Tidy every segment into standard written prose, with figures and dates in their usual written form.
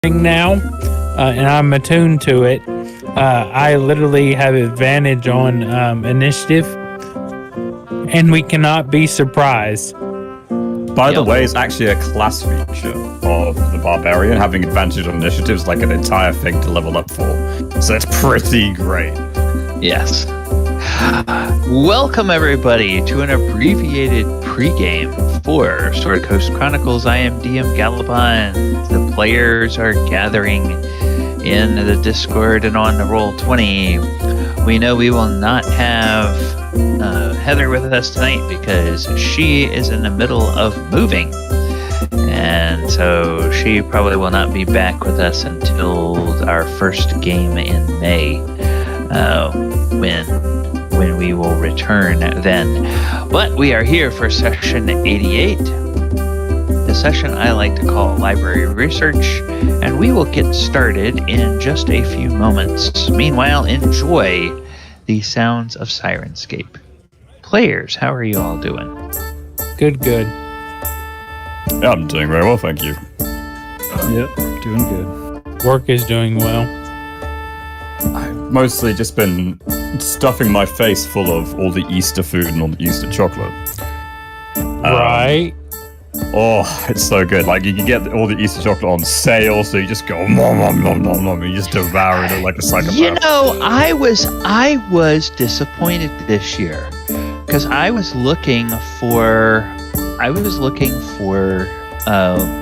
now, and I'm attuned to it. I literally have advantage on initiative, and we cannot be surprised. By the way, it's actually a class feature of the Barbarian. Having advantage on initiatives like an entire thing to level up for. So it's pretty great. Yes. Welcome, everybody, to an abbreviated pregame for Sword Coast Chronicles. I am DM Gallipan. The players are gathering in the Discord and on the Roll20. We know we will not have Heather with us tonight because she is in the middle of moving. And so she probably will not be back with us until our first game in May, when we will return then. But we are here for session 88, the session I like to call Library Research, and we will get started in just a few moments. Meanwhile, enjoy the sounds of Sirenscape. Players, how are you all doing? Good. Yeah, I'm doing very well, thank you. Yep, doing good. Work is doing well. I've mostly just been stuffing my face full of all the Easter food and all the Easter chocolate. Right. Oh, it's so good. Like, you can get all the Easter chocolate on sale, so you just go nom nom nom nom nom, and you just devour it like a psychopath. You know, I was disappointed this year because I was looking for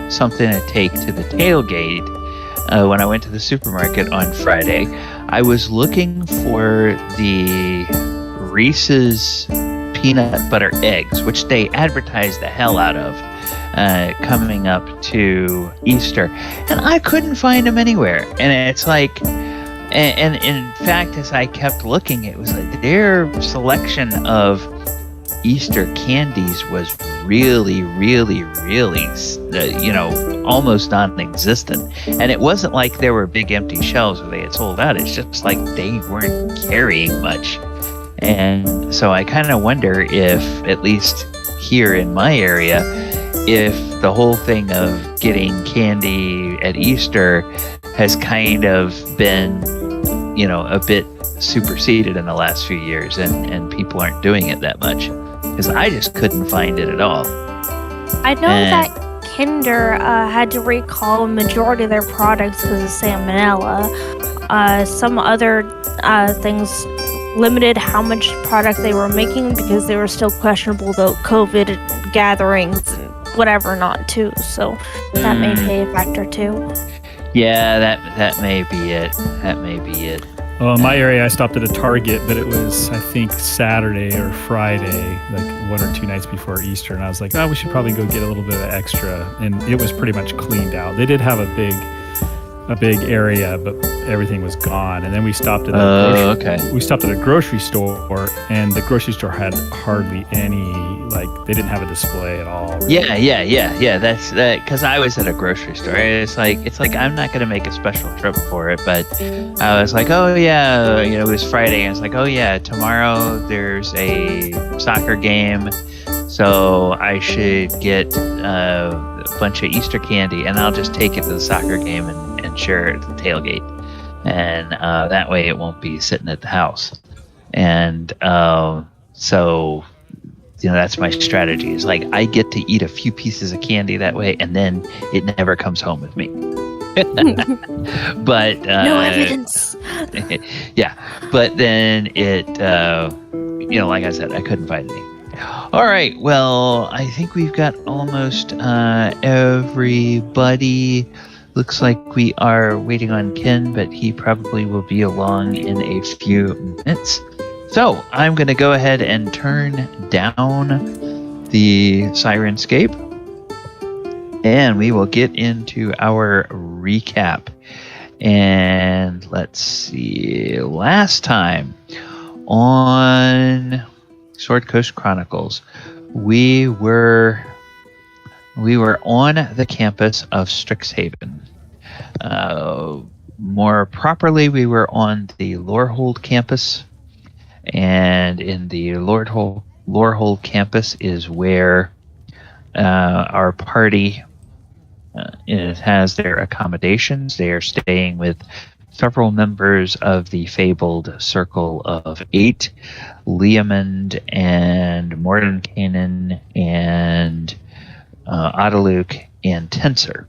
something to take to the tailgate when I went to the supermarket on Friday. I was looking for the Reese's peanut butter eggs, which they advertised the hell out of coming up to Easter, and I couldn't find them anywhere. And it's like, and in fact, as I kept looking, it was like their selection of Easter candies was really, almost non-existent. And it wasn't like there were big empty shelves where they had sold out. It's just like they weren't carrying much. And so I kind of wonder if, at least here in my area, if the whole thing of getting candy at Easter has kind of been, a bit superseded in the last few years, and people aren't doing it that much. Because I just couldn't find it at all. I know that Kinder had to recall a majority of their products because of salmonella. Some other things limited how much product they were making because they were still questionable about COVID gatherings and whatever not too. So that may play a factor too. Yeah, that may be it. Well, in my area, I stopped at a Target, but it was, I think, Saturday or Friday, like 1 or 2 nights before Easter, and I was like, we should probably go get a little bit of extra, and it was pretty much cleaned out. They did have a big area, but everything was gone. And then we stopped at a grocery store, and the grocery store had hardly any, they didn't have a display at all. Really. Yeah. That's that, because I was at a grocery store. It's like I'm not gonna make a special trip for it, but I was like, oh yeah, it was Friday. And I was like, oh yeah, tomorrow there's a soccer game, so I should get a bunch of Easter candy, and I'll just take it to the soccer game and share it at the tailgate, and that way it won't be sitting at the house. And so that's my strategy. Is like I get to eat a few pieces of candy that way, and then it never comes home with me. But no evidence. Yeah, but then it like I said, I couldn't find any. All right, well, I think we've got almost everybody. Looks like we are waiting on Ken, but he probably will be along in a few minutes. So I'm going to go ahead and turn down the Sirenscape, and we will get into our recap. And let's see, last time on Sword Coast Chronicles, we were on the campus of Strixhaven. More properly, we were on the Lorehold campus, and in the Lorehold campus is where our party it has their accommodations. They are staying with several members of the fabled Circle of Eight, Leomund and Mordenkainen and Adaluk and Tensor.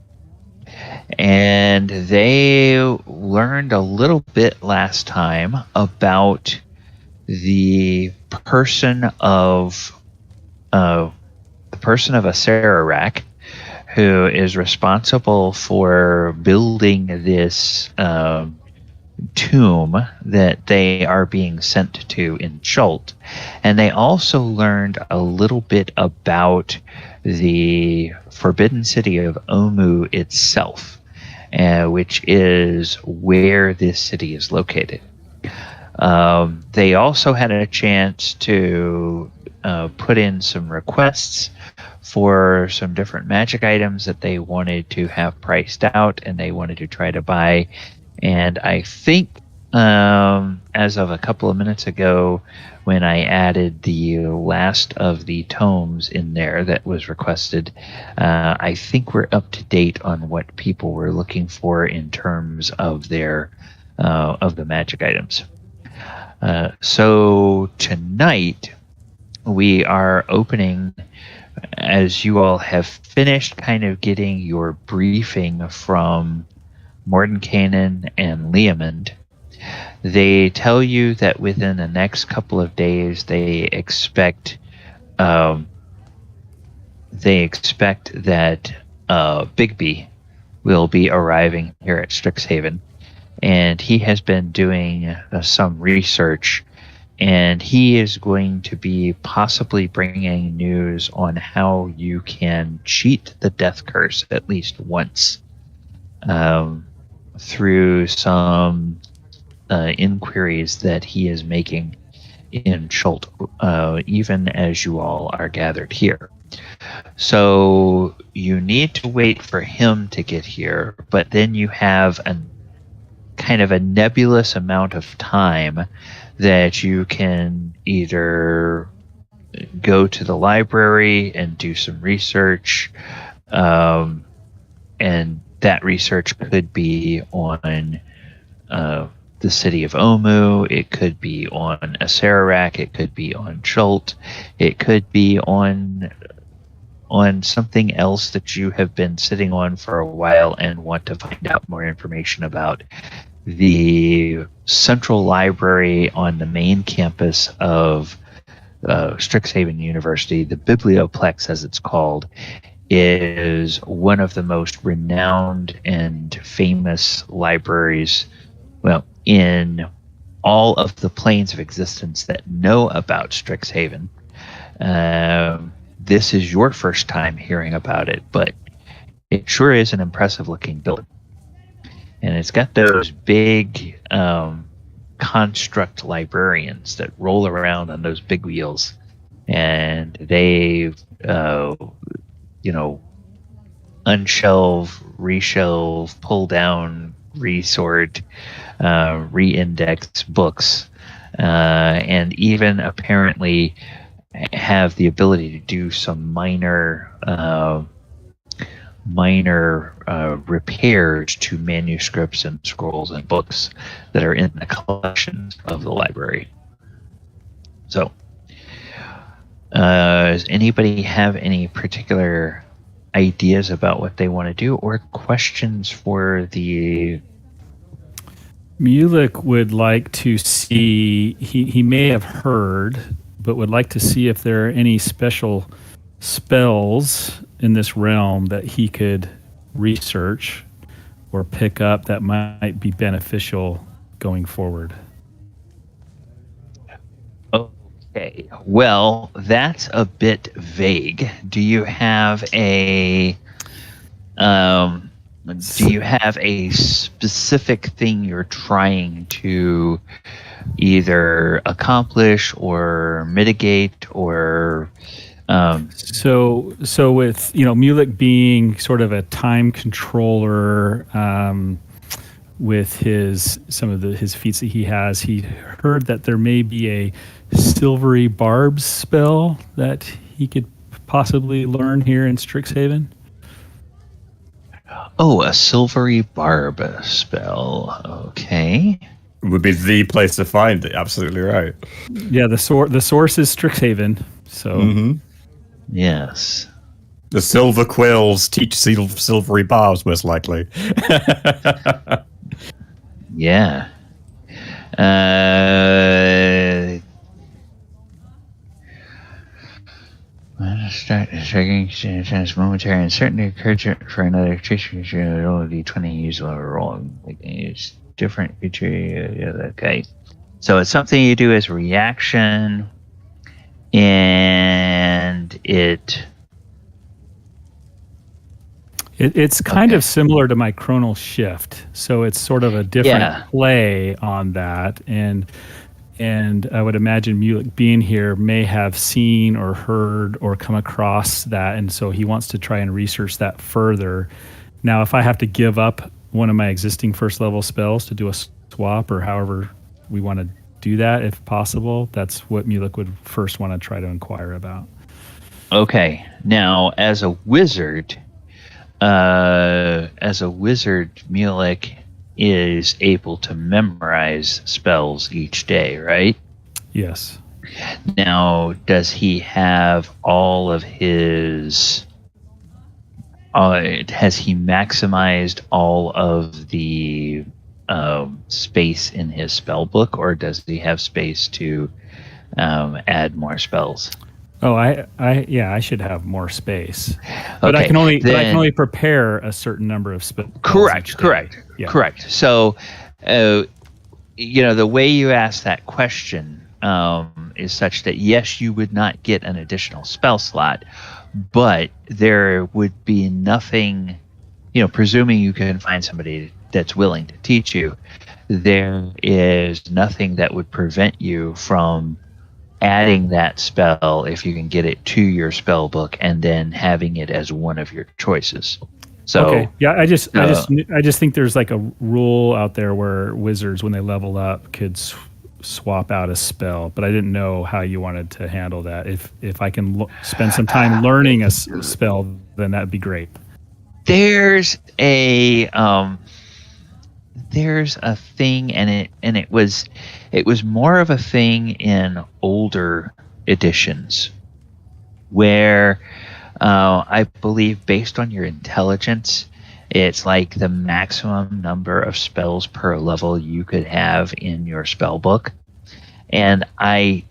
And they learned a little bit last time about the person of Acererak, who is responsible for building this tomb that they are being sent to in Chult. And they also learned a little bit about the Forbidden City of Omu itself, which is where this city is located. They also had a chance to put in some requests for some different magic items that they wanted to have priced out and they wanted to try to buy. And I think as of a couple of minutes ago, when I added the last of the tomes in there that was requested, I think we're up to date on what people were looking for in terms of their of the magic items. So tonight we are opening, as you all have finished kind of getting your briefing from Mordenkainen and Leomund. They tell you that within the next couple of days they expect that Bigby will be arriving here at Strixhaven, and he has been doing some research, and he is going to be possibly bringing news on how you can cheat the death curse at least once through some inquiries that he is making in Chult, even as you all are gathered here. So you need to wait for him to get here, but then you have a kind of a nebulous amount of time that you can either go to the library and do some research, and that research could be on the city of Omu, it could be on Acererak, it could be on Chult, it could be on something else that you have been sitting on for a while and want to find out more information about. The central library on the main campus of Strixhaven University, the Biblioplex as it's called, is one of the most renowned and famous libraries, well, in all of the planes of existence that know about Strixhaven. This is your first time hearing about it, but it sure is an impressive looking building. And it's got those big construct librarians that roll around on those big wheels, and they unshelve, reshelve, pull down, resort, re-index books, and even apparently have the ability to do some minor repairs to manuscripts and scrolls and books that are in the collections of the library. So, does anybody have any particular ideas about what they want to do or questions for the... Mulek would like to see, he may have heard, but would like to see if there are any special spells in this realm that he could research or pick up that might be beneficial going forward. Okay, well, that's a bit vague. Do you have a specific thing you're trying to either accomplish or mitigate, or so with Mulek being sort of a time controller, with his feats that he has, he heard that there may be a Silvery Barbs spell that he could possibly learn here in Strixhaven. Oh, a Silvery Barb spell. Okay. Would be the place to find it. Absolutely right. Yeah, the source is Strixhaven. So Yes. The silver quills teach silvery barbs, most likely. Yeah. Start striking chance momentary uncertainty encouragement for another creature roll d20 use level roll. Use different creature. Yeah, okay. So it's something you do as a reaction, and it's kind of similar to my Chronal Shift, so it's sort of a different play on that, and I would imagine Mulek being here may have seen or heard or come across that, and so he wants to try and research that further. Now, if I have to give up one of my existing first level spells to do a swap or however we want to do that, if possible, that's what Mulek would first want to try to inquire about. Okay. Now, as a wizard, Mulek is able to memorize spells each day, right? Yes. Now, does he have all of his... has he maximized all of the space in his spell book, or does he have space to add more spells? Oh, I should have more space, but Okay, I can only prepare a certain number of spells. Correct. Yeah. Correct. So, the way you ask that question is such that yes, you would not get an additional spell slot, but there would be nothing. Presuming you can find somebody that's willing to teach you, there is nothing that would prevent you from adding that spell if you can get it to your spell book and then having it as one of your choices. So okay, yeah, I just think there's like a rule out there where wizards, when they level up, could swap out a spell, but I didn't know how you wanted to handle that. If I can spend some time learning a spell, then that'd be great. There's a thing, and it was more of a thing in older editions where I believe based on your intelligence, it's like the maximum number of spells per level you could have in your spell book. And I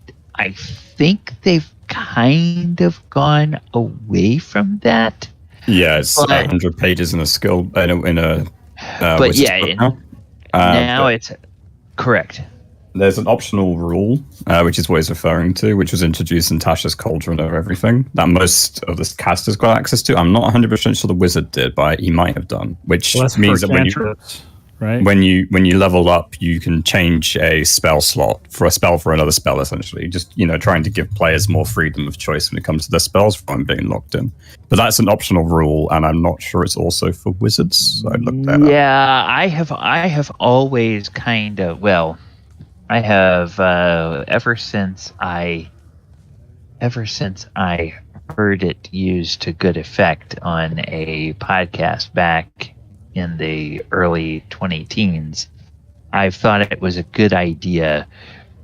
think they've kind of gone away from that. Yeah, it's 100 pages in a skill in a but yeah, now it's correct. There's an optional rule, which is what he's referring to, which was introduced in Tasha's Cauldron of Everything, that most of the casters got access to. I'm not 100% sure the wizard did, but he might have done. Which means that when you level up, you can change a spell slot for a spell for another spell, essentially. Just trying to give players more freedom of choice when it comes to their spells from being locked in. But that's an optional rule, and I'm not sure it's also for wizards. So I looked that up. Yeah, I have always kind of I have ever since I heard it used to good effect on a podcast back in the early 2010s. I've thought it was a good idea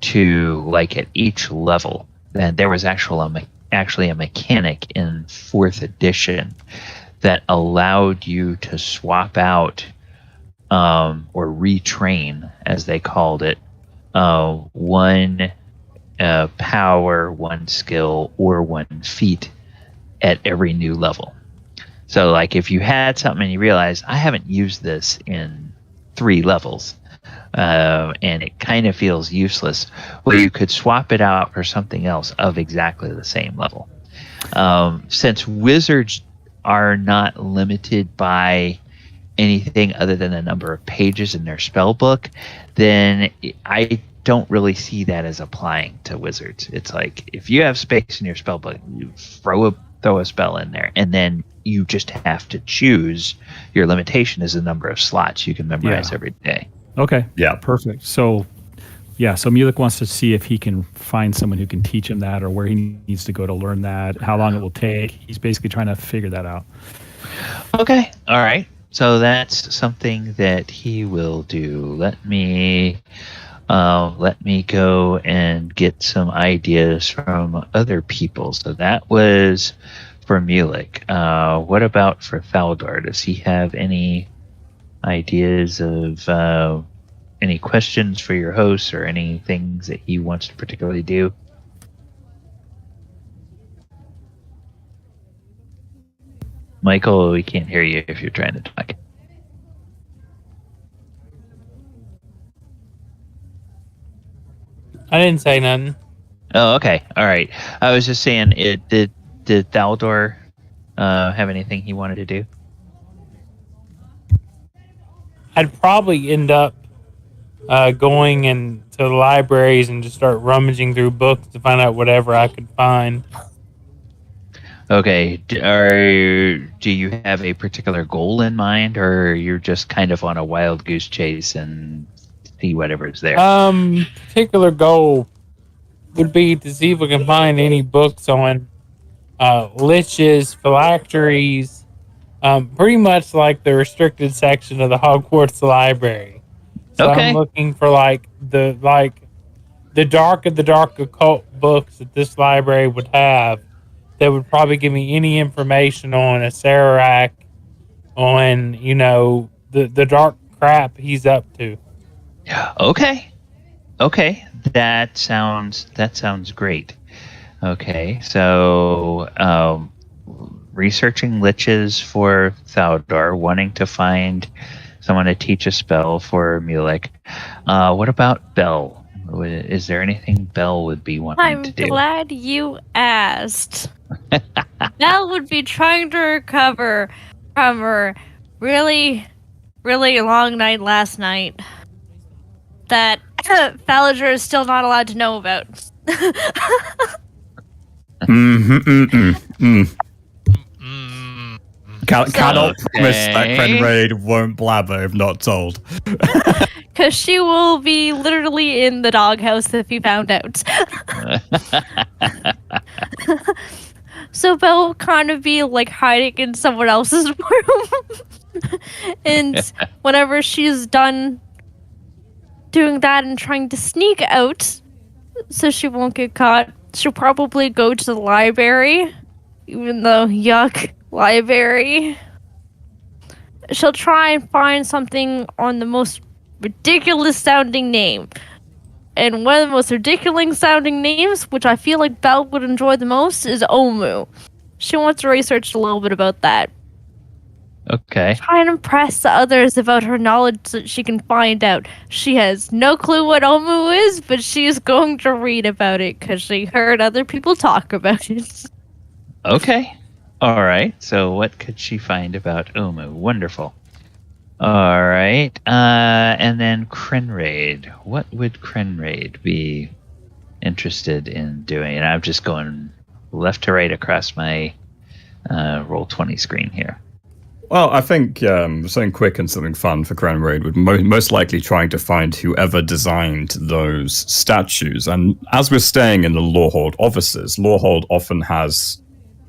to, like, at each level, then there was actually a mechanic in 4th edition that allowed you to swap out or retrain, as they called it, one power, one skill, or one feat at every new level. So, like, if you had something and you realized, I haven't used this in 3 levels, and it kind of feels useless, well, you could swap it out for something else of exactly the same level. Since wizards are not limited by anything other than the number of pages in their spell book, then I don't really see that as applying to wizards. It's like, if you have space in your spell book, you throw a spell in there, and then you just have to choose. Your limitation is the number of slots you can memorize every day. Okay. Yeah. Perfect. So Mulek wants to see if he can find someone who can teach him that, or where he needs to go to learn that, how long it will take. He's basically trying to figure that out. Okay. All right. So that's something that he will do. Let me go and get some ideas from other people. So that was for Mulek. What about for Thaldohr? Does he have any ideas of any questions for your host or any things that he wants to particularly do? Michael, we can't hear you if you're trying to talk. I didn't say nothing. Oh, okay. All right. I was just saying, did Thaldohr have anything he wanted to do? I'd probably end up going into the libraries and just start rummaging through books to find out whatever I could find. Okay. Do you have a particular goal in mind, or you're just kind of on a wild goose chase and see whatever's there? Particular goal would be to see if we can find any books on liches, phylacteries, pretty much like the restricted section of the Hogwarts library. So Okay. I'm looking for the dark of the dark occult books that this library would have that would probably give me any information on Acererak, on the dark crap he's up to. Okay. That sounds great. Okay, so researching liches for Thaldohr, wanting to find someone to teach a spell for Mulek. What about Belle? Is there anything Belle would be wanting to do? I'm glad you asked. Belle would be trying to recover from her really, really long night last night that Falazure is still not allowed to know about. Cannot promise that Crenraid won't blabber if not told. Because she will be literally in the doghouse if he found out. So Belle will kind of be like hiding in someone else's room. And whenever she's done doing that and trying to sneak out so she won't get caught, she'll probably go to the library, even though yuck, library. She'll try and find something on the most ridiculous sounding name. And one of the most ridiculous sounding names, which I feel like Belle would enjoy the most, is Omu. She wants to research a little bit about that. Okay. Try and impress the others about her knowledge so that she can find out. She has no clue what Omu is, but she is going to read about it because she heard other people talk about it. Okay. All right. So what could she find about Omu? Wonderful. All right. And then Crenraid. What would Crenraid be interested in doing? And I'm just going left to right across my Roll20 screen here. Well, I think something quick and something fun for Crenraid would most likely trying to find whoever designed those statues. And as we're staying in the Lorehold offices, Lorehold often has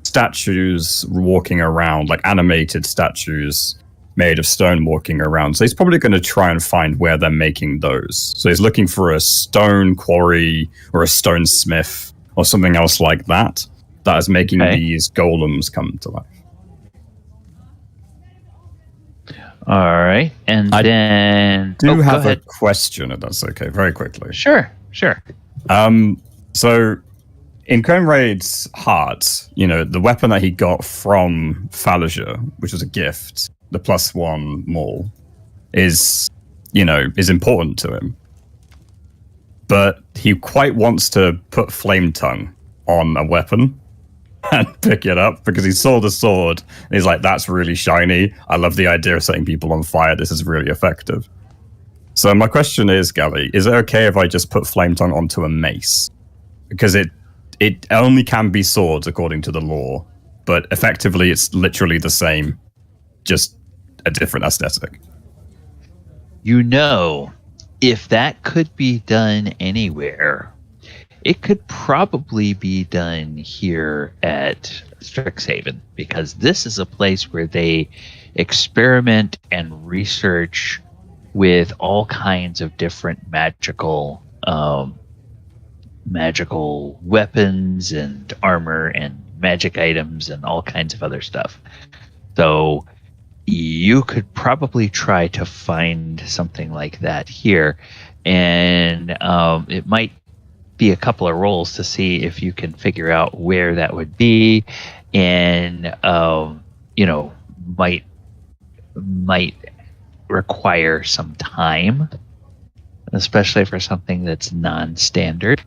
statues walking around, like animated statues made of stone walking around. So he's probably going to try and find where they're making those. So he's looking for a stone quarry or a stone smith or something else like that that is making these golems come to life. All right. And then... do have a question, if that's okay, very quickly. Sure. So in Crenraid's heart, the weapon that he got from Falazure, which was a gift, the +1 maul, is important to him. But he quite wants to put Flame Tongue on a weapon and pick it up because he saw the sword and he's like, that's really shiny. I love the idea of setting people on fire. This is really effective. So my question is, Gally, is it okay if I just put Flame Tongue onto a mace? Because it only can be swords according to the lore, but effectively it's literally the same, just a different aesthetic. If that could be done anywhere, it could probably be done here at Strixhaven, because this is a place where they experiment and research with all kinds of different magical weapons and armor and magic items and all kinds of other stuff. So you could probably try to find something like that here, and it might be a couple of rolls to see if you can figure out where that would be, and might require some time, especially for something that's non-standard.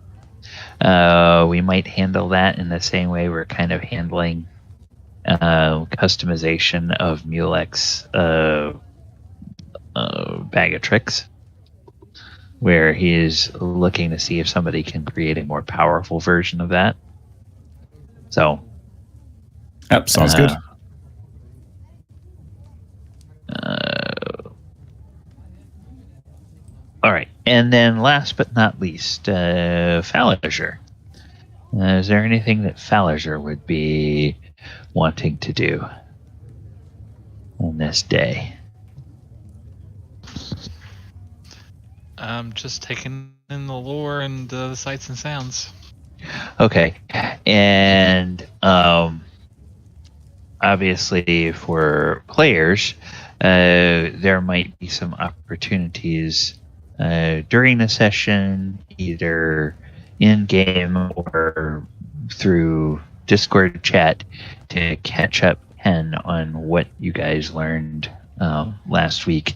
We might handle that in the same way we're kind of handling customization of Mulek's bag of tricks, where he is looking to see if somebody can create a more powerful version of that. So, yep, sounds good. All right, and then last but not least, Falazure. Is there anything that Falazure would be wanting to do on this day? Just taking in the lore and the sights and sounds. Okay, and obviously for players, there might be some opportunities during the session, either in game or through Discord chat, to catch up on what you guys learned last week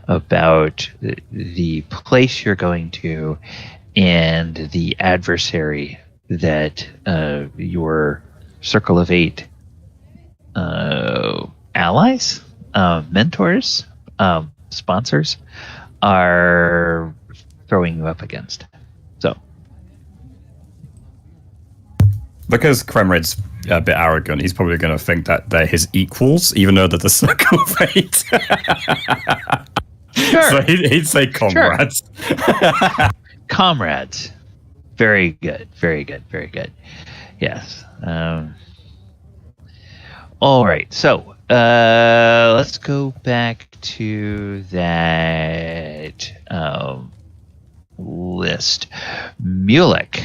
about the place you're going to and the adversary that your Circle of Eight allies, mentors, sponsors are throwing you up against. So, because Kremred's a bit arrogant, he's probably going to think that they're his equals, even though they're the Circle of Eight. Sure. So he'd say comrades. Sure. Comrades. Very good. Very good. Very good. Yes. All right. So let's go back to that list. Mulek.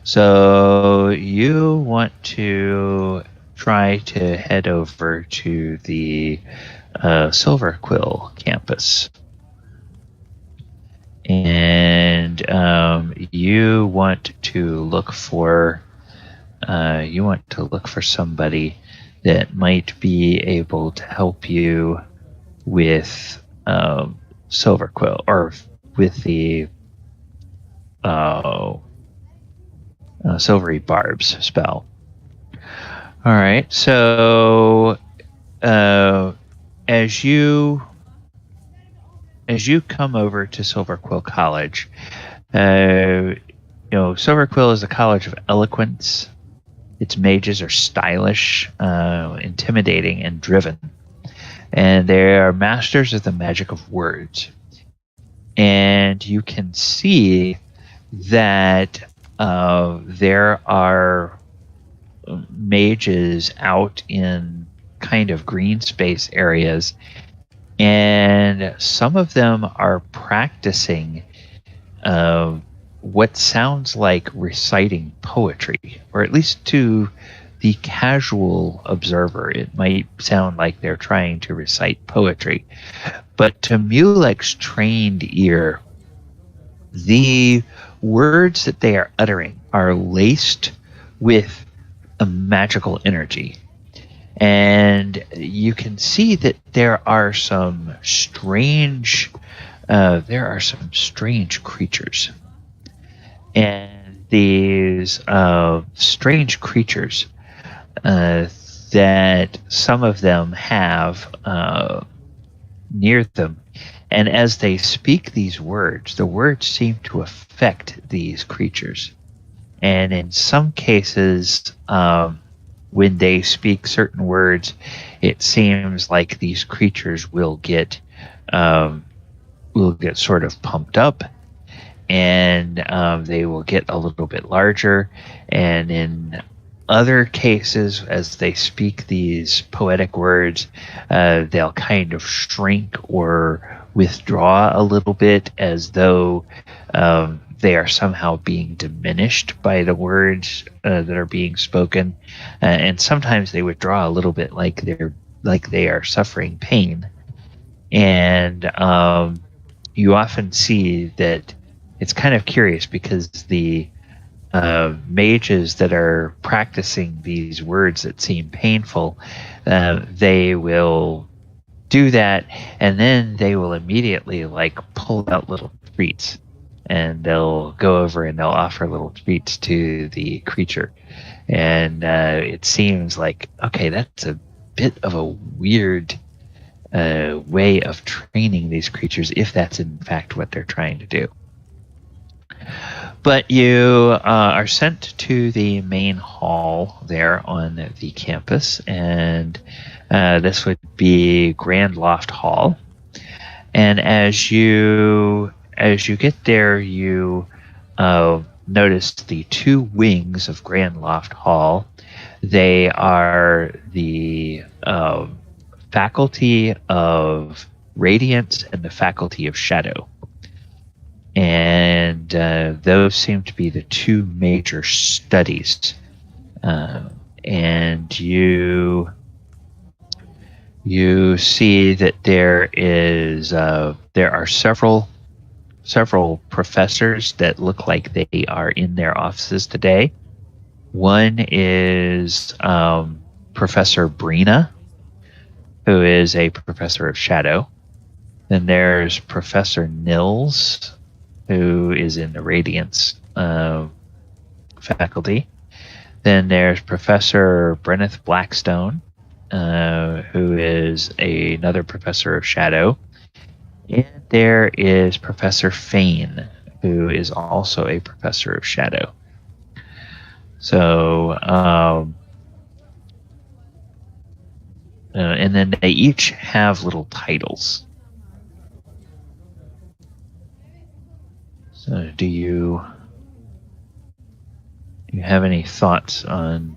So you want to try to head over to the Silver Quill campus, and you want to look for somebody that might be able to help you with Silver Quill, or with the Silvery Barbs spell. All right, so as you come over to Silver Quill College, Silver Quill is a college of eloquence. Its mages are stylish, intimidating, and driven, and they are masters of the magic of words. And you can see that there are mages out in kind of green space areas, and some of them are practicing what sounds like reciting poetry, or at least to the casual observer it might sound like they're trying to recite poetry. But to Mulek's trained ear, the words that they are uttering are laced with a magical energy. And you can see that there are some strange creatures. And these strange creatures that some of them have near them, and as they speak these words, the words seem to affect these creatures. And in some cases, when they speak certain words, it seems like these creatures will get sort of pumped up, and they will get a little bit larger. And in other cases, as they speak these poetic words, they'll kind of shrink or withdraw a little bit, as though they are somehow being diminished by the words that are being spoken. And sometimes they withdraw a little bit, like they are suffering pain. And you often see that it's kind of curious, because the mages that are practicing these words that seem painful, they will do that, and then they will immediately like pull out little treats, and they'll go over and they'll offer little treats to the creature. And it seems like, okay, that's a bit of a weird way of training these creatures, if that's in fact what they're trying to do. But you are sent to the main hall there on the campus, and this would be Grand Loft Hall. And as you get there, you notice the two wings of Grand Loft Hall. They are the Faculty of Radiance and the Faculty of Shadow. And those seem to be the two major studies. And you see that there are several professors that look like they are in their offices today. One is Professor Brina, who is a professor of Shadow. Then there's Professor Nils, who is in the Radiance faculty. Then there's Professor Brenneth Blackstone, who is another professor of Shadow. And there is Professor Fane, who is also a professor of Shadow. So, and then they each have little titles. So do you have any thoughts on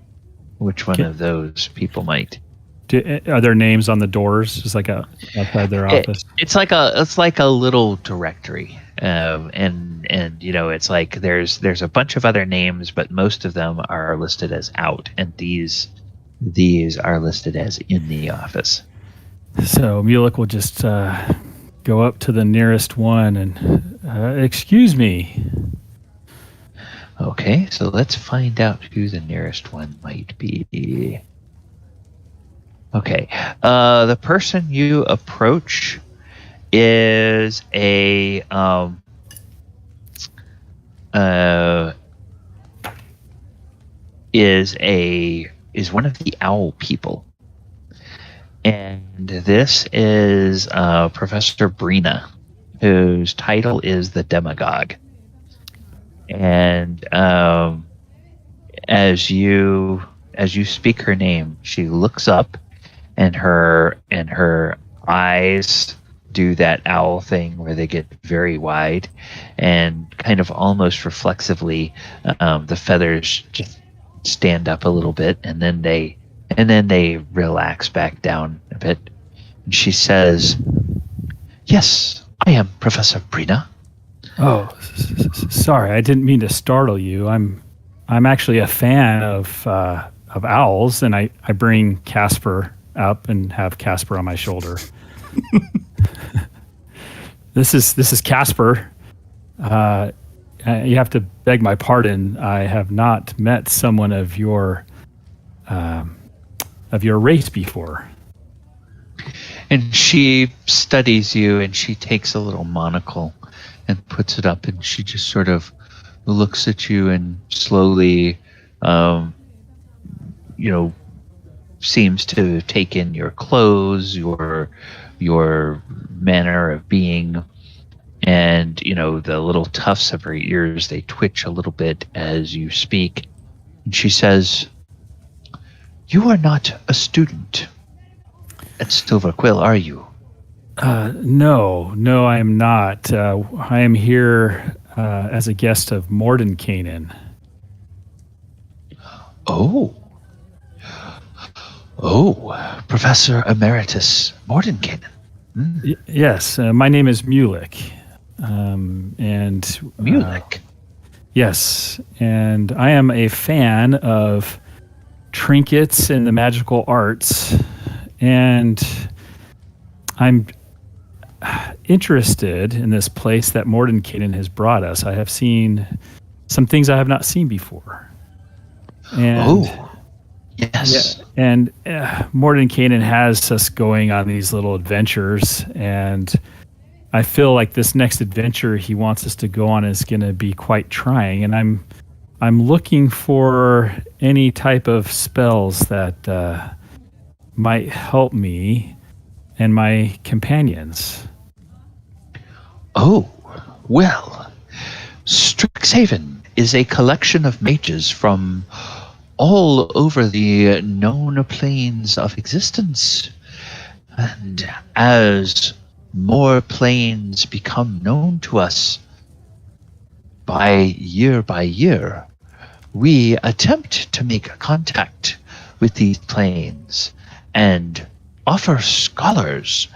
which one of those people might? Are there names on the doors, just like outside their office? It's like a little directory, and you know, it's like there's a bunch of other names, but most of them are listed as out, and these are listed as in the office. So Mulek will just go up to the nearest one and excuse me. Okay, so let's find out who the nearest one might be. Okay, the person you approach is is one of the owl people, and this is Professor Brina, whose title is the Demagogue. And as you speak her name, she looks up, and her eyes do that owl thing where they get very wide, and kind of almost reflexively, the feathers just stand up a little bit, and then they relax back down a bit. And she says, "Yes, I am Professor Brina." Oh, sorry, I didn't mean to startle you. I'm actually a fan of owls, and I bring Casper up and have Casper on my shoulder. This is Casper. You have to beg my pardon. I have not met someone of your race before. And she studies you, and she takes a little monocle and puts it up, and she just sort of looks at you and slowly, seems to take in your clothes, your manner of being, and the little tufts of her ears, they twitch a little bit as you speak. And she says, "You are not a student at Silver Quill, are you?" No, I am not. I am here as a guest of Mordenkainen. Oh, Professor Emeritus Mordenkainen. Yes, my name is Mulek. And Mulek. Yes, and I am a fan of trinkets and the magical arts, and I'm interested in this place that Mordenkainen has brought us. I have seen some things I have not seen before. And, yes. Yeah, and Mordenkainen has us going on these little adventures, and I feel like this next adventure he wants us to go on is going to be quite trying, and I'm looking for any type of spells that might help me and my companions. Oh, well, Strixhaven is a collection of mages from all over the known planes of existence. And as more planes become known to us by year, we attempt to make contact with these planes and offer scholars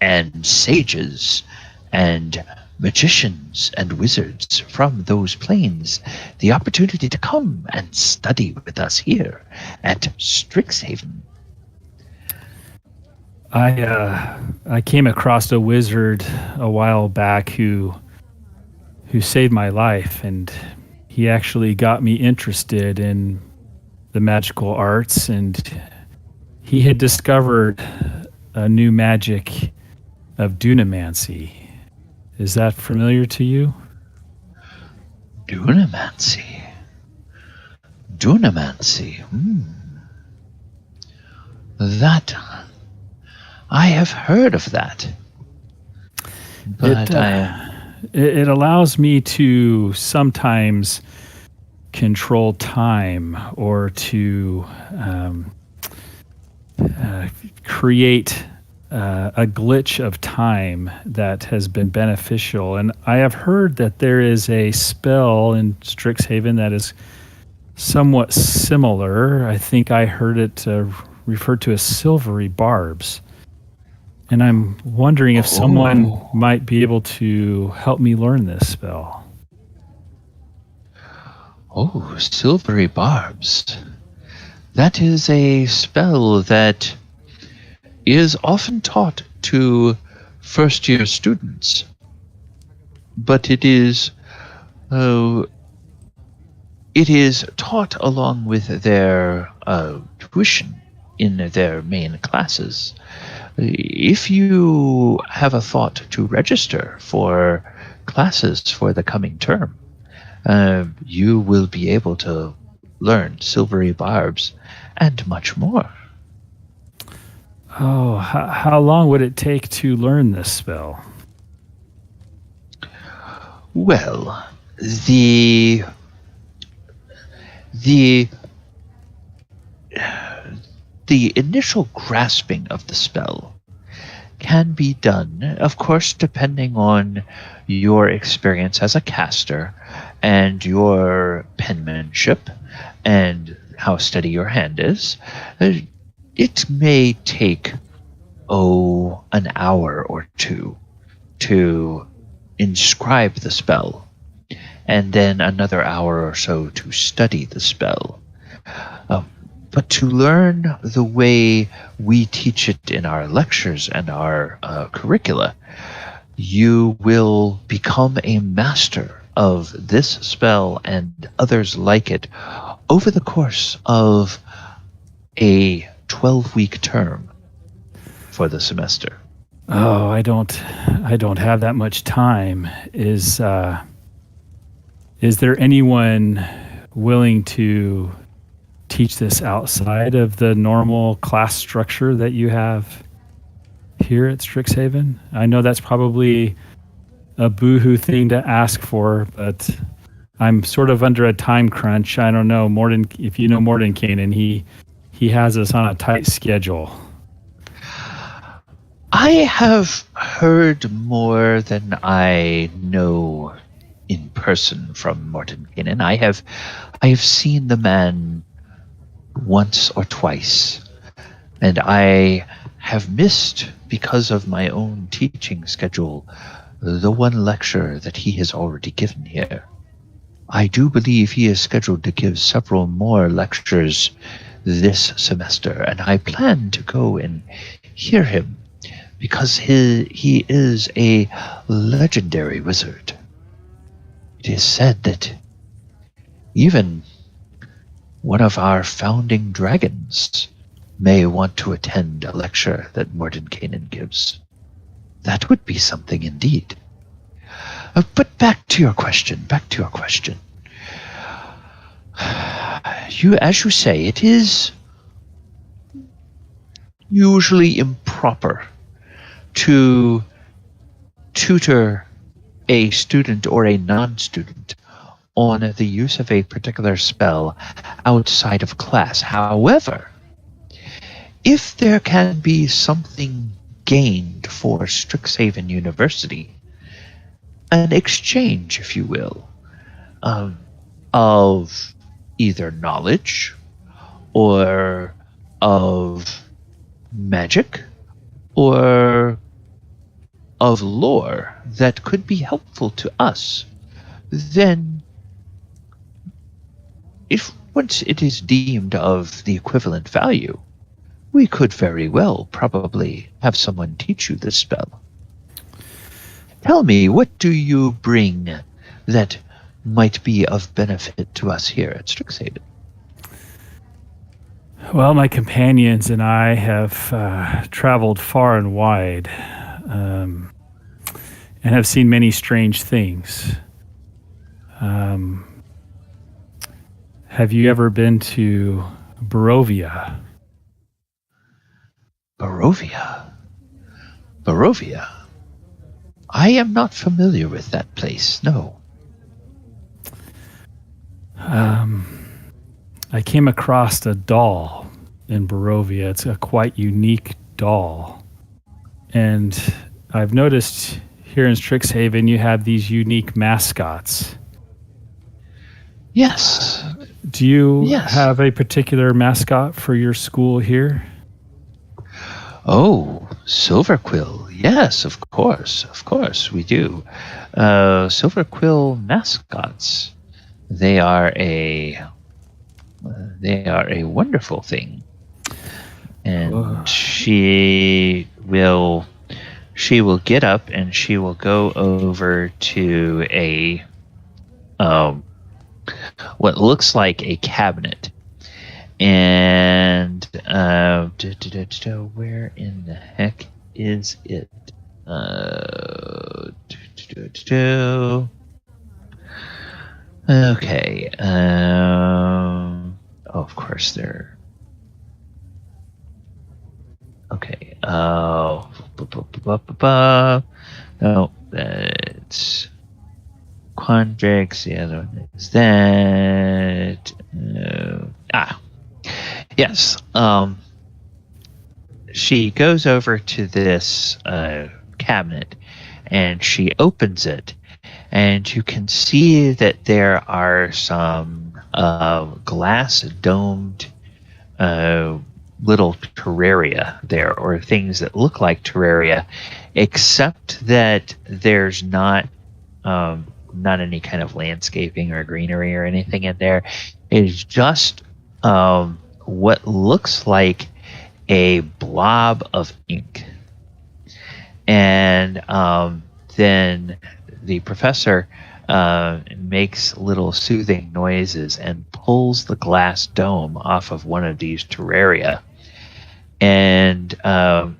and sages and magicians and wizards from those planes the opportunity to come and study with us here at Strixhaven. I came across a wizard a while back who saved my life, and he actually got me interested in the magical arts, and he had discovered a new magic of dunamancy. Is that familiar to you? Dunamancy. That... I have heard of that. But it allows me to sometimes control time or to create a glitch of time that has been beneficial. And I have heard that there is a spell in Strixhaven that is somewhat similar. I think I heard it referred to as Silvery Barbs. And I'm wondering if someone might be able to help me learn this spell. Oh, Silvery Barbs. That is a spell that is often taught to first-year students. But it is taught along with their tuition in their main classes. If you have a thought to register for classes for the coming term, you will be able to learn Silvery Barbs and much more. Oh, how long would it take to learn this spell? Well, the initial grasping of the spell can be done, of course, depending on your experience as a caster and your penmanship and how steady your hand is. It may take, an hour or two to inscribe the spell, and then another hour or so to study the spell. But to learn the way we teach it in our lectures and our curricula, you will become a master of this spell and others like it over the course of a 12-week term for the semester. Oh, I don't have that much time. Is there anyone willing to teach this outside of the normal class structure that you have here at Strixhaven? I know that's probably a boohoo thing to ask for, but I'm sort of under a time crunch. I don't know, if you know Mordenkainen, he has us on a tight schedule. I have heard more than I know in person from Mordenkainen. I have seen the man once or twice, and I have missed, because of my own teaching schedule, the one lecture that he has already given here. I do believe he is scheduled to give several more lectures this semester, and I plan to go and hear him, because he is a legendary wizard. It is said that even one of our founding dragons may want to attend a lecture that Mordenkainen gives. That would be something indeed. But back to your question. As you say, it is usually improper to tutor a student or a non-student on the use of a particular spell outside of class. However, if there can be something gained for Strixhaven University, an exchange, if you will, of either knowledge or of magic or of lore that could be helpful to us, then if once it is deemed of the equivalent value, we could very well probably have someone teach you this spell. Tell me, what do you bring that might be of benefit to us here at Strixhaven? Well, my companions and I have traveled far and wide and have seen many strange things. Have you ever been to Barovia? Barovia? I am not familiar with that place, no. I came across a doll in Barovia. It's a quite unique doll. And I've noticed here in Strixhaven you have these unique mascots. Yes. Do you have a particular mascot for your school here? Oh, Silverquill. Yes, of course we do. Silverquill mascots. They are a wonderful thing, and she will get up and she will go over to a what looks like a cabinet, and where in the heck is it? Okay. Of course they're. Okay. No, that's Quandrix. The other one is that. Yes. She goes over to this cabinet and she opens it, and you can see that there are some glass domed little terraria there, or things that look like terraria, except that there's not any kind of landscaping or greenery or anything in there. It's just what looks like a blob of ink. And then the professor makes little soothing noises and pulls the glass dome off of one of these terraria. And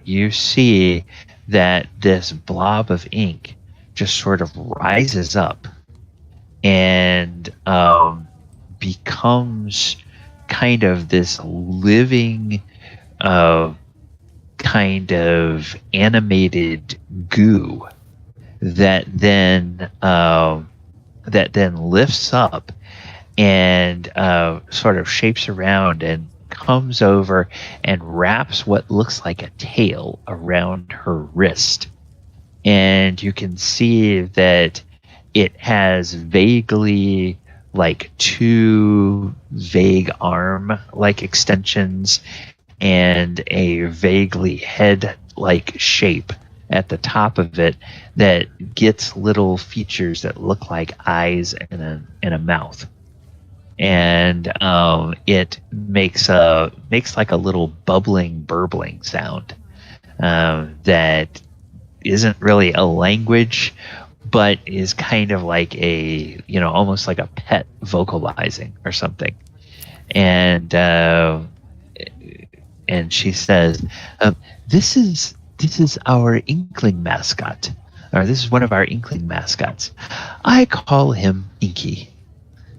you see that this blob of ink just sort of rises up and becomes kind of this living kind of animated goo that then lifts up and sort of shapes around and comes over and wraps what looks like a tail around her wrist. And you can see that it has vaguely like two vague arm-like extensions and a vaguely head-like shape at the top of it that gets little features that look like eyes and a mouth. And it makes like a little burbling sound that isn't really a language, but is kind of like almost like a pet vocalizing or something. And she says, "This is our Inkling mascot, or this is one of our Inkling mascots. I call him Inky."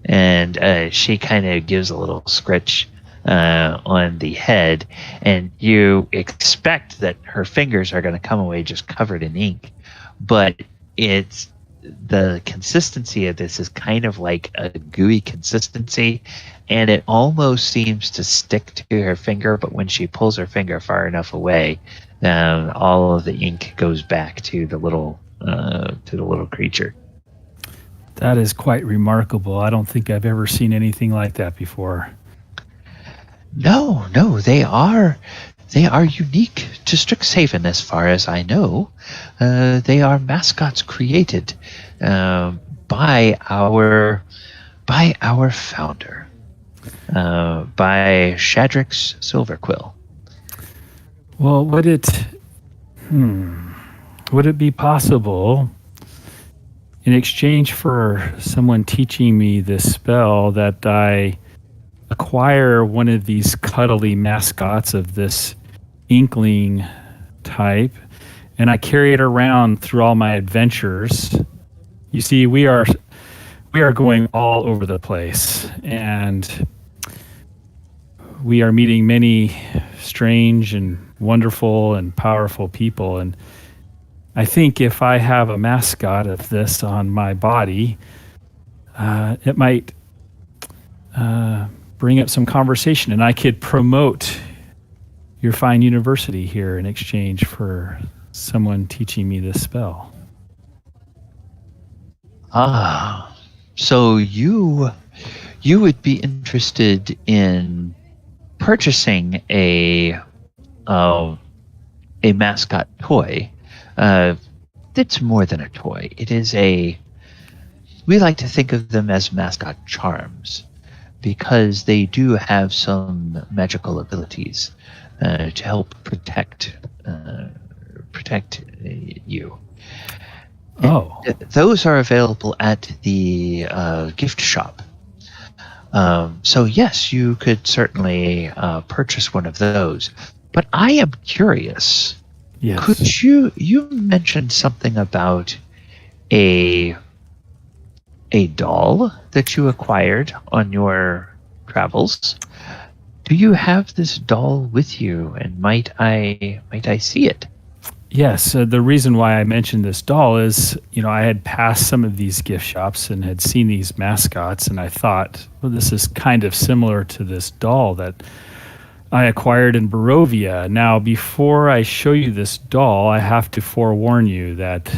And she kind of gives a little scritch on the head, and you expect that her fingers are going to come away just covered in ink, but the consistency of this is kind of like a gooey consistency, and it almost seems to stick to her finger, but when she pulls her finger far enough away, all of the ink goes back to the little creature. That is quite remarkable. I don't think I've ever seen anything like that before. No, they are unique to Strixhaven, as far as I know. They are mascots created by our founder, by Shadrix Silverquill. Well, would it be possible, in exchange for someone teaching me this spell, that I acquire one of these cuddly mascots of this Inkling type, and I carry it around through all my adventures? You see, we are going all over the place, and we are meeting many strange and wonderful and powerful people, and I think if I have a mascot of this on my body, it might bring up some conversation, and I could promote your fine university here in exchange for someone teaching me this spell. So you would be interested in purchasing a mascot toy. It's more than a toy. It is we like to think of them as mascot charms, because they do have some magical abilities to help protect you. Oh. Those are available at the gift shop. So yes, you could certainly purchase one of those. But I am curious. Yes. Could you mentioned something about a doll that you acquired on your travels? Do you have this doll with you, and might I see it? Yes, the reason why I mentioned this doll is, I had passed some of these gift shops and had seen these mascots, and I thought, well, this is kind of similar to this doll that I acquired in Barovia. Now, before I show you this doll, I have to forewarn you that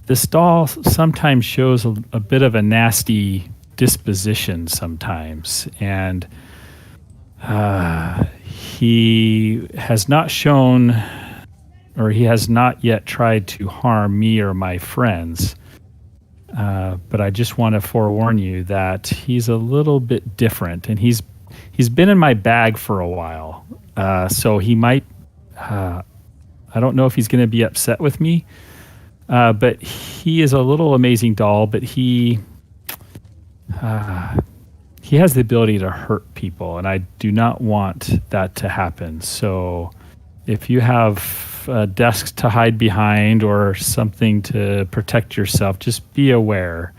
this doll sometimes shows a bit of a nasty disposition sometimes, and he has not shown, or he has not yet tried to harm me or my friends. But I just want to forewarn you that he's a little bit different, and he's been in my bag for a while. So he might, I don't know if he's going to be upset with me, but he is a little amazing doll, but he has the ability to hurt people, and I do not want that to happen. So if you have desks to hide behind or something to protect yourself, just be aware.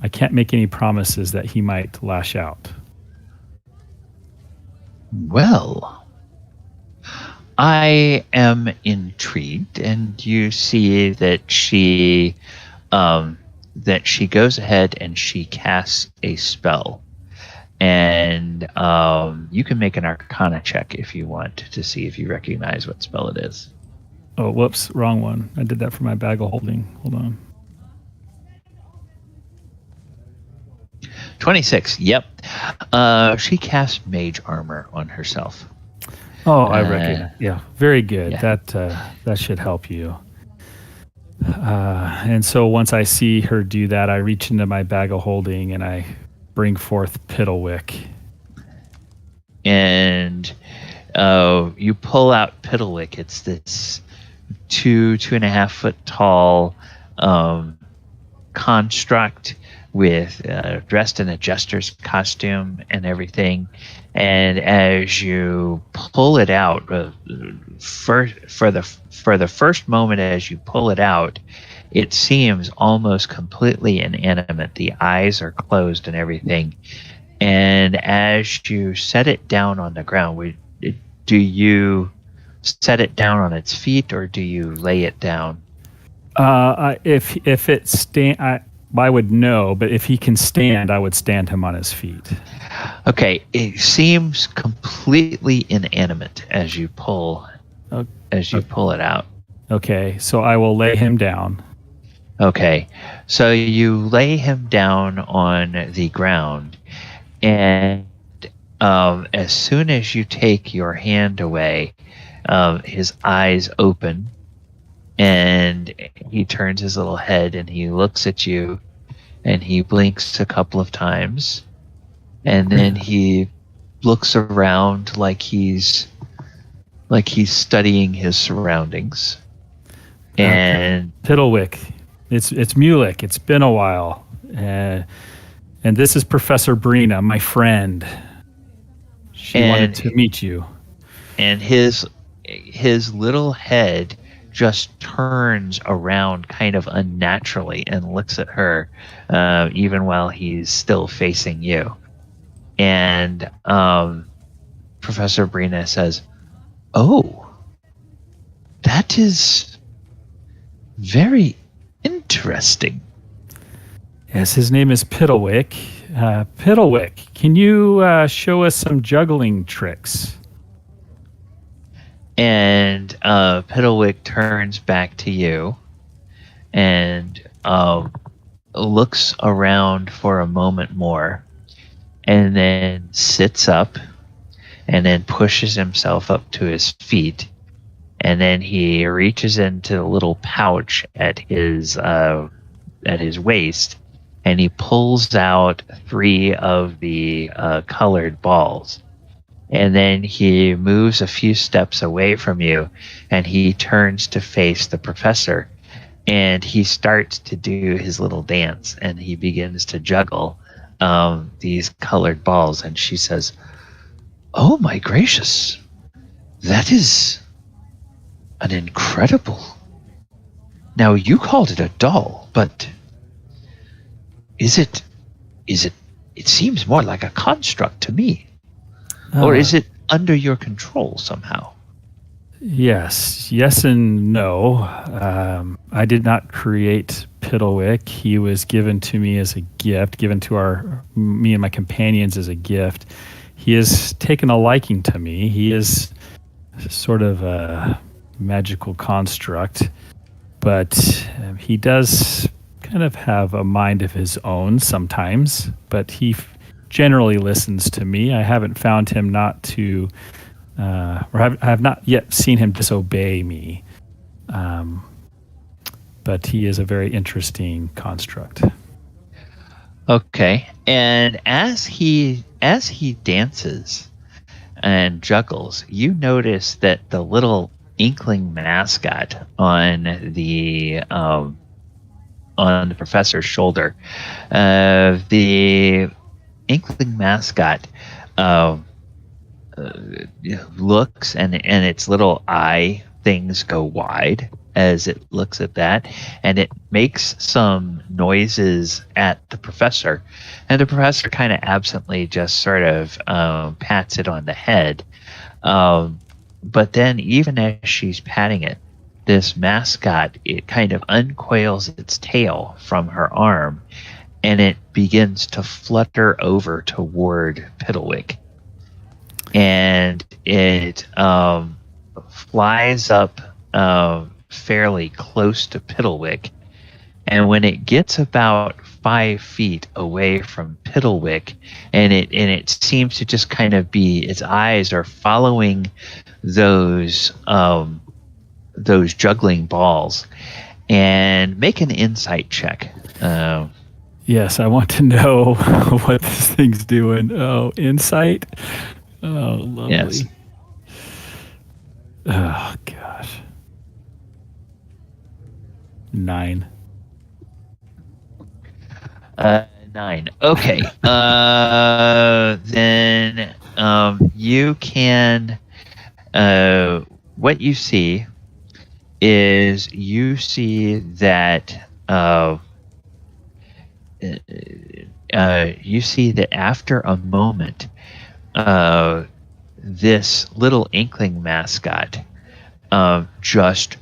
I can't make any promises that he might lash out. Well, I am intrigued, and you see that she goes ahead and she casts a spell, and you can make an Arcana check if you want to see if you recognize what spell it is. Oh, whoops, wrong one. I did that for my bag of holding. Hold on. 26. Yep. She casts mage armor on herself. Oh, I reckon. Yeah, very good. Yeah. That should help you. And so once I see her do that, I reach into my bag of holding and I bring forth Piddlewick. And you pull out Piddlewick. It's this 2.5 foot tall construct with dressed in a jester's costume and everything. And as you pull it out, for the first moment as you pull it out, it seems almost completely inanimate. The eyes are closed and everything. And as you set it down on the ground, do you set it down on its feet or do you lay it down? If it I would know, but if he can stand, I would stand him on his feet. Okay, it seems completely inanimate as you pull it out. Okay, so I will lay him down. Okay, so you lay him down on the ground, and as soon as you take your hand away, his eyes open, and he turns his little head and he looks at you, and he blinks a couple of times, and then he looks around like he's studying his surroundings. And Piddlewick, it's Mulek. It's been a while, and this is Professor Brina, my friend. She wanted to meet you. And his little head just turns around kind of unnaturally and looks at her, even while he's still facing you. And Professor Brina says, "Oh, that is very interesting." Yes, his name is Piddlewick. Piddlewick, can you show us some juggling tricks? And Piddlewick turns back to you and looks around for a moment more, and then sits up and then pushes himself up to his feet, and then he reaches into a little pouch at his waist, and he pulls out 3 of the colored balls. And then he moves a few steps away from you, and he turns to face the professor, and he starts to do his little dance, and he begins to juggle these colored balls. And she says, "Oh my gracious, that is an incredible. Now you called it a doll, but it seems more like a construct to me. Or is it under your control somehow?" Yes and no. I did not create Piddlewick. He was given to me as a gift, given to me and my companions as a gift. He has taken a liking to me. He is sort of a magical construct, but he does kind of have a mind of his own sometimes, but he generally listens to me. I haven't found him not to, I have not yet seen him disobey me. But he is a very interesting construct. Okay, and as he dances and juggles, you notice that the little inkling mascot on the professor's shoulder, the inkling mascot looks, and its little eye things go wide as it looks at that, and it makes some noises at the professor, and the professor kind of absently just sort of pats it on the head, but then even as she's patting it, this mascot, it kind of uncoils its tail from her arm, and it begins to flutter over toward Piddlewick, and it flies up fairly close to Piddlewick, And when it gets about 5 feet away from Piddlewick, and it seems to just kind of be, its eyes are following those juggling balls, and make an insight check. Yes, I want to know what this thing's doing. Oh, insight. Oh, lovely. Yes. Oh gosh. 9. 9. Okay. Then you can. What you see is that after a moment, this little inkling mascot just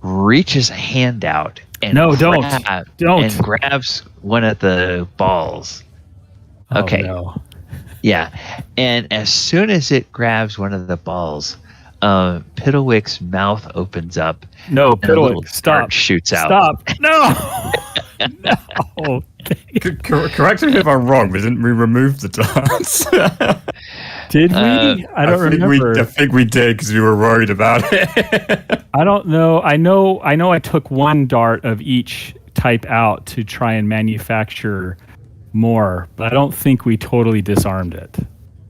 reaches a hand out and don't grabs one of the balls. Okay. Oh, no. Yeah, and as soon as it grabs one of the balls, Piddlewick's mouth opens up. No, and a little Piddlewick, stop! dart shoots out. Stop! No! No! Correct me if I'm wrong, but didn't we remove the darts? Did we? I don't remember. I think we did because we were worried about it. I don't know. I know. I took one dart of each type out to try and manufacture more, but I don't think we totally disarmed it.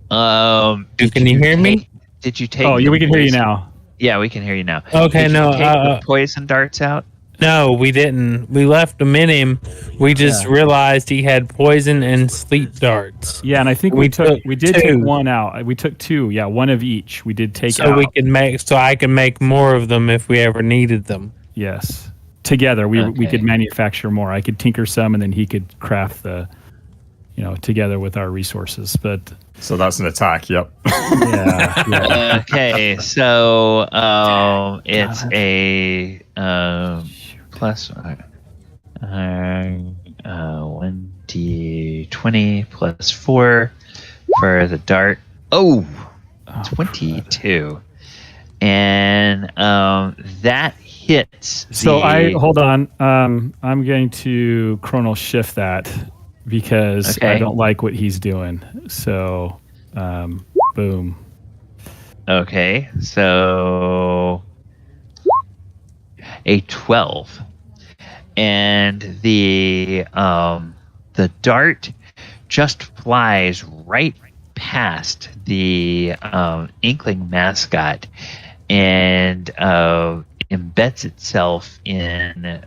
Can you hear me? Did you take? Oh, yeah, we can hear you now. Yeah, we can hear you now. Okay, Did no. you take the poison darts out? No, we didn't. We left them in him. We just realized he had poison and sleep darts. Yeah, and I think we did two. take one out. We took 2. Yeah, one of each. We did take out. So I can make more of them if we ever needed them. Yes. Together, we could manufacture more. I could tinker some, and then he could craft the, together with our resources. But so that's an attack. Yep. Yeah. Okay, so it's a plus 1d20 plus 4 for the dart. Oh, 22. And that hits. So hold on. I'm going to chronal shift that because I don't like what he's doing. So, boom. Okay, so a 12, and the dart just flies right past the inkling mascot and embeds itself in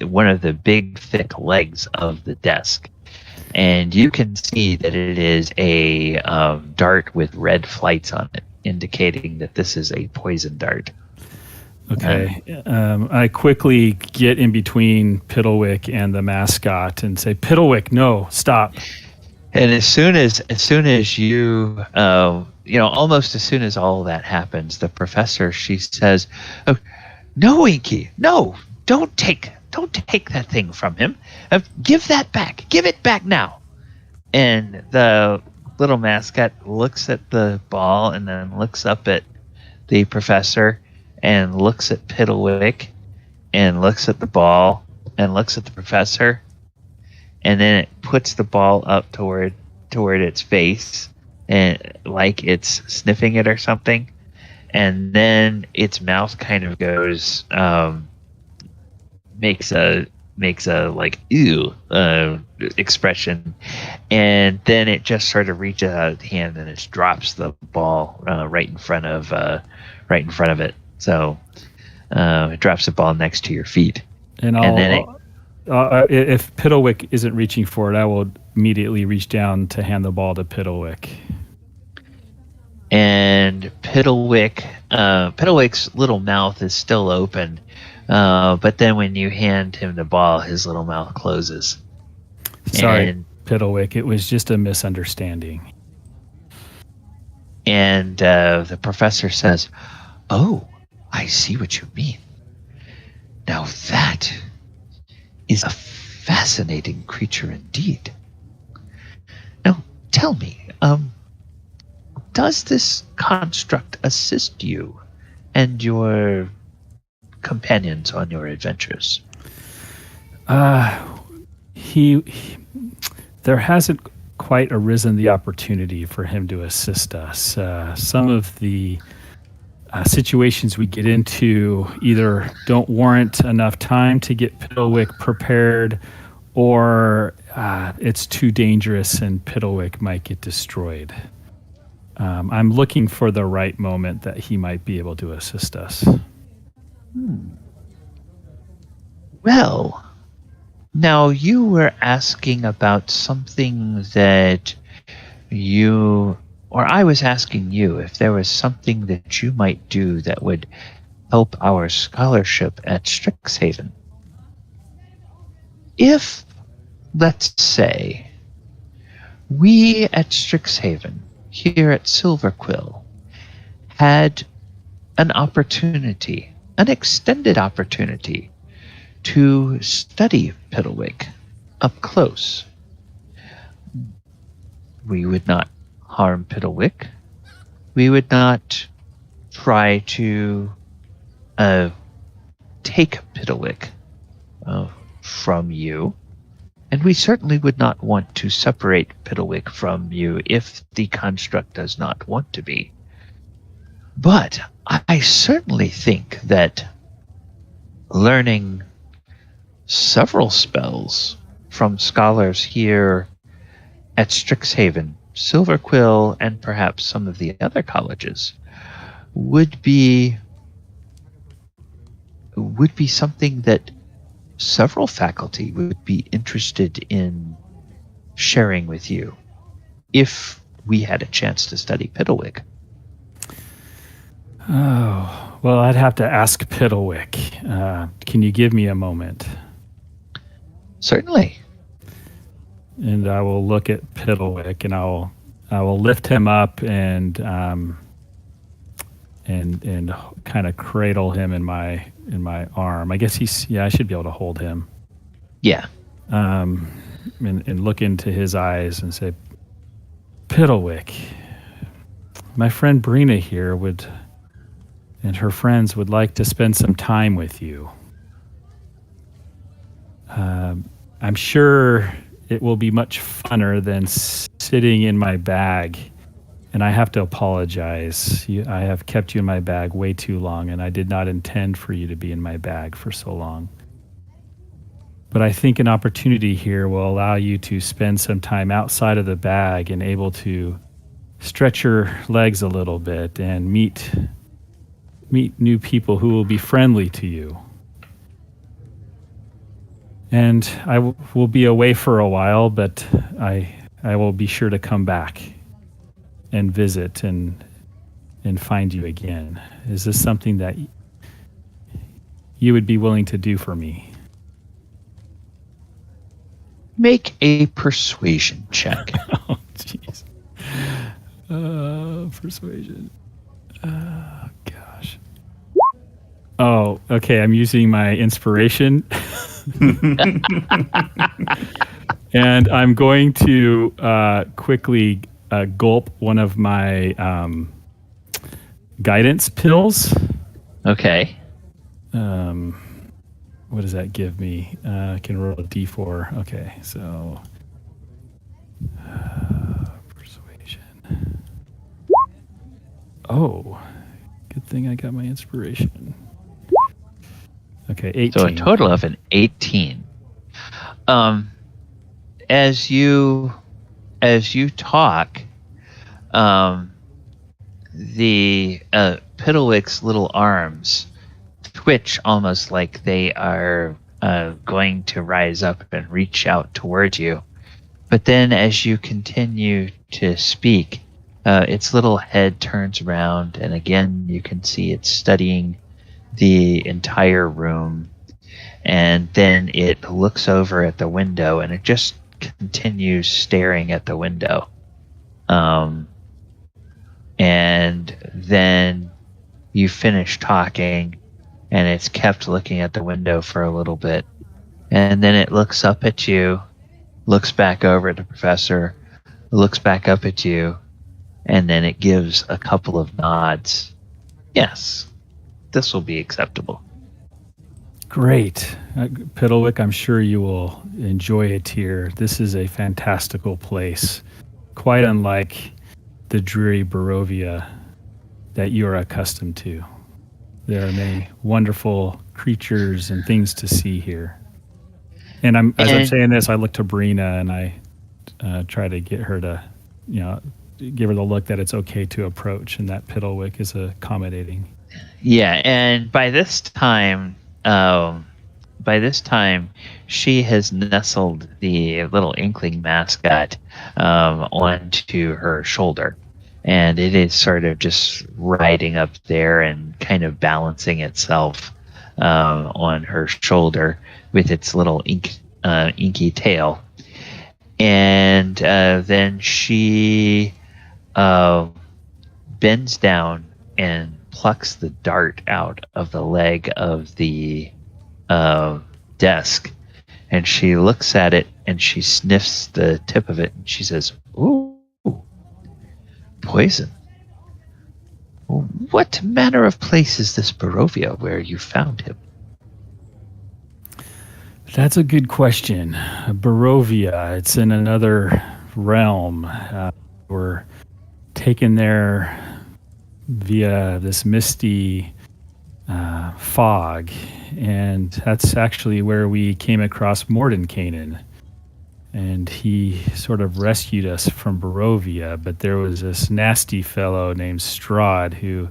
one of the big thick legs of the desk. And you can see that it is a dart with red flights on it, indicating that this is a poison dart. Okay. I quickly get in between Piddlewick and the mascot and say, Piddlewick, no, stop. And as soon as you, almost as soon as all that happens, the professor, she says, "Oh, no, Inky, no, don't take that thing from him. Give that back. Give it back now." And the little mascot looks at the ball and then looks up at the professor and looks at Piddlewick and looks at the ball and looks at the professor. And then it puts the ball up toward its face, and like it's sniffing it or something. And then its mouth kind of goes, makes a like ew expression, and then it just sort of reaches out its hand and it drops the ball right in front of it. So it drops the ball next to your feet, and then if Piddlewick isn't reaching for it, I will immediately reach down to hand the ball to Piddlewick. And Piddlewick's little mouth is still open, but then when you hand him the ball, his little mouth closes. Sorry, Piddlewick, it was just a misunderstanding. And the professor says, "Oh, I see what you mean. Now that is a fascinating creature indeed. Now, tell me, does this construct assist you and your companions on your adventures?" He there hasn't quite arisen the opportunity for him to assist us. Some of the situations we get into either don't warrant enough time to get Piddlewick prepared, or it's too dangerous and Piddlewick might get destroyed. I'm looking for the right moment that he might be able to assist us. Well, now you were asking about something that I was asking you if there was something that you might do that would help our scholarship at Strixhaven. If, let's say, we at Strixhaven, here at Silverquill, had an opportunity, an extended opportunity, to study Piddlewick up close, we would not harm Piddlewick. We would not try to take Piddlewick from you. And we certainly would not want to separate Piddlewick from you if the construct does not want to be. But I certainly think that learning several spells from scholars here at Strixhaven, Silverquill, and perhaps some of the other colleges would be something that several faculty would be interested in sharing with you if we had a chance to study Piddlewick. Oh, well, I'd have to ask Piddlewick. Can you give me a moment? Certainly. And I will look at Piddlewick, and I will lift him up and kind of cradle him in my arm. I guess I should be able to hold him. Yeah. And look into his eyes and say, Piddlewick, my friend Brina here and her friends would like to spend some time with you. I'm sure it will be much funner than sitting in my bag. And I have to apologize. I have kept you in my bag way too long, and I did not intend for you to be in my bag for so long. But I think an opportunity here will allow you to spend some time outside of the bag and able to stretch your legs a little bit and meet new people who will be friendly to you. And I will be away for a while, but I will be sure to come back and visit and find you again. Is this something that you would be willing to do for me? Make a persuasion check. Oh, jeez. Persuasion. Gosh. Oh, okay. I'm using my inspiration. And I'm going to quickly gulp one of my guidance pills. Okay. What does that give me? I can roll a d4. Okay, so persuasion. Oh, good thing I got my inspiration. Okay, 18. So a total of an 18. As you talk, the Piddlewick's little arms twitch almost like they are going to rise up and reach out towards you. But then as you continue to speak, its little head turns around, and again you can see it studying the entire room. And then it looks over at the window, and it just continues staring at the window. And then you finish talking, and it's kept looking at the window for a little bit. And then it looks up at you, looks back over at the professor, looks back up at you, and then it gives a couple of nods. Yes, this will be acceptable. Great. Piddlewick, I'm sure you will enjoy it here. This is a fantastical place, quite unlike the dreary Barovia that you are accustomed to. There are many wonderful creatures and things to see here. And as I'm saying this, I look to Brina and I try to get her to, give her the look that it's okay to approach and that Piddlewick is accommodating. Yeah, and by this time, she has nestled the little inkling mascot onto her shoulder, and it is sort of just riding up there and kind of balancing itself on her shoulder with its little inky tail. And then she bends down and plucks the dart out of the leg of the desk, and she looks at it and she sniffs the tip of it and she says, "Ooh, poison. What manner of place is this Barovia where you found him?" That's a good question. Barovia, it's in another realm. We're taken there via this misty fog, and that's actually where we came across Mordenkainen, and he sort of rescued us from Barovia. But there was this nasty fellow named Strahd who,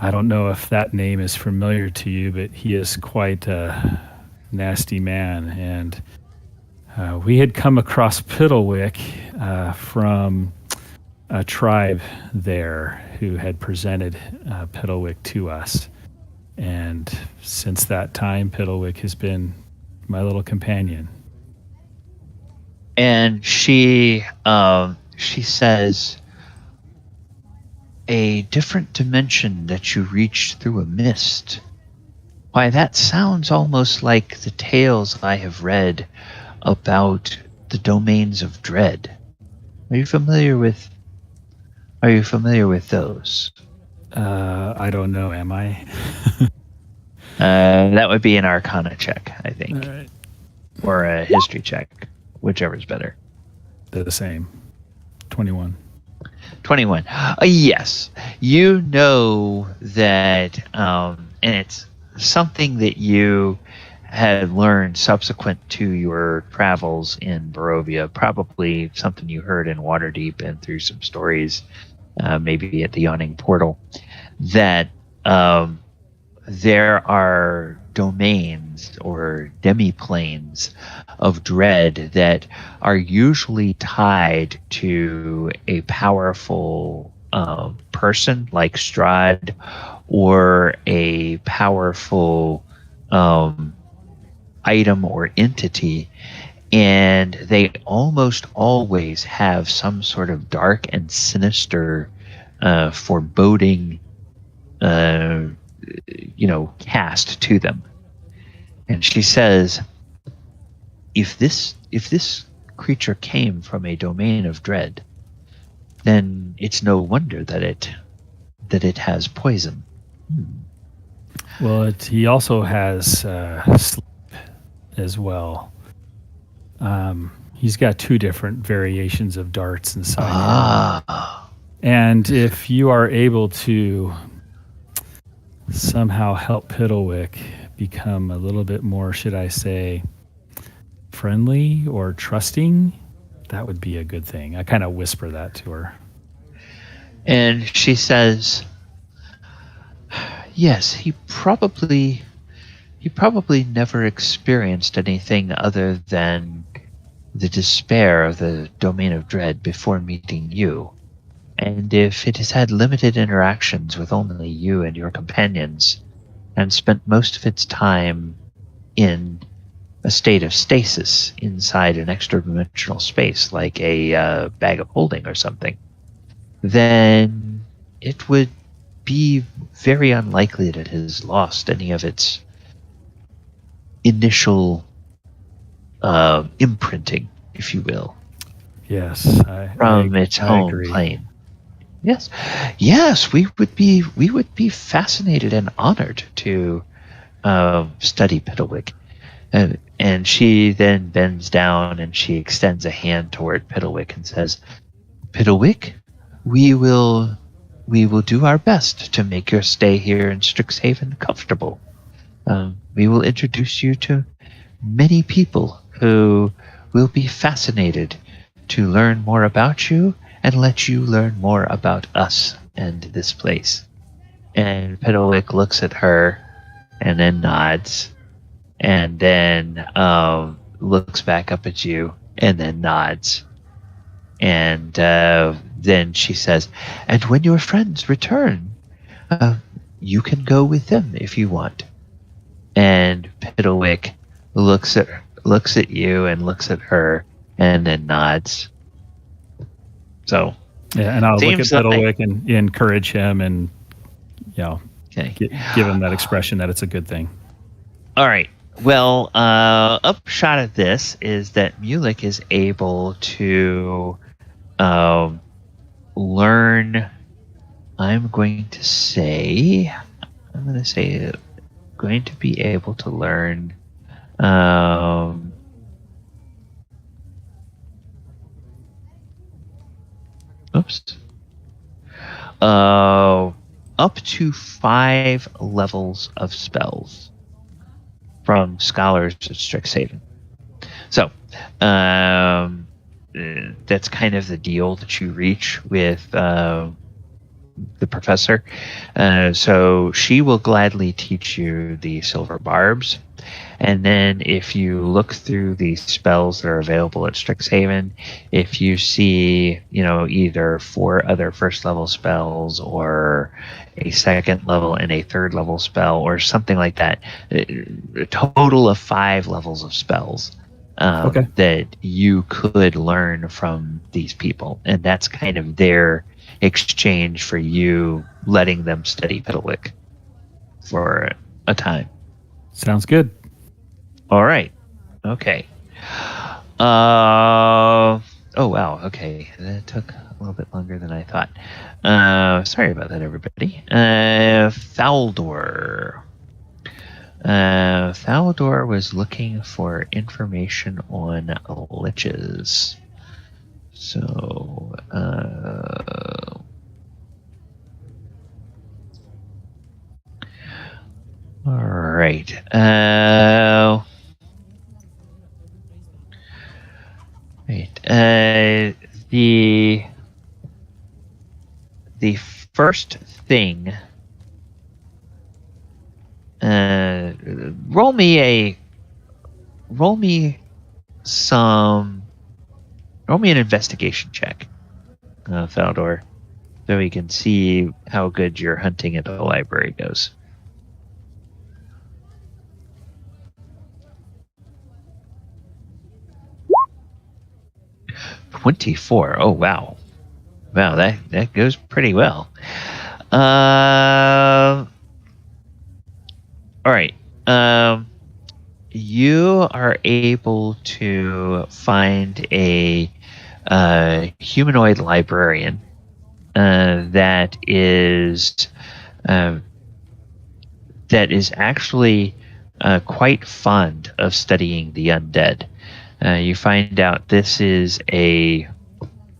I don't know if that name is familiar to you, but he is quite a nasty man, and we had come across Piddlewick from a tribe there who had presented Piddlewick to us. And since that time, Piddlewick has been my little companion. And she says, "A different dimension that you reached through a mist. Why, that sounds almost like the tales I have read about the domains of dread. Are you familiar with those?" I don't know, am I? That would be an Arcana check, I think. All right. Or a history check, whichever's better. They're the same. 21. 21. Yes. You know that, and it's something that you had learned subsequent to your travels in Barovia, probably something you heard in Waterdeep and through some stories, maybe at the Yawning Portal, that there are domains or demiplanes of dread that are usually tied to a powerful person like Strahd, or a powerful item or entity, and they almost always have some sort of dark and sinister foreboding cast to them. And she says, if this creature came from a domain of dread, then it's no wonder that it has poison. Well, he also has sleep as well. He's got 2 different variations of darts inside him. And if you are able to somehow help Piddlewick become a little bit more, should I say, friendly or trusting, that would be a good thing. I kind of whisper that to her. And she says, "Yes, he probably never experienced anything other than the despair of the domain of dread before meeting you. And if it has had limited interactions with only you and your companions, and spent most of its time in a state of stasis inside an extra-dimensional space, like a bag of holding or something, then it would be very unlikely that it has lost any of its initial imprinting, if you will. Yes, from its home agree. plane. Yes, we would be fascinated and honored to study Piddlewick. And she then bends down and she extends a hand toward Piddlewick and says, Piddlewick, we will do our best to make your stay here in Strixhaven comfortable. We will introduce you to many people who will be fascinated to learn more about you and let you learn more about us and this place. And Piddlewick looks at her and then nods and then looks back up at you and then nods. And then she says, and when your friends return, you can go with them if you want. And Piddlewick looks at you and looks at her and then nods. So yeah, and I'll look at Piddlewick and encourage him and give him that expression that it's a good thing. All right. Well, upshot of this is that Mulek is able to learn. I'm going to say going to be able to learn up to 5 levels of spells from scholars of Strixhaven. So that's kind of the deal that you reach with the professor. So she will gladly teach you the silver barbs. And then if you look through the spells that are available at Strixhaven, if you see, either 4 other first level spells or a second level and a third level spell or something like that, a total of 5 levels of spells that you could learn from these people. And that's kind of their exchange for you letting them study Piddlewick for a time. Sounds good. All right. Okay. Oh, wow. Okay. That took a little bit longer than I thought. Sorry about that, everybody. Thaldohr. Thaldohr was looking for information on liches. So, all right. The first thing. Roll me an investigation check, Thaldohr, so we can see how good your hunting at the library goes. $24. Oh, wow. Wow, that goes pretty well. All right. You are able to find a humanoid librarian that is actually quite fond of studying the undead. You find out this is a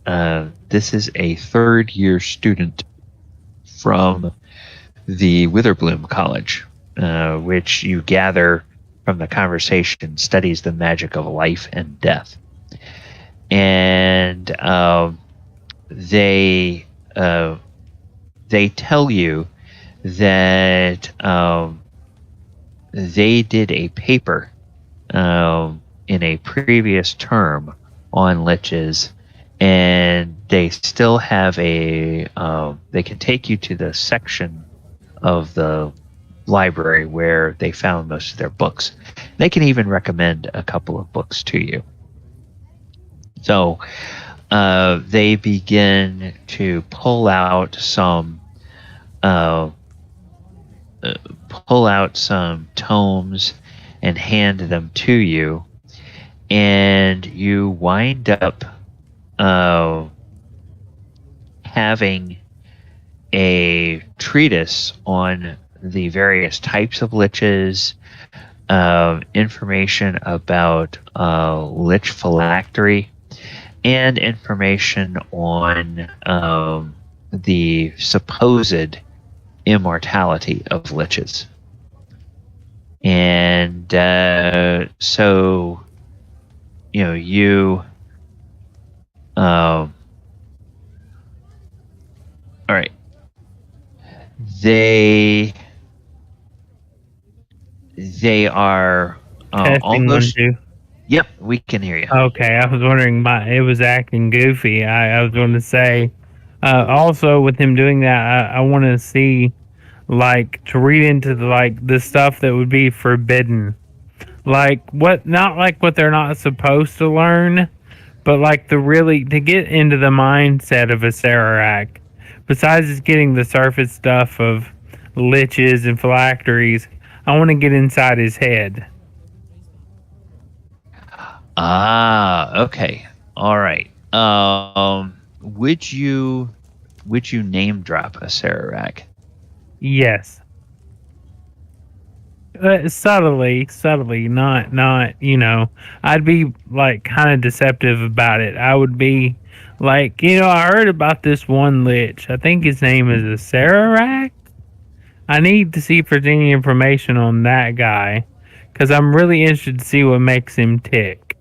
3rd-year student from the Witherbloom College, which you gather from the conversation studies the magic of life and death. And they tell you that they did a paper in a previous term on liches, and they still have they can take you to the section of the library where they found most of their books. They can even recommend a couple of books to you. So they begin to pull out some tomes and hand them to you, and you wind up having a treatise on the various types of liches, information about lich phylactery, and information on the supposed immortality of liches. And so, you all right. They are Testing almost. 1 2. Yep, we can hear you. Okay, I was wondering. It was acting goofy. I was going to say. Also, with him doing that, I want to see, like, to read into the stuff that would be forbidden, like not like what they're not supposed to learn, but like to get into the mindset of Acererak. Besides just getting the surface stuff of liches and phylacteries, I want to get inside his head. Okay. All right. Would you name drop Acererak? Yes. Subtly, not, I'd be like kind of deceptive about it. I would be like, I heard about this one lich. I think his name is Acererak. I need to see if there's any information on that guy, because I'm really interested to see what makes him tick.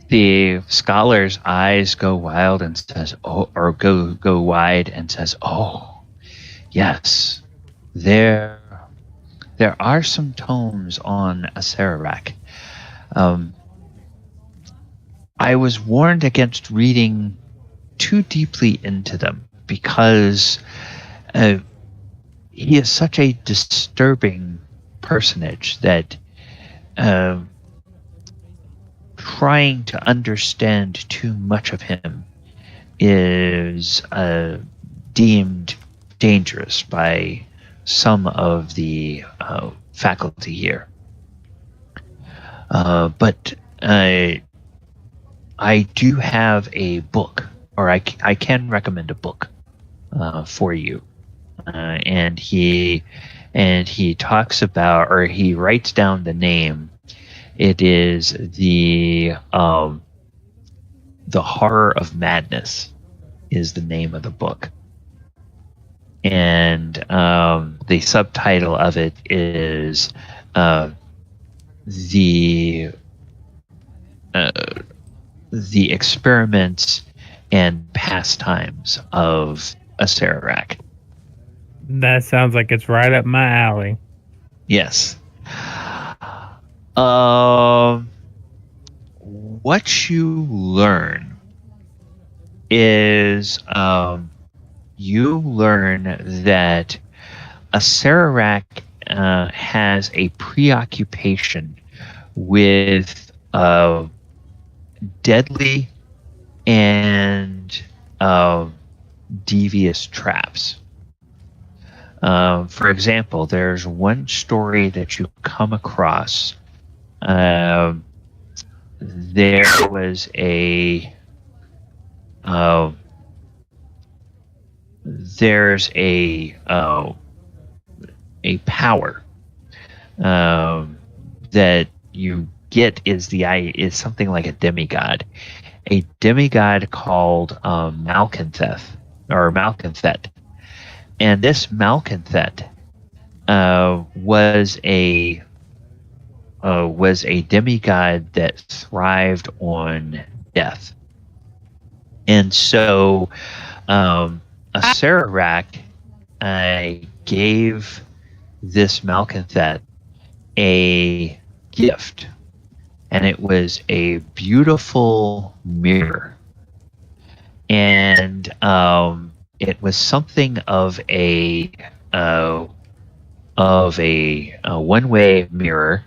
The scholar's eyes go wild and says, "Oh," or go wide and says, "Oh, yes, there are some tomes on Acererak. I was warned against reading too deeply into them because he is such a disturbing personage that trying to understand too much of him is deemed dangerous by some of the faculty here. But I do have a book, or I can recommend a book for you." And he talks about, or he writes down the name. It is the Horror of Madness is the name of the book. And the subtitle of it is the experiments and pastimes of Acererak. That sounds like it's right up my alley. Yes. What you learn is you learn that Acererak has a preoccupation with deadly and devious traps. For example, there's one story that you come across. There was there's a power that you get is something like a demigod called Malconthet, and this Malconthet was a demigod that thrived on death. And so Acererak gave this Malconthet a gift, and it was a beautiful mirror. And it was something of a one-way mirror.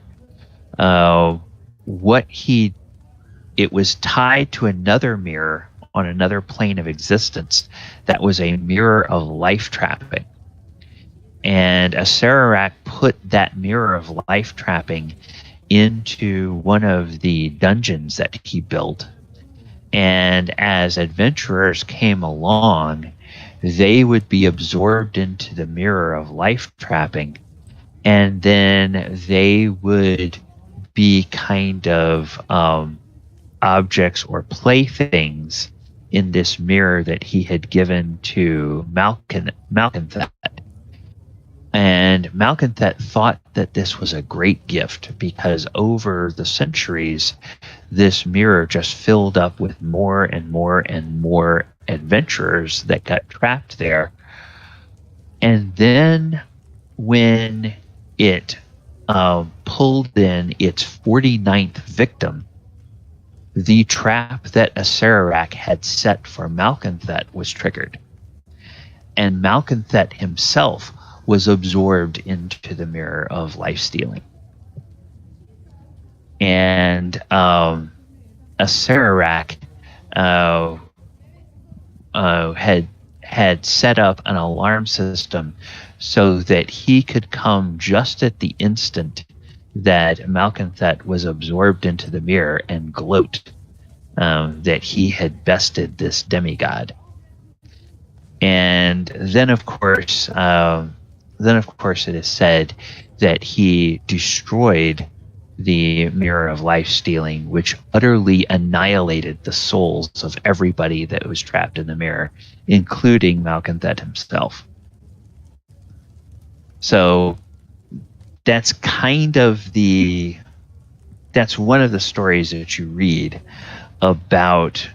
It was tied to another mirror on another plane of existence that was a mirror of life trapping. And Acererak put that mirror of life trapping into one of the dungeons that he built. And as adventurers came along, they would be absorbed into the mirror of life trapping, and then they would be kind of objects or playthings in this mirror that he had given to Malkanthet. And Malkanthet thought that this was a great gift because over the centuries, this mirror just filled up with more and more and more adventurers that got trapped there. And then when it pulled in its 49th victim, the trap that Acererak had set for Malkanthet was triggered. And Malkanthet himself was absorbed into the mirror of life stealing. And Acererak had set up an alarm system so that he could come just at the instant that Malkanthet was absorbed into the mirror and gloat that he had bested this demigod. And then, of course, it is said that he destroyed the mirror of life stealing, which utterly annihilated the souls of everybody that was trapped in the mirror, including Malkanthet himself. So that's kind of that's one of the stories that you read about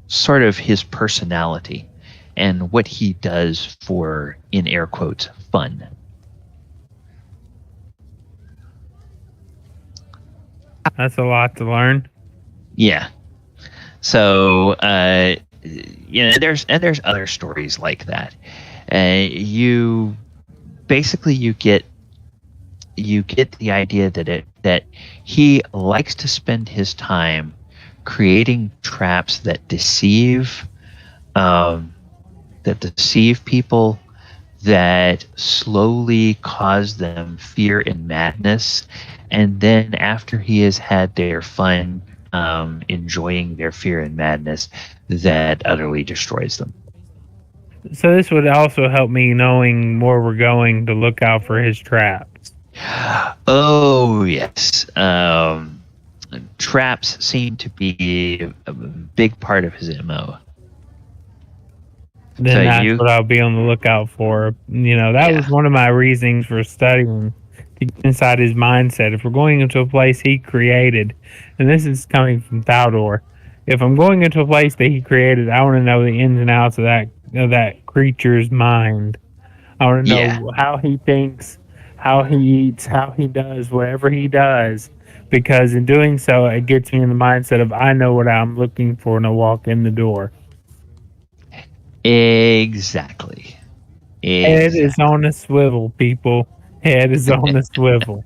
sort of his personality and what he does for, in air quotes, fun. That's a lot to learn. Yeah. So, there's other stories like that. You get the idea that he likes to spend his time creating traps that deceive people, that slowly cause them fear and madness, and then after he has had their fun enjoying their fear and madness, that utterly destroys them. So this would also help me knowing where we're going to look out for his traps. Oh, yes. Traps seem to be a big part of his MO. Then So that's what I'll be on the lookout for. That was one of my reasons for studying, to get inside his mindset. If we're going into a place he created, and this is coming from Thaldohr, if I'm going into a place that he created, I want to know the ins and outs of that creature's mind. I want to know how he thinks, how he eats, how he does whatever he does, because in doing so, it gets me in the mindset of I know what I'm looking for when I walk in the door. Exactly. Head is on a swivel, people. Head is on a swivel.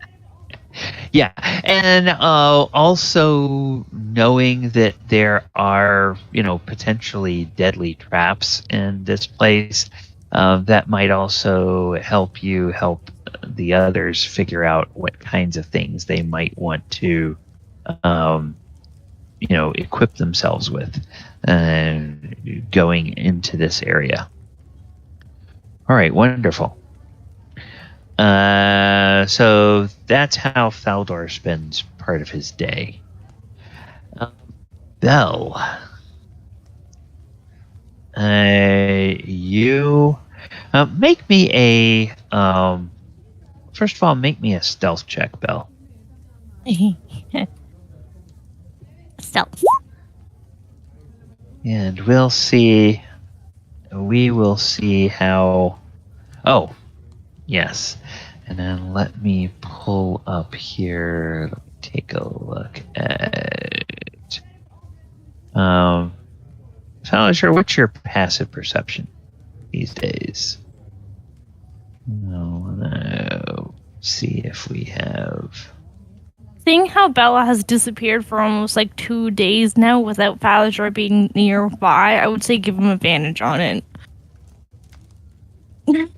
Yeah, and also knowing that there are, potentially deadly traps in this place, that might also help the others figure out what kinds of things they might want to, equip themselves with going into this area. All right, wonderful. So that's how Thaldohr spends part of his day. Belle, you make me first of all, make me a stealth check, Belle. Stealth. And we will see how. Oh, yes. And then let me pull up here. Let me take a look at. Falazure, what's your passive perception these days? No. See if we have. Seeing how Bella has disappeared for almost 2 days now without Falazure being nearby, I would say give him advantage on it.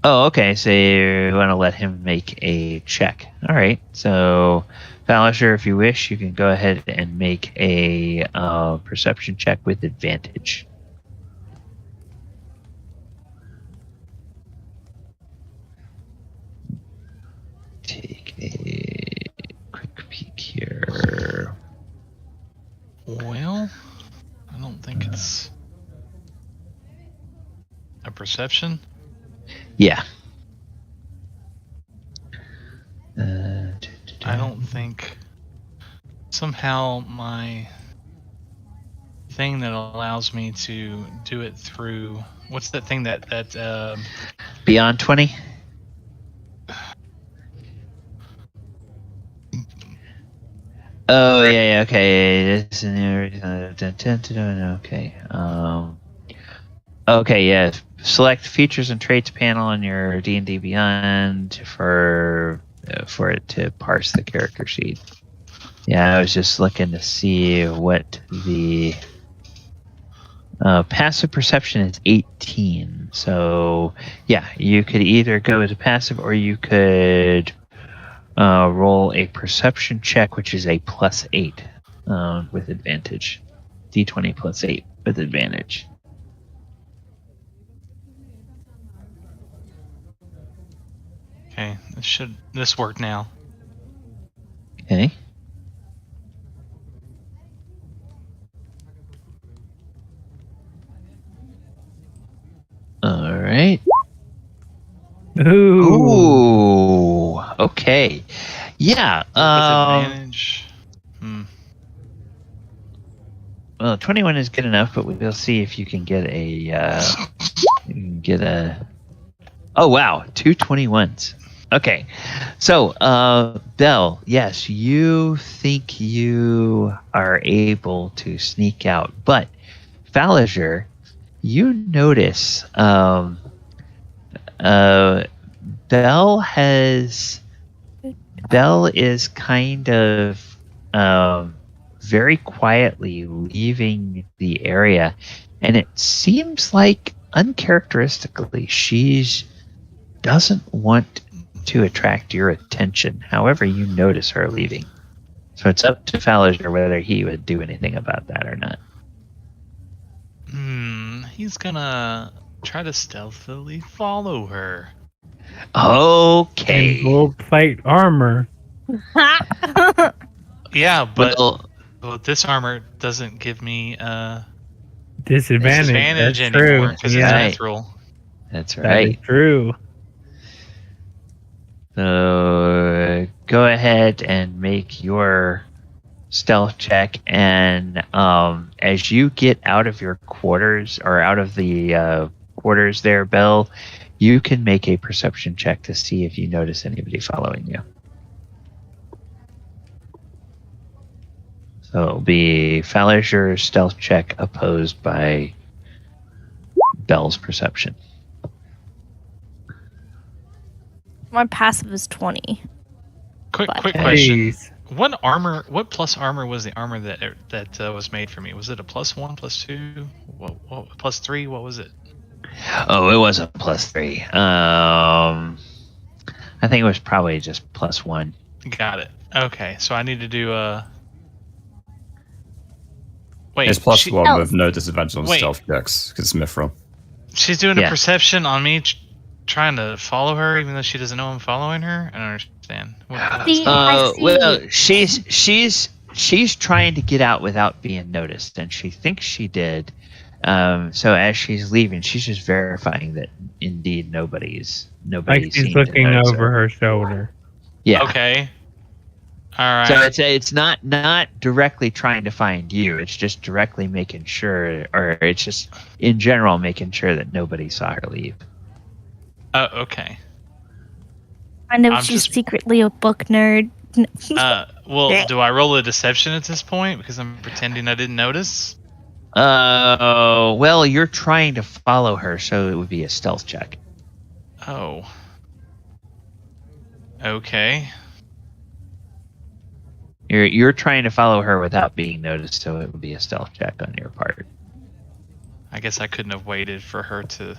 Oh, okay. So you want to let him make a check. All right. So, Falazure, if you wish, you can go ahead and make a perception check with advantage. a quick peek here. Well, I don't think it's a perception. Yeah. I don't think somehow my thing that allows me to do it through what's that thing that Beyond 20? Oh yeah, okay. Okay. Okay, yeah. Select features and traits panel on your D&D Beyond for it to parse the character sheet. Yeah, I was just looking to see what the passive perception is 18. So yeah, you could either go with a passive or you could roll a perception check, which is a +8 with advantage. D20 +8 with advantage. Okay, this work now? Okay. All right. Ooh. Okay. Yeah. With advantage. Well, 21 is good enough, but we'll see if you can get Oh wow, 2 21s. Okay, so Belle, yes, you think you are able to sneak out, but Falazure, you notice Belle is kind of very quietly leaving the area, and it seems like uncharacteristically she doesn't want to attract your attention. However, you notice her leaving. So it's up to Falazure whether he would do anything about that or not. He's gonna try to stealthily follow her. Okay. And gold plate armor. Yeah, but Well, this armor doesn't give me Disadvantage. That's anymore true. because Yeah, it's natural. that's that right. is true. So go ahead and make your stealth check, and as you get out of your quarters, or out of the quarters there, Belle, you can make a perception check to see if you notice anybody following you. So it'll be Falazure's stealth check opposed by Belle's perception. My passive is 20. Quick But- question. Jeez. What plus armor was the armor that was made for me? Was it a +1, +2, what +3? What was it? Oh, it was a +3. I think it was probably just +1. Got it. Okay, so I need to do Wait, It's +1 with no disadvantage on Wait. stealth checks because it's Mithril. she's doing Yeah. a perception on me, trying to follow her, even though she doesn't know I'm following her. I don't understand. See, I see. Well, she's trying to get out without being noticed, and she thinks she did. So as she's leaving, she's just verifying that indeed nobody's Like she's seen to looking notice over her. her shoulder. Yeah. Okay. All right. So it's not directly trying to find you. It's just directly making sure, or it's just in general making sure that nobody saw her leave. Oh, okay. I know I'm she's just- secretly a book nerd. Well, do I roll a deception at this point because I'm pretending I didn't notice? Well, you're trying to follow her, so it would be a stealth check. Oh. Okay. You're trying to follow her without being noticed, so it would be a stealth check on your part. I guess I couldn't have waited for her to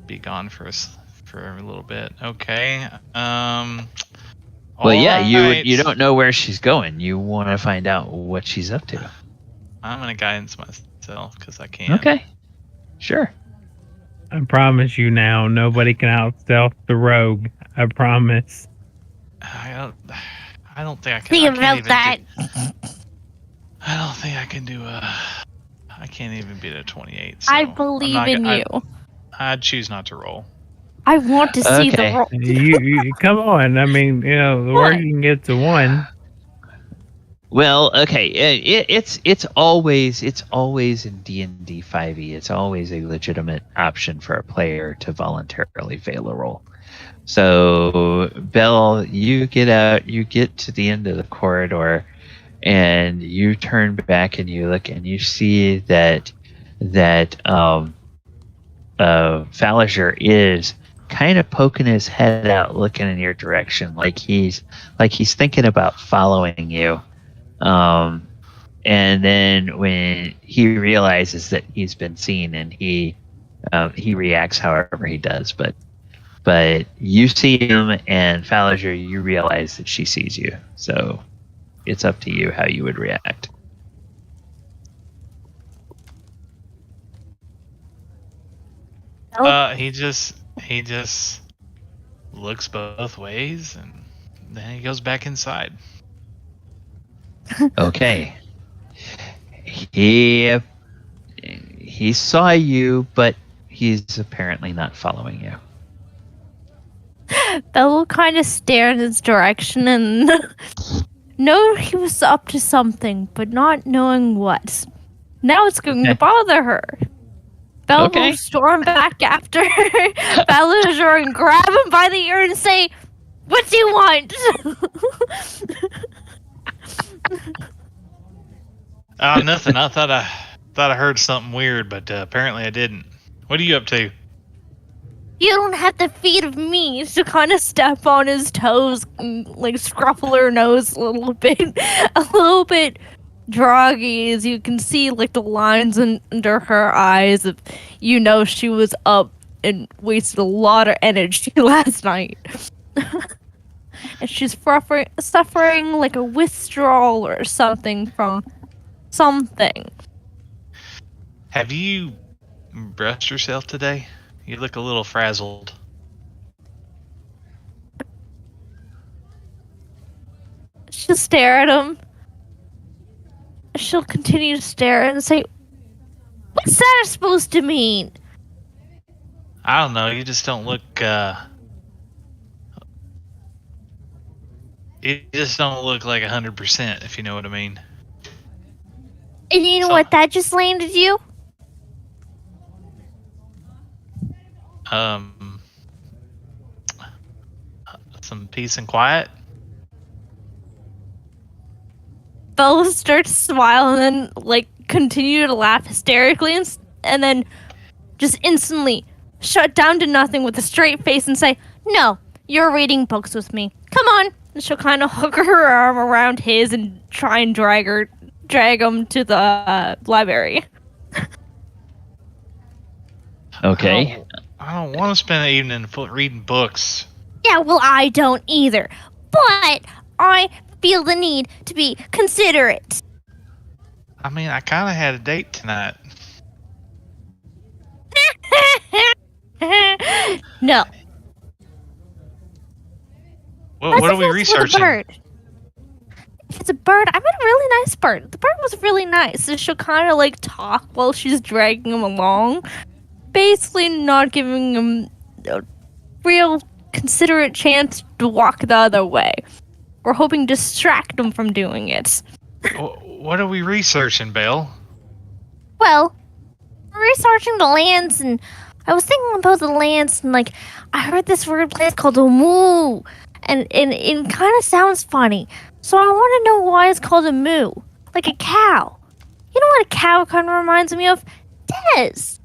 be gone for a little bit. Okay. Well, yeah, alright. you don't know where she's going. You want to find out what she's up to. I'm gonna guidance myself because I can. Okay, sure. I promise you now, nobody can out stealth the rogue. I promise. I don't think I can. Think I can't about even that. I don't think I can do a. I can't even beat a 28. So I believe in you. I'd choose not to roll. I want to see the Okay. roll. You come on. I mean, you know, the What? worst you can get to one. Well, okay. It's always in D&D 5e. It's always a legitimate option for a player to voluntarily fail a roll. So, Belle, you get out. You get to the end of the corridor, and you turn back and you look and you see that Falazure is kind of poking his head out, looking in your direction, like he's thinking about following you. And then when he realizes that he's been seen, and he reacts however he does, but you see him, and Falazure, you realize that she sees you. So it's up to you how you would react. He just looks both ways, and then he goes back inside. Okay. He saw you, but he's apparently not following you. Belle will kind of stare in his direction and know he was up to something, but not knowing what. Now it's going to bother her. Belle will storm back after Falazure and grab him by the ear and say, "What do you want?" Oh, nothing. I thought I heard something weird, but apparently I didn't. What are you up to? You don't have the feet of me to kind of step on his toes, and, like scruffle her nose a little bit droggy, as you can see like the lines under her eyes of, you know, she was up and wasted a lot of energy last night. And she's suffering like a withdrawal or something from something. Have you brushed yourself today? You look a little frazzled. She'll stare at him. She'll continue to stare and say, "What's that supposed to mean?" I don't know. You just don't look. You just don't look like 100%, if you know what I mean. And you know what that just landed you? Some peace and quiet. Bella starts to smile and then like continue to laugh hysterically, and then just instantly shut down to nothing with a straight face and say, "No, you're reading books with me. Come on." And she'll kind of hook her arm around his and try and drag him to the library. Okay. I don't want to spend the evening reading books. Yeah, well, I don't either. But I feel the need to be considerate. I mean, I kind of had a date tonight. No. What are we researching? Bird. If it's a bird, I met a really nice bird. The bird was really nice, and she'll kind of like talk while she's dragging him along, basically not giving him a real considerate chance to walk the other way. We're hoping to distract him from doing it. What are we researching, Belle? Well, we're researching the lands, and I was thinking about the lands, and like I heard this weird place called Omu, and it kind of sounds funny. So I want to know why it's called a moo, like a cow. You know what a cow kind of reminds me of? Des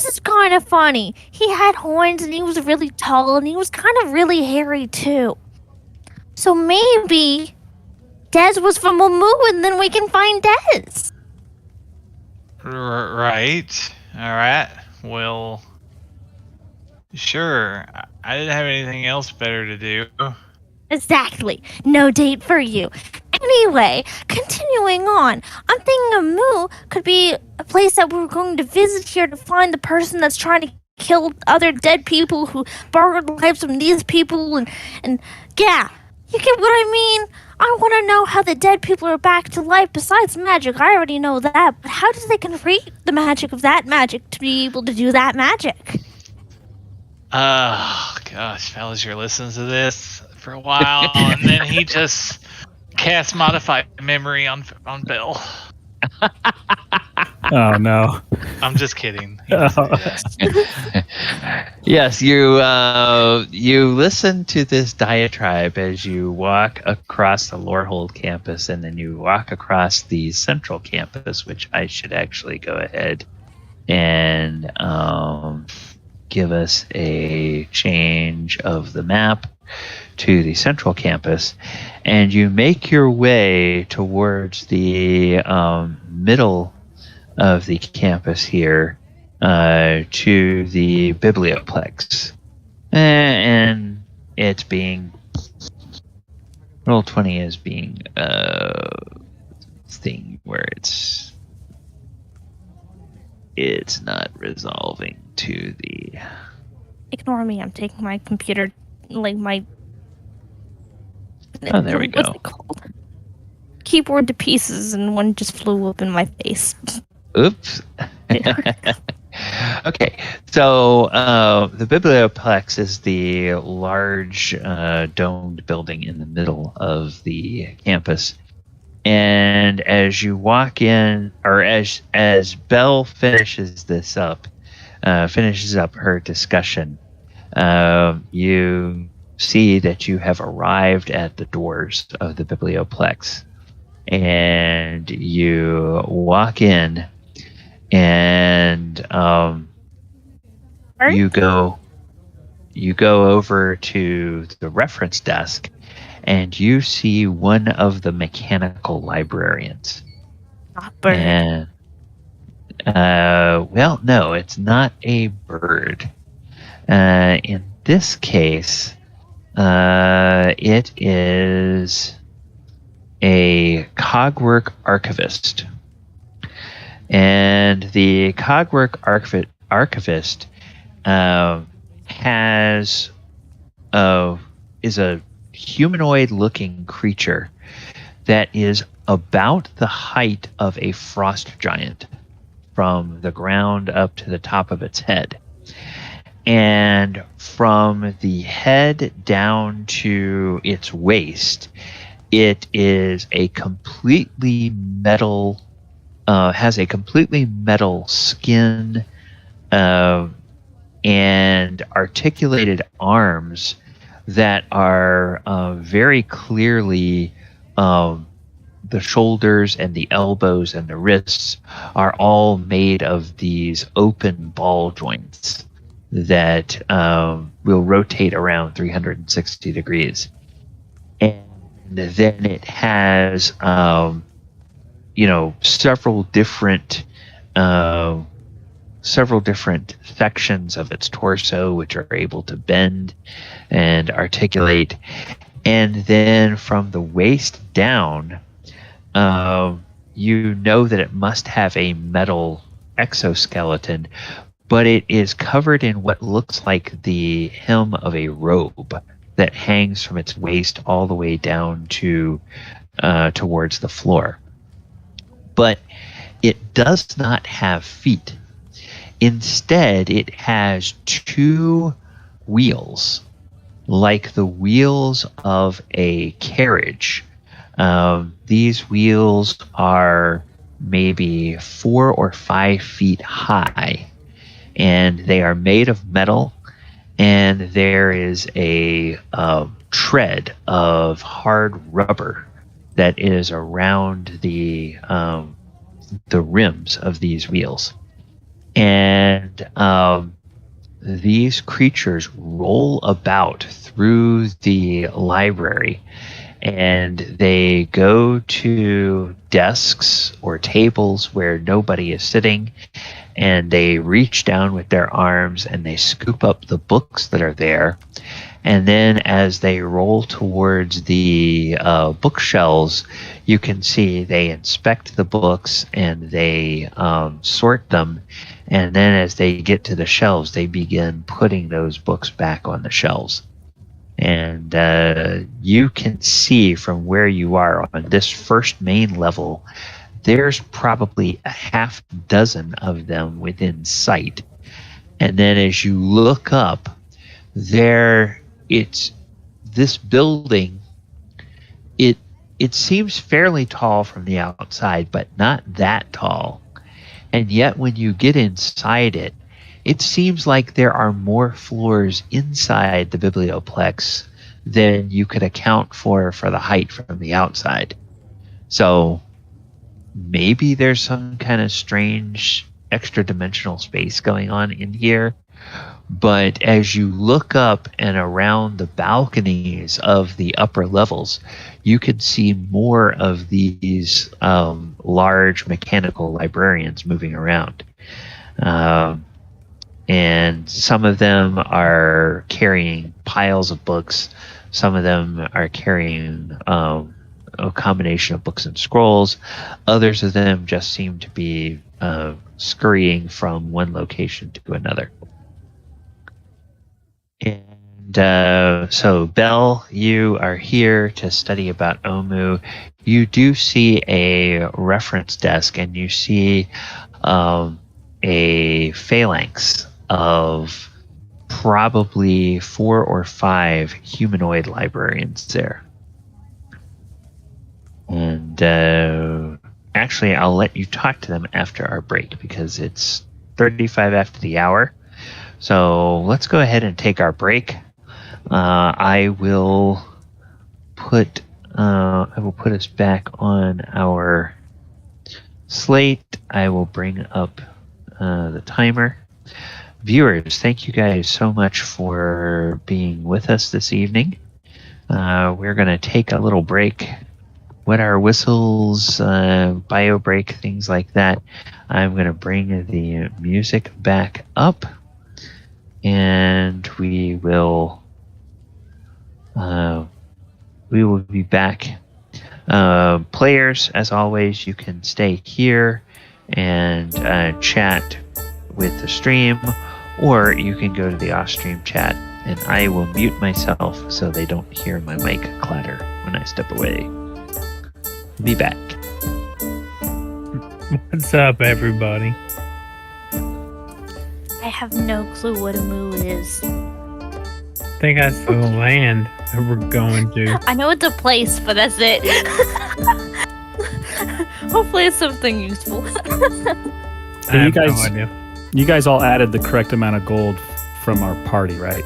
is kind of funny. He had horns, and he was really tall, and he was kind of really hairy too. So maybe Des was from Omu, and then we can find Des. Right. All right. Well, sure. I didn't have anything else better to do. Exactly. No date for you. Anyway, continuing on, I'm thinking Omu could be a place that we're going to visit here to find the person that's trying to kill other dead people who borrowed the lives from these people, and yeah, You get what I mean? I want to know how the dead people are back to life besides magic. I already know that, but how do they create the magic of that magic to be able to do that magic? Oh, gosh, Falazure listens to this for a while, and then he just casts Modify Memory on Bill. Oh, no. I'm just kidding. He doesn't do that. Yes, you listen to this diatribe as you walk across the Lorehold campus, and then you walk across the central campus, which I should actually go ahead and give us a change of the map to the central campus, and you make your way towards the middle of the campus here to the biblioplex, and it's being Roll20 is being thing where it's not resolving to the. Ignore me. I'm taking my computer, my. Oh, there we go. What's it called? Keyboard to pieces, and one just flew up in my face. Oops. Okay, so the biblioplex is the large domed building in the middle of the campus. And as you walk in, or as Belle finishes up her discussion, you see that you have arrived at the doors of the biblioplex, and you walk in, and you go over to the reference desk, and you see one of the mechanical librarians. Not bird. And, well, no, it's not a bird. In this case, it is a cogwork archivist. And the cogwork archivist is a humanoid-looking creature that is about the height of a frost giant from the ground up to the top of its head. And from the head down to its waist, it is a completely metal, has a completely metal skin and articulated arms that are very clearly the shoulders and the elbows and the wrists are all made of these open ball joints that will rotate around 360 degrees. And then it has, several different sections of its torso which are able to bend and articulate. And then from the waist down, you know that it must have a metal exoskeleton, but it is covered in what looks like the hem of a robe that hangs from its waist all the way down to towards the floor. But it does not have feet. Instead, it has two wheels, like the wheels of a carriage. These wheels are maybe 4 or 5 feet high, and they are made of metal, and there is a tread of hard rubber that is around the rims of these wheels. And these creatures roll about through the library, and they go to desks or tables where nobody is sitting, and they reach down with their arms and they scoop up the books that are there. And then as they roll towards the bookshelves, you can see they inspect the books and they sort them. And then as they get to the shelves, they begin putting those books back on the shelves. And you can see from where you are on this first main level, there's probably a half dozen of them within sight. And then as you look up, this building, it seems fairly tall from the outside, but not that tall. And yet when you get inside it, it seems like there are more floors inside the biblioplex than you could account for the height from the outside. So maybe there's some kind of strange extra-dimensional space going on in here. But as you look up and around the balconies of the upper levels, you can see more of these large mechanical librarians moving around. And some of them are carrying piles of books. Some of them are carrying a combination of books and scrolls. Others of them just seem to be scurrying from one location to another. And so, Belle, you are here to study about Omu. You do see a reference desk, and you see a phalanx of probably 4 or 5 humanoid librarians there. And actually, I'll let you talk to them after our break because it's 35 after the hour. So let's go ahead and take our break. I will put us back on our slate. I will bring up the timer. Viewers, thank you guys so much for being with us this evening. We're going to take a little break. Wet our whistles, bio break, things like that. I'm going to bring the music back up, and we will be back. Players, as always, you can stay here and chat with the stream, or you can go to the off-stream chat, and I will mute myself so they don't hear my mic clatter when I step away. Be back. What's up, everybody? I have no clue what a moo is. I think that's the land that we're going to. I know it's a place, but that's it. Hopefully it's something useful. I have no idea. You guys all added the correct amount of gold from our party, right?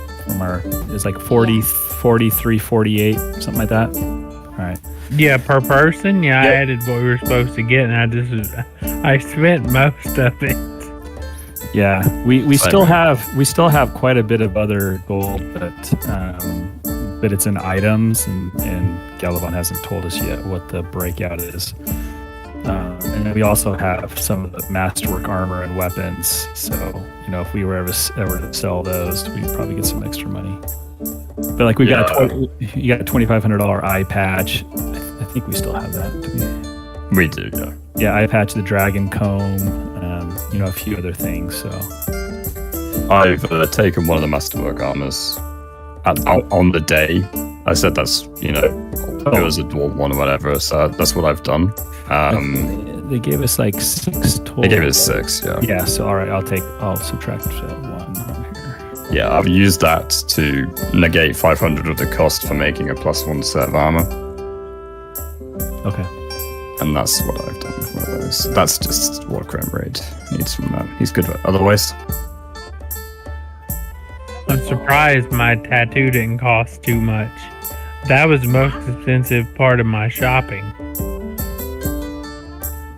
It's like 40, 43, 48, something like that. All right. Yeah, per person. Yeah, Yep. I added what we were supposed to get, and I spent most of it. Yeah, we still have quite a bit of other gold, but it's in items, and Gallivan hasn't told us yet what the breakout is. And then we also have some of the masterwork armor and weapons. So if we were ever to sell those, we'd probably get some extra money. But like you got a $2,500 eye patch. I think we still have that. We do, yeah. Yeah, eye patch, the dragon comb, a few other things. So I've taken one of the masterwork armors on the day. I said that's it was a dwarf one or whatever. So that's what I've done. They gave us like 6 total. They gave us 6, yeah. Yeah. So all right, I'll subtract 1 on here. Yeah, I've used that to negate 500 of the cost for making a +1 set of armor. Okay. And that's what I've done with one of those. That's just what Graham needs from that. He's good otherwise. I'm surprised my tattoo didn't cost too much. That was the most expensive part of my shopping.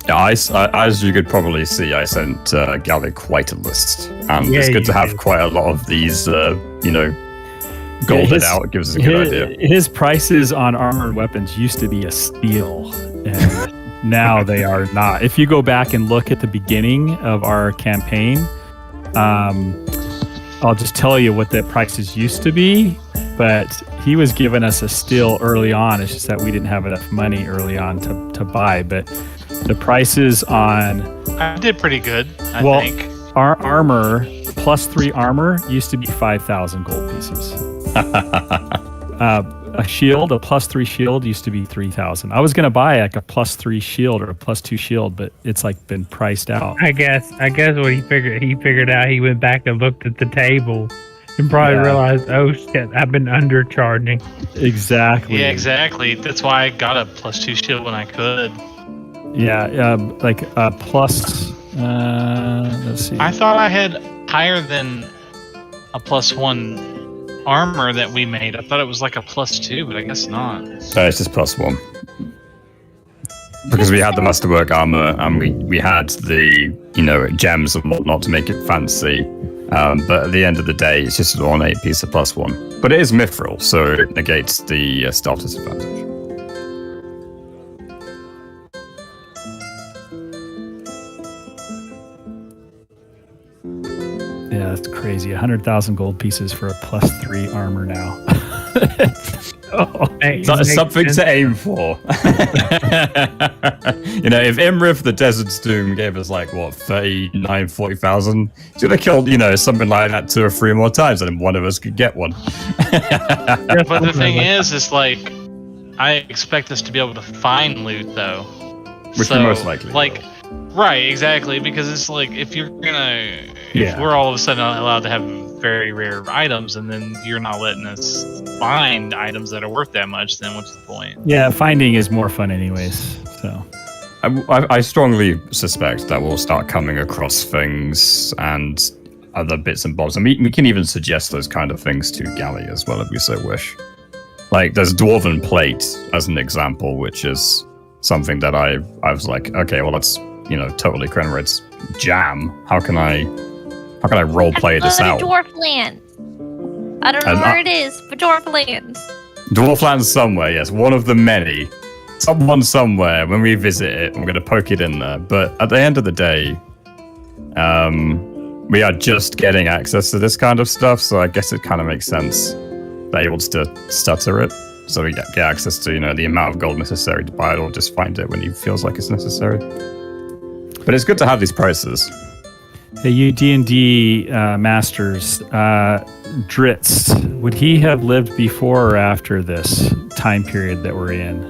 Yeah, as you could probably see, I sent Gally quite a list. And it's good to have quite a lot of these, golded out. It gives us a good idea. His prices on armored weapons used to be a steal, and now they are not. If you go back and look at the beginning of our campaign, I'll just tell you what the prices used to be, but he was giving us a steal early on. It's just that we didn't have enough money early on to buy, but the prices on... I did pretty good, I think. Our armor, +3 armor, used to be 5,000 gold pieces. a shield, a +3 shield used to be 3,000. I was gonna buy like a +3 shield or a +2 shield, but it's like been priced out. I guess what he figured out. He went back and looked at the table and probably realized, oh shit, I've been undercharging. Exactly. Yeah, exactly. That's why I got a +2 shield when I could. Yeah, like a plus. Let's see. I thought I had higher than a +1 armor that we made. I thought it was like a +2, but I guess not. So it's just +1. Because we had the masterwork armor and we had the gems and whatnot to make it fancy. But at the end of the day, it's just an ornate piece of +1. But it is mithril, so it negates the stealth disadvantage. Yeah, that's crazy. 100,000 gold pieces for a +3 armor now. That's something to aim for. If Imrith the Desert's Doom gave us 39,000, 40,000, he's gonna kill something like that 2 or 3 more times, and then one of us could get one. But the thing is I expect us to be able to find loot though. Which we most likely will. Right, exactly, because it's if we're all of a sudden allowed to have very rare items, and then you're not letting us find items that are worth that much, then what's the point? Yeah, finding is more fun anyways, so. I strongly suspect that we'll start coming across things and other bits and bobs, and we can even suggest those kind of things to Galley as well if we so wish. There's Dwarven Plate as an example, which is something that I was like, okay, well that's totally Krenred's jam. How can I role play this out? Dwarfland. I don't know where it is, but Dwarfland. Dwarfland's somewhere, yes, one of the many. Someone somewhere. When we visit it, I'm going to poke it in there. But at the end of the day, we are just getting access to this kind of stuff, so I guess it kind of makes sense that he wants to stutter it. So we get access to the amount of gold necessary to buy it, or just find it when he feels like it's necessary. But it's good to have these prices. Hey, you D&D masters, Dritz, would he have lived before or after this time period that we're in?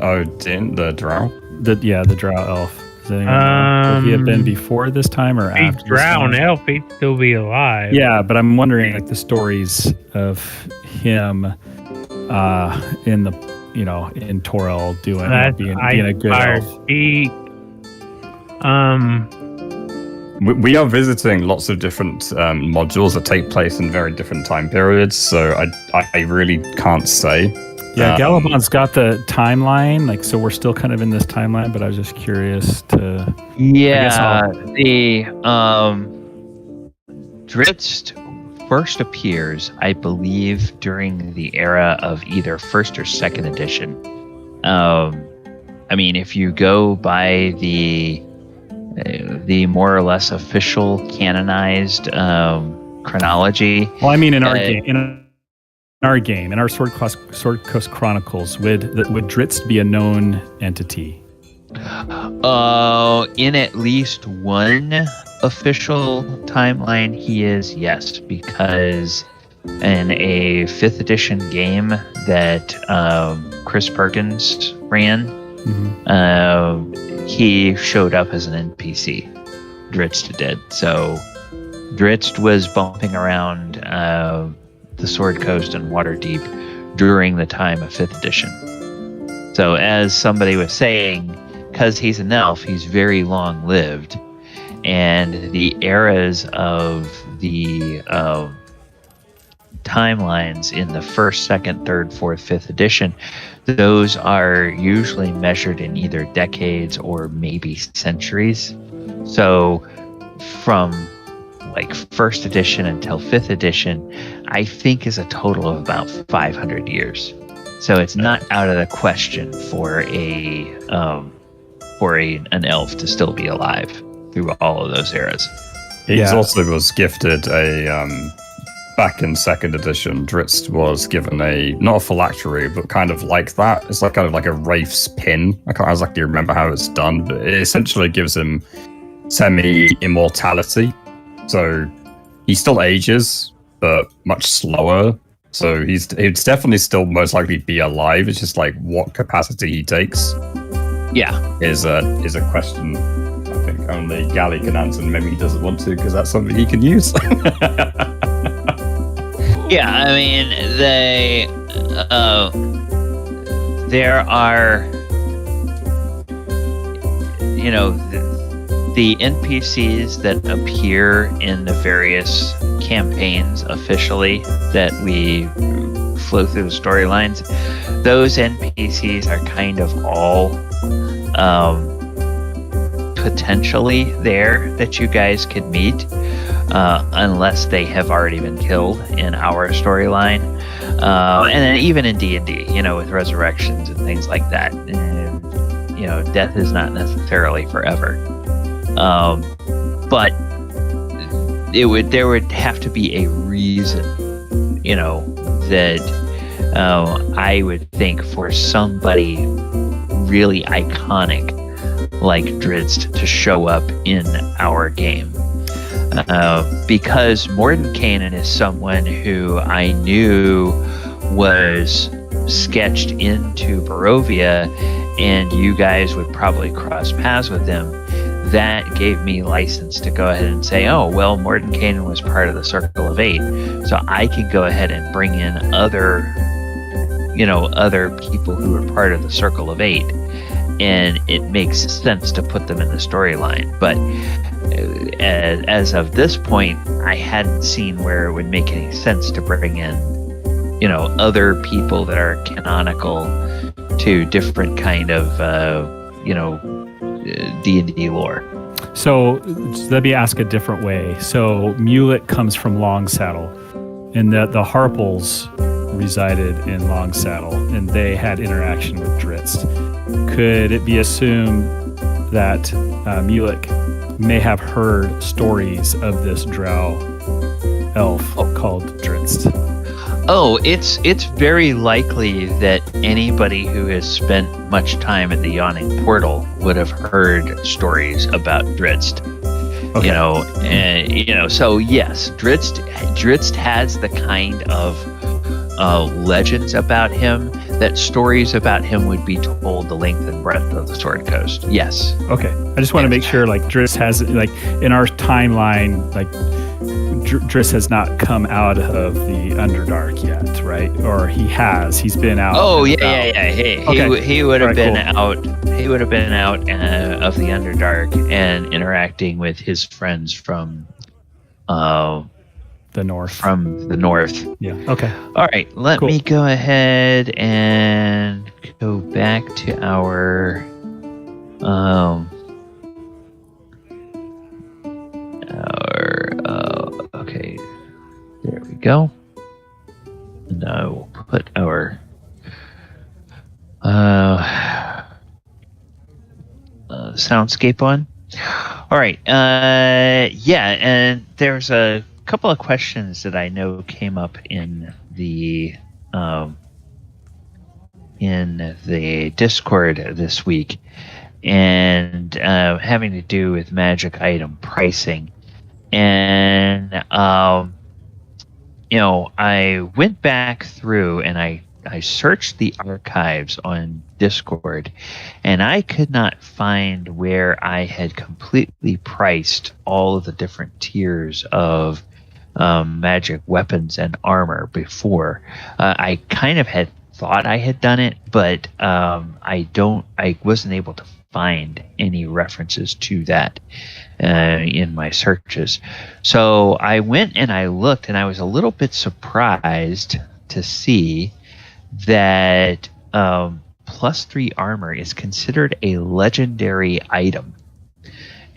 Odin, the drow? The drow elf. Does anyone know? Would he have been before this time or after this time? Drow and elf, he'd still be alive. Yeah, but I'm wondering the stories of him in the in Torel being a good elf. We are visiting lots of different modules that take place in very different time periods, so I really can't say. Yeah, Galabon's got the timeline, so we're still kind of in this timeline, but I was just curious to... Yeah, the Dritz first appears, I believe, during the era of either 1st or 2nd edition. If you go by the more or less official canonized chronology. Well, in our Sword Coast Chronicles, would Dritz be a known entity? In at least one official timeline, he is, yes, because in a 5th edition game that Chris Perkins ran, he showed up as an NPC. Dritz did. So Dritz was bumping around the Sword Coast and Waterdeep during the time of 5th edition. So as somebody was saying, because he's an elf, he's very long-lived. And the eras of the timelines in the 1st, 2nd, 3rd, 4th, 5th edition, those are usually measured in either decades or maybe centuries. So from 1st edition until 5th edition, I think is a total of about 500 years. So it's not out of the question for an elf to still be alive through all of those eras. He also was gifted back in 2nd edition, Dritz was given not a phylactery, but kind of like that. It's kind of like a Wraith's pin. I can't exactly remember how it's done, but it essentially gives him semi-immortality. So he still ages, but much slower. So he'd definitely still most likely be alive. It's just like what capacity he takes. Yeah, is a question I think only Gally can answer, and maybe he doesn't want to because that's something he can use. Yeah, I mean, there are, you know, the NPCs that appear in the various campaigns officially that we flow through the storylines. Those NPCs are kind of all potentially there that you guys could meet. Unless they have already been killed in our storyline, and then even in D&D, you know, with resurrections and things like that, and, you know, death is not necessarily forever. But there would have to be a reason, you know, that I would think for somebody really iconic like Drizzt to show up in our game. Because Mordenkainen is someone who I knew was sketched into Barovia, and you guys would probably cross paths with him. That gave me license to go ahead and say, oh, well, Mordenkainen was part of the Circle of Eight, so I can go ahead and bring in other people who are part of the Circle of Eight, and it makes sense to put them in the storyline. But as of this point, I hadn't seen where it would make any sense to bring in, you know, other people that are canonical to different kind of, D&D lore. So let me ask a different way. So Mulek comes from Longsaddle, and the Harples resided in Longsaddle, and they had interaction with Drizzt. Could it be assumed that Mulek may have heard stories of this drow elf called Drizzt? Oh, it's very likely that anybody who has spent much time at the Yawning Portal would have heard stories about Drizzt. Okay. So yes, Drizzt has the kind of legends about him that stories about him would be told the length and breadth of the Sword Coast. Yes. Okay. I just want to make sure, like, Drizzt has, like, in our timeline, like, Drizzt has not come out of the Underdark yet, right? Or he has. He's been out. Oh, yeah. He would have been out. He would have been out of the Underdark and interacting with his friends from the north. From the north. Yeah. Okay. All right. Let me go ahead and go back to our okay. There we go. And I will put our soundscape on. All right. And there's a couple of questions that I know came up in the Discord this week, and having to do with magic item pricing. And I went back through and I searched the archives on Discord, and I could not find where I had completely priced all of the different tiers of magic weapons and armor before. I kind of had thought I had done it, but I wasn't able to find any references to that in my searches. So I went and I looked, and I was a little bit surprised to see that +3 armor is considered a legendary item.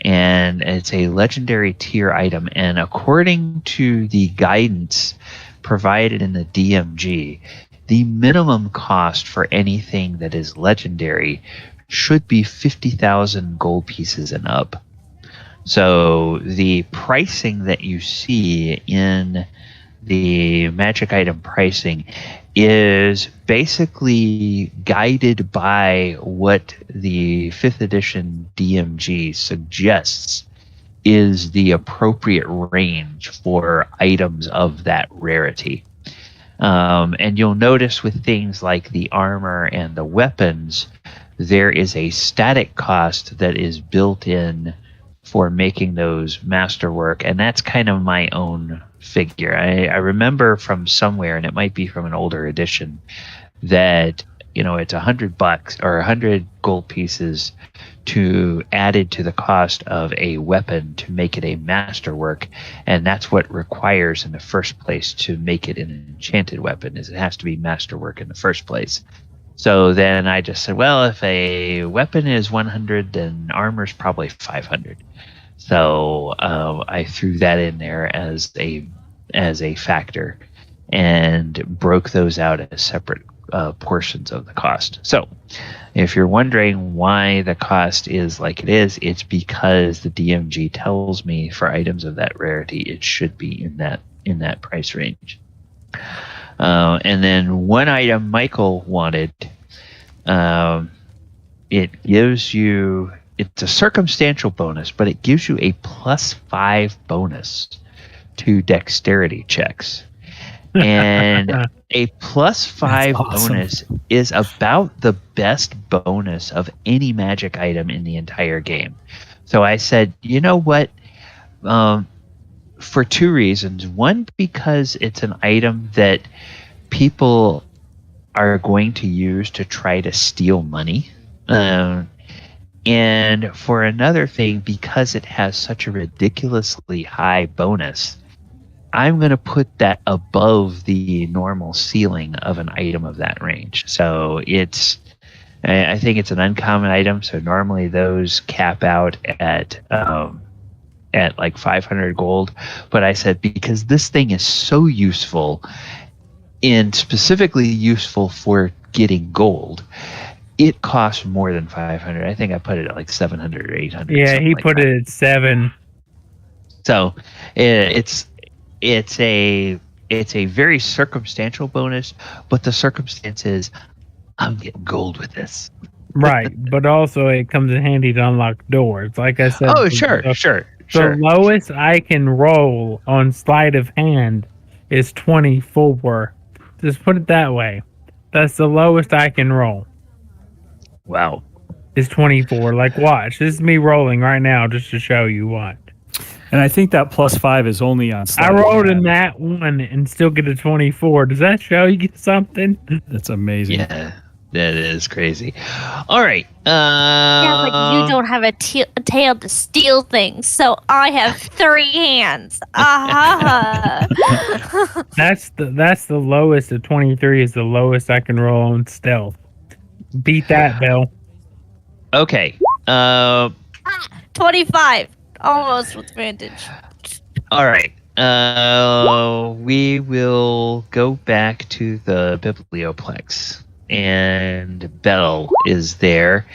And it's a legendary tier item. And according to the guidance provided in the DMG, the minimum cost for anything that is legendary should be 50,000 gold pieces and up. So the pricing that you see in the magic item pricing is basically guided by what the 5th edition DMG suggests is the appropriate range for items of that rarity. And you'll notice with things like the armor and the weapons, there is a static cost that is built in for making those masterwork, and that's kind of my own figure. I remember from somewhere, and it might be from an older edition, that it's $100 or 100 gold pieces to added to the cost of a weapon to make it a masterwork, and that's what requires in the first place to make it an enchanted weapon, is it has to be masterwork in the first place. So then I just said, well, if a weapon is 100, then armor's probably 500. So I threw that in there as a factor and broke those out as separate portions of the cost. So if you're wondering why the cost is like it is, it's because the DMG tells me for items of that rarity, it should be in that price range. And then one item Michael wanted, it gives you, it's a circumstantial bonus, but it gives you a +5 bonus to dexterity checks. And a +5 awesome. bonus is about the best bonus of any magic item in the entire game. So I said, you know what? For two reasons. One, because it's an item that people are going to use to try to steal money. And for another thing, because it has such a ridiculously high bonus, I'm going to put that above the normal ceiling of an item of that range. So I think it's an uncommon item. So normally those cap out at like 500 gold. But I said, because this thing is so useful and specifically useful for getting gold, it costs more than 500. I think I put it at like 700 or 800. Yeah, he put it at 7. So it's a very circumstantial bonus, but the circumstance is I'm getting gold with this. Right, but also it comes in handy to unlock doors. Like I said. Oh, sure. The lowest I can roll on sleight of hand is 24. Just put it that way. That's the lowest I can roll. Wow. Is 24. Like, watch. This is me rolling right now just to show you what. And I think that +5 is only on sleight. I rolled in that one and still get a 24. Does that show you something? That's amazing. Yeah, that is crazy. All right. Yeah, but you don't have a tail to steal things, so I have 3 hands. That's the lowest of 23 is the lowest I can roll on stealth. Beat that, Bill. Okay. 25. Almost with advantage. All right. We will go back to the Biblioplex. And Belle is there.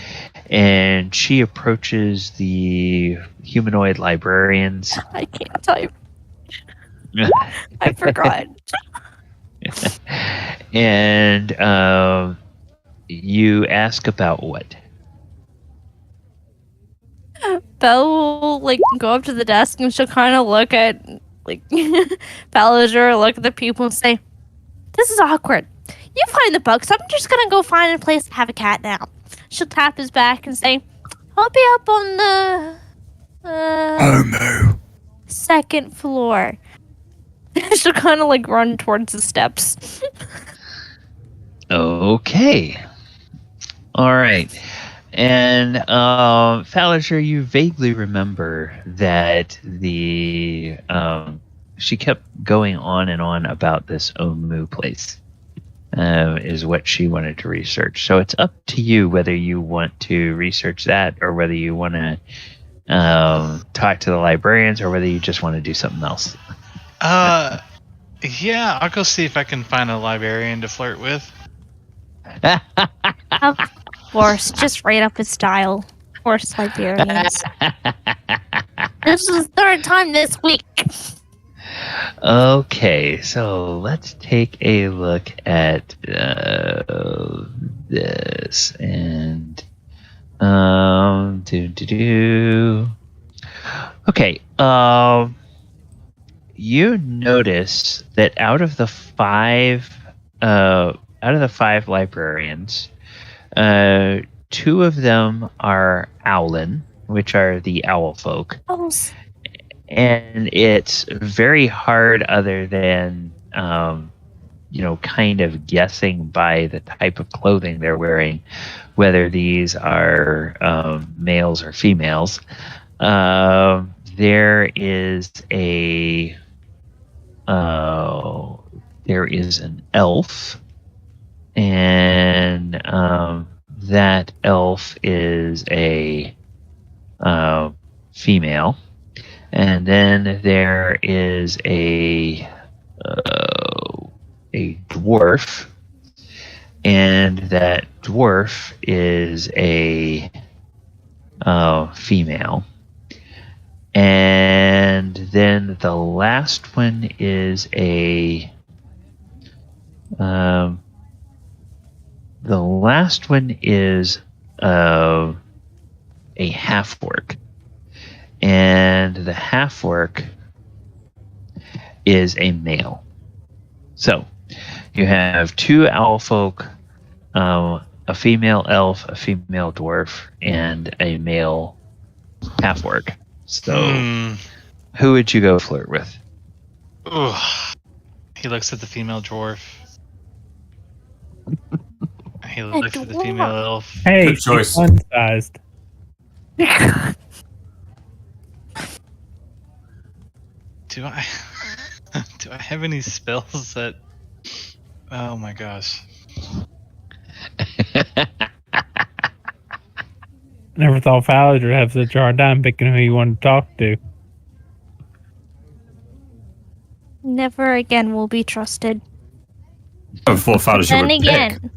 And she approaches the humanoid librarians. I can't type. I forgot. And you ask about what? Belle will go up to the desk and she'll kind of look at Falazure, look at the people and say, "This is awkward. You find the books. I'm just gonna go find a place to have a cat now." She'll tap his back and say, "I'll be up on the Omu. 2nd floor." She'll kind of run towards the steps. Okay. All right. And Falazure, you vaguely remember that she kept going on and on about this Omu place, is what she wanted to research. So it's up to you whether you want to research that or whether you want to talk to the librarians or whether you just want to do something else. Yeah, I'll go see if I can find a librarian to flirt with. Of course, just right up his style. Of course, librarians. This is the 3rd time this week. Okay, so let's take a look at this and Okay, you notice that out of the five librarians, 2 of them are Owlin, which are the owl folk. Owls. And it's very hard, other than kind of guessing by the type of clothing they're wearing, whether these are males or females. There is an elf, and that elf is a female, and then there is a dwarf, and that dwarf is a female. And then the last one is a half-orc. And the half-orc is a male. So you have 2 owl folk, a female elf, a female dwarf, and a male half-orc. So who would you go flirt with? Ooh. He looks at the female dwarf. He looks at the female elf. Hey, Good choice. One-sized. Do I have any spells that? Oh my gosh! Never thought Falazure would have such a hard time picking who you want to talk to. Never again will be trusted. Before Falazure Then would again. pick.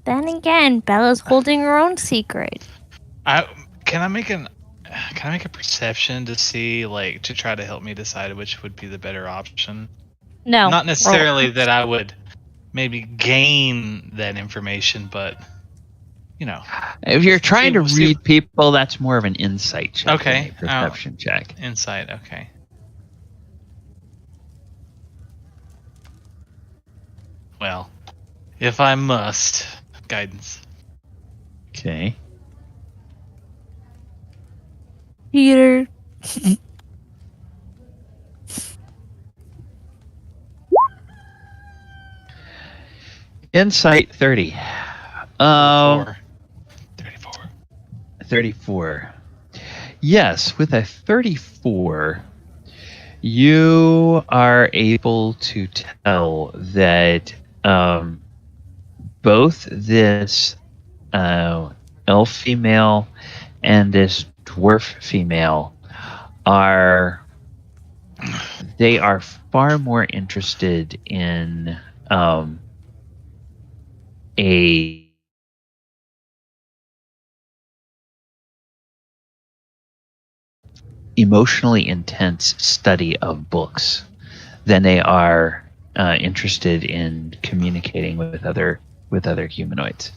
Then again, Bella's holding her own secret. Can I make a perception to see, to try to help me decide which would be the better option? No. Not necessarily that I would maybe gain that information, but If you're trying to read people, that's more of an insight check. Okay. Than a perception check. Insight. Okay. Well, if I must, guidance. Okay. Peter. Insight 30. 34. Yes, with a 34, you are able to tell that both this elf female and this dwarf female are far more interested in a emotionally intense study of books than they are interested in communicating with other humanoids.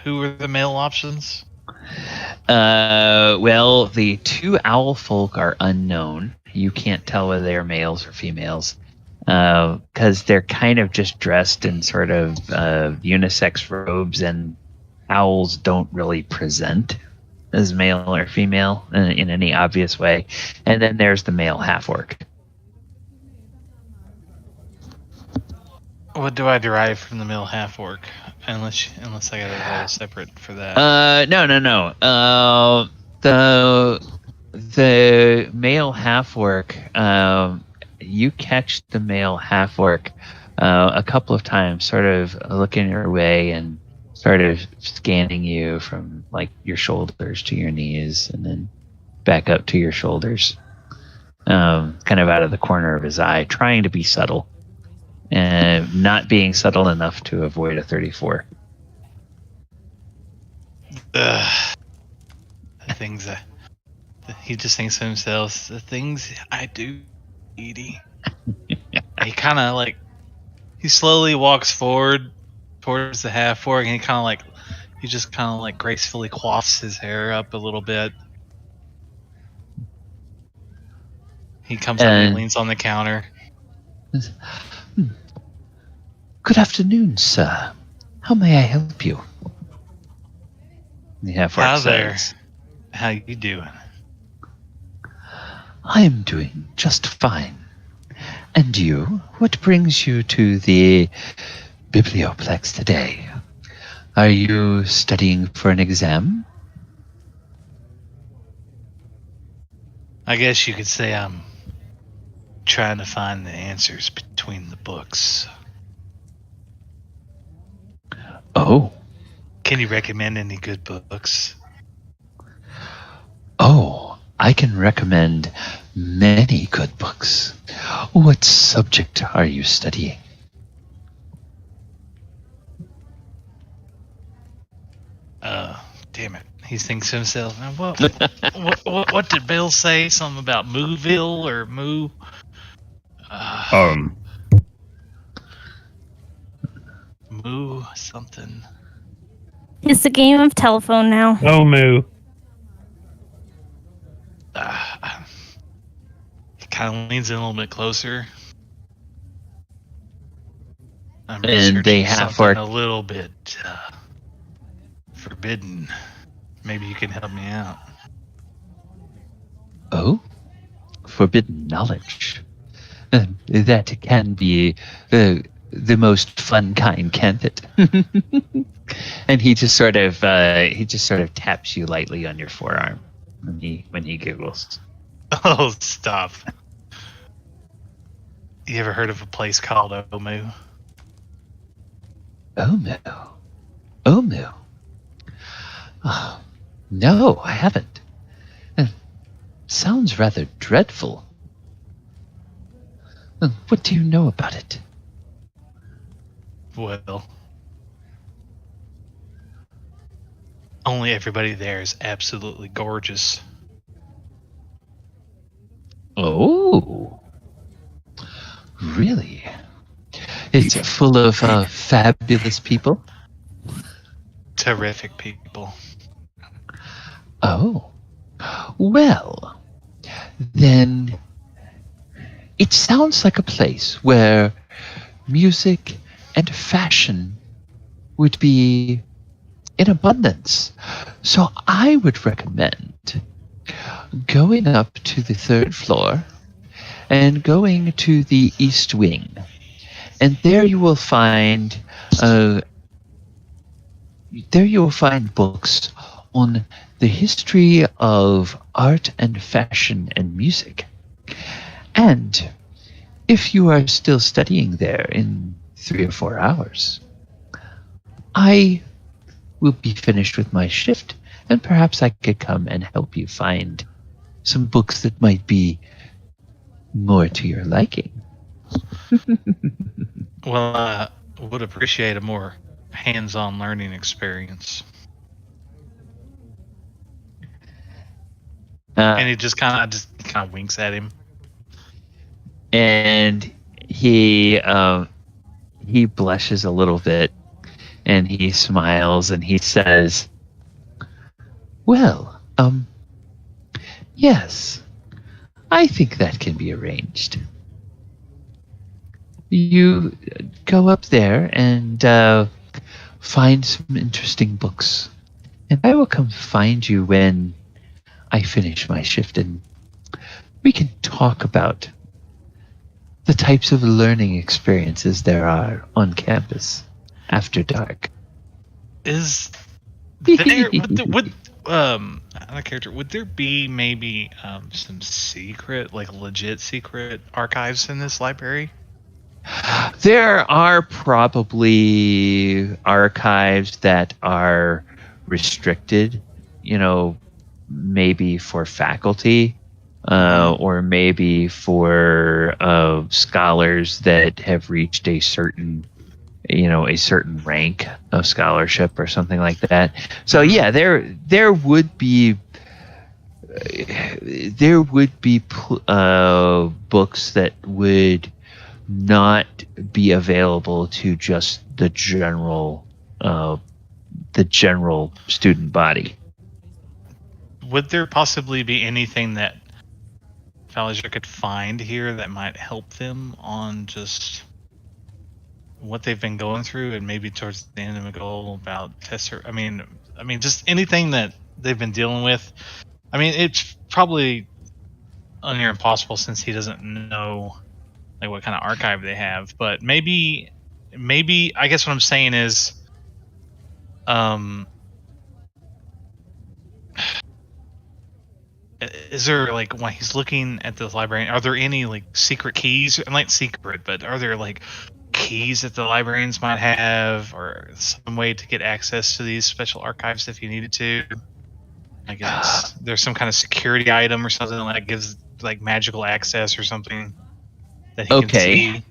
Who are the male options? Well, the 2 owl folk are unknown. You can't tell whether they're males or females because they're kind of just dressed in sort of unisex robes, and owls don't really present as male or female in any obvious way. And then there's the male half-orc. What do I derive from the male half-orc? Unless I got a roll separate for that. No. The male half-orc, you catch the male half-orc a couple of times, sort of looking your way and sort of scanning you from your shoulders to your knees and then back up to your shoulders, kind of out of the corner of his eye, trying to be subtle and not being subtle enough to avoid a 34. The things that he just thinks to himself, the things I do, Edie. He kind of he slowly walks forward towards the half-orc, and he just kind of gracefully coifs his hair up a little bit. He comes up and he leans on the counter. Good afternoon, sir. How may I help you? Hi there. How you doing? I am doing just fine. And you? What brings you to the Biblioplex today? Are you studying for an exam? I guess you could say I'm trying to find the answers between the books. Oh. Can you recommend any good books? Oh, I can recommend many good books. What subject are you studying? Damn it. He thinks to himself, now, what did Bill say? Something about Mooville or Moo? Moo something. It's a game of telephone now. Omu. He kind of leans in a little bit closer. I'm And researching they have something a little bit forbidden. Maybe you can help me out. Oh? Forbidden knowledge. That can be the most fun kind, can't it? And he just sort of taps you lightly on your forearm when he giggles. Oh, stop. You ever heard of a place called Omu? Omu? Omu? Oh, no, I haven't. Sounds rather dreadful. What do you know about it? Well, only everybody there is absolutely gorgeous. Oh, really? It's full of fabulous people? Terrific people. Oh, well, then it sounds like a place where music and fashion would be in abundance. So I would recommend going up to the 3rd floor and going to the East Wing. And there you will find books on the history of art and fashion and music. And if you are still studying there in 3 or 4 hours, I will be finished with my shift, and perhaps I could come and help you find some books that might be more to your liking. Well, I would appreciate a more hands-on learning experience. And he just kind of winks at him. And he blushes a little bit, and he smiles, and he says, "Well, yes, I think that can be arranged. You go up there and find some interesting books, and I will come find you when I finish my shift, and we can talk about the types of learning experiences there are on campus after dark." Is there would there be maybe some secret, like legit secret archives in this library? There are probably archives that are restricted, maybe for faculty, or maybe for scholars that have reached a certain rank of scholarship or something like that. So yeah, there would be books that would not be available to just the general student body. Would there possibly be anything that Falazure could find here that might help them on just what they've been going through, and maybe towards the end of the goal about Tesser. I mean, just anything that they've been dealing with. I mean, it's probably near impossible since he doesn't know like what kind of archive they have. But maybe I guess what I'm saying is, is there like when he's looking at the librarian, are there any like secret keys? Not secret, but are there like keys that the librarians might have, or some way to get access to these special archives if you needed to? I guess there's some kind of security item or something that gives like magical access or something that he can see.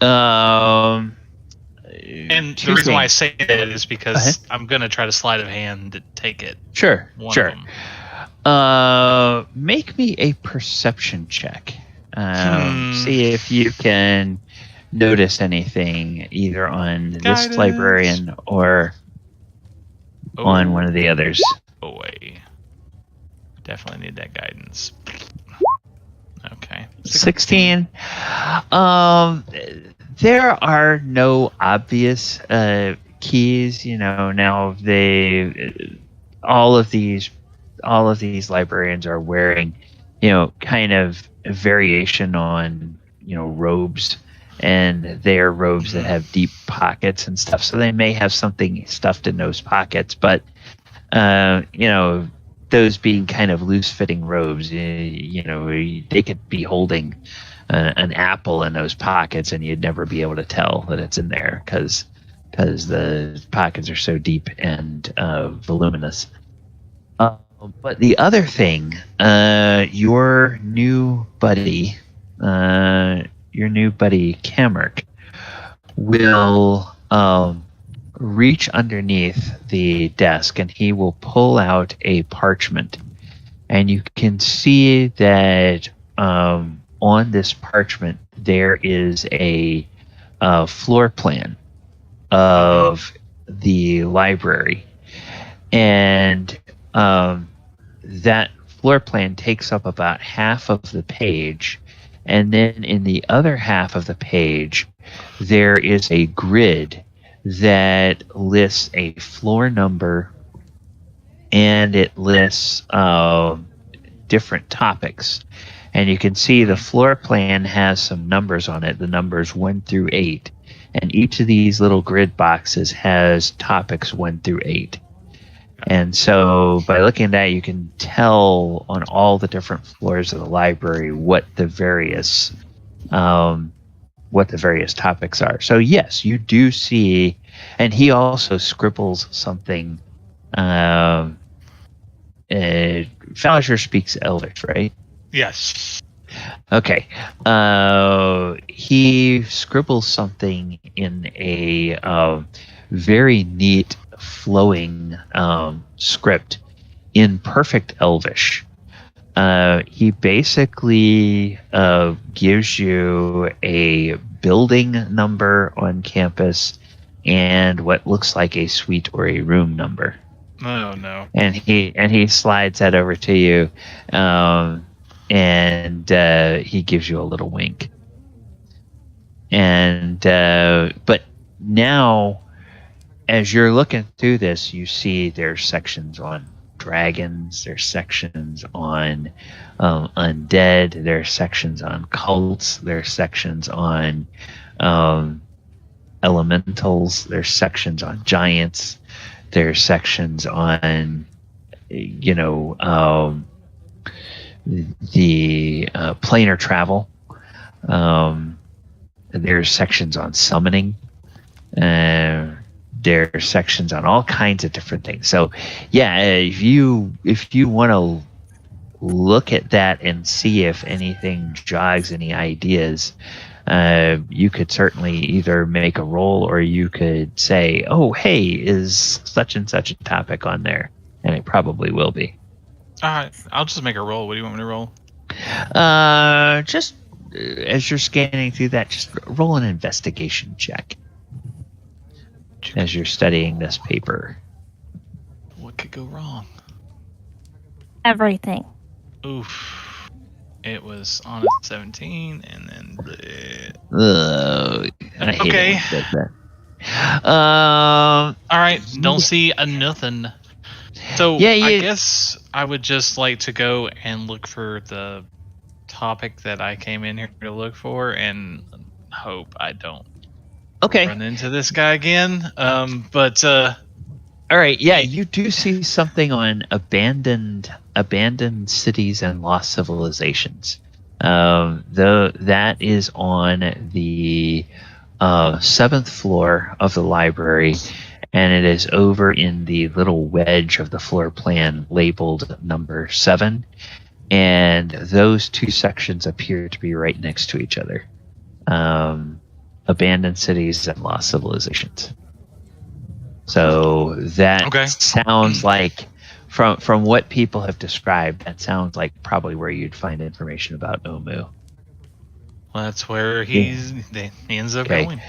And the reason why I say that is because I'm gonna try to sleight of hand to take it. Sure. Make me a perception check. See if you can notice anything either on this librarian or on one of the others. Boy, definitely need that guidance. Okay, 16. There are no obvious keys. Now all of these librarians are wearing, kind of a variation on, robes, and they are robes that have deep pockets and stuff. So they may have something stuffed in those pockets, but those being kind of loose-fitting robes, they could be holding an apple in those pockets, and you'd never be able to tell that it's in there because the pockets are so deep and voluminous. But the other thing, your new buddy Kamerk will reach underneath the desk, and he will pull out a parchment, and you can see that on this parchment there is a floor plan of the library, and that floor plan takes up about half of the page, and then in the other half of the page there is a grid that lists a floor number, and it lists different topics. And you can see the floor plan has some numbers on it, the numbers 1 through 8, and each of these little grid boxes has topics 1 through 8. And so by looking at that, you can tell on all the different floors of the library what the various topics are. So yes, you do see, and he also scribbles something. Falazure speaks Elvish, right? Yes. Okay. He scribbles something in a very neat, flowing script in perfect Elvish. He basically gives you a building number on campus and what looks like a suite or a room number. Oh no! And he slides that over to you, and he gives you a little wink. And but now, as you're looking through this, you see there's sections on dragons, there's sections on undead, there's sections on cults, there's sections on elementals, there's sections on giants, there's sections on the planar travel, there's sections on summoning, there are sections on all kinds of different things. So yeah, if you want to look at that and see if anything jogs any ideas, you could certainly either make a roll, or you could say, oh hey, is such and such a topic on there? And it probably will be. I'll just make a roll. What do you want me to roll? Just as you're scanning through that, just roll an investigation check as you're studying this paper. What could go wrong? Everything. Oof. It was on a 17, and then. I hate Okay. it when it does that. All right. Don't see a nothing. So Yeah, I guess I would just like to go and look for the topic that I came in here to look for, and hope I don't run into this guy again. But all right, yeah, you do see something on abandoned cities and lost civilizations. Though that is on the 7th floor of the library, and it is over in the little wedge of the floor plan labeled number 7. And those two sections appear to be right next to each other. Abandoned cities and lost civilizations. So that sounds like, from what people have described, that sounds like probably where you'd find information about Omu. Well, that's where he ends up going.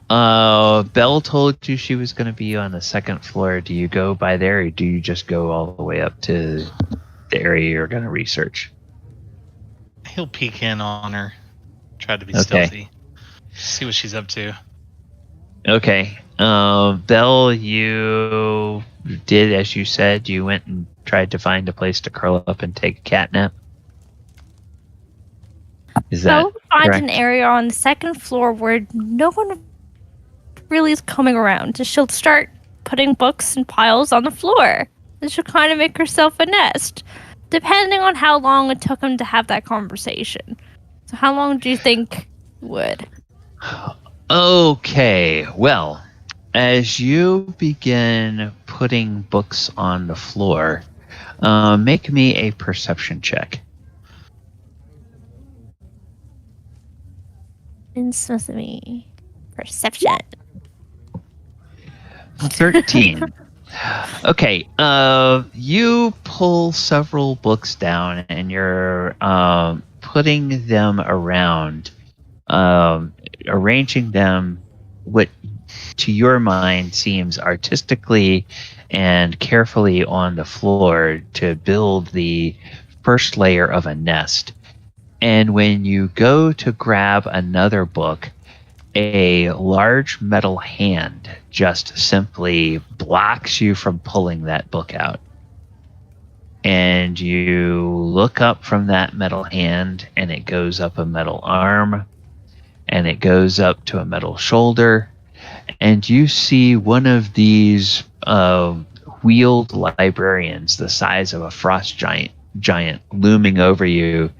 Belle told you she was going to be on the 2nd floor. Do you go by there, or do you just go all the way up to the area you're going to research? He'll peek in on her, try to be stealthy, see what she's up to. Okay. Belle, you did as you said. You went and tried to find a place to curl up and take a cat nap. Is that find correct? an area on the 2nd floor where no one really is coming around. So she'll start putting books and piles on the floor. And she'll kind of make herself a nest, depending on how long it took him to have that conversation. So how long do you think would? Okay, well, as you begin putting books on the floor, make me a perception check. Sesame. Perception. 13. Okay, you pull several books down and you're putting them around, arranging them what to your mind seems artistically and carefully on the floor to build the first layer of a nest. And when you go to grab another book, a large metal hand just simply blocks you from pulling that book out. And you look up from that metal hand, and it goes up a metal arm, and it goes up to a metal shoulder, and you see one of these wheeled librarians the size of a frost giant looming over you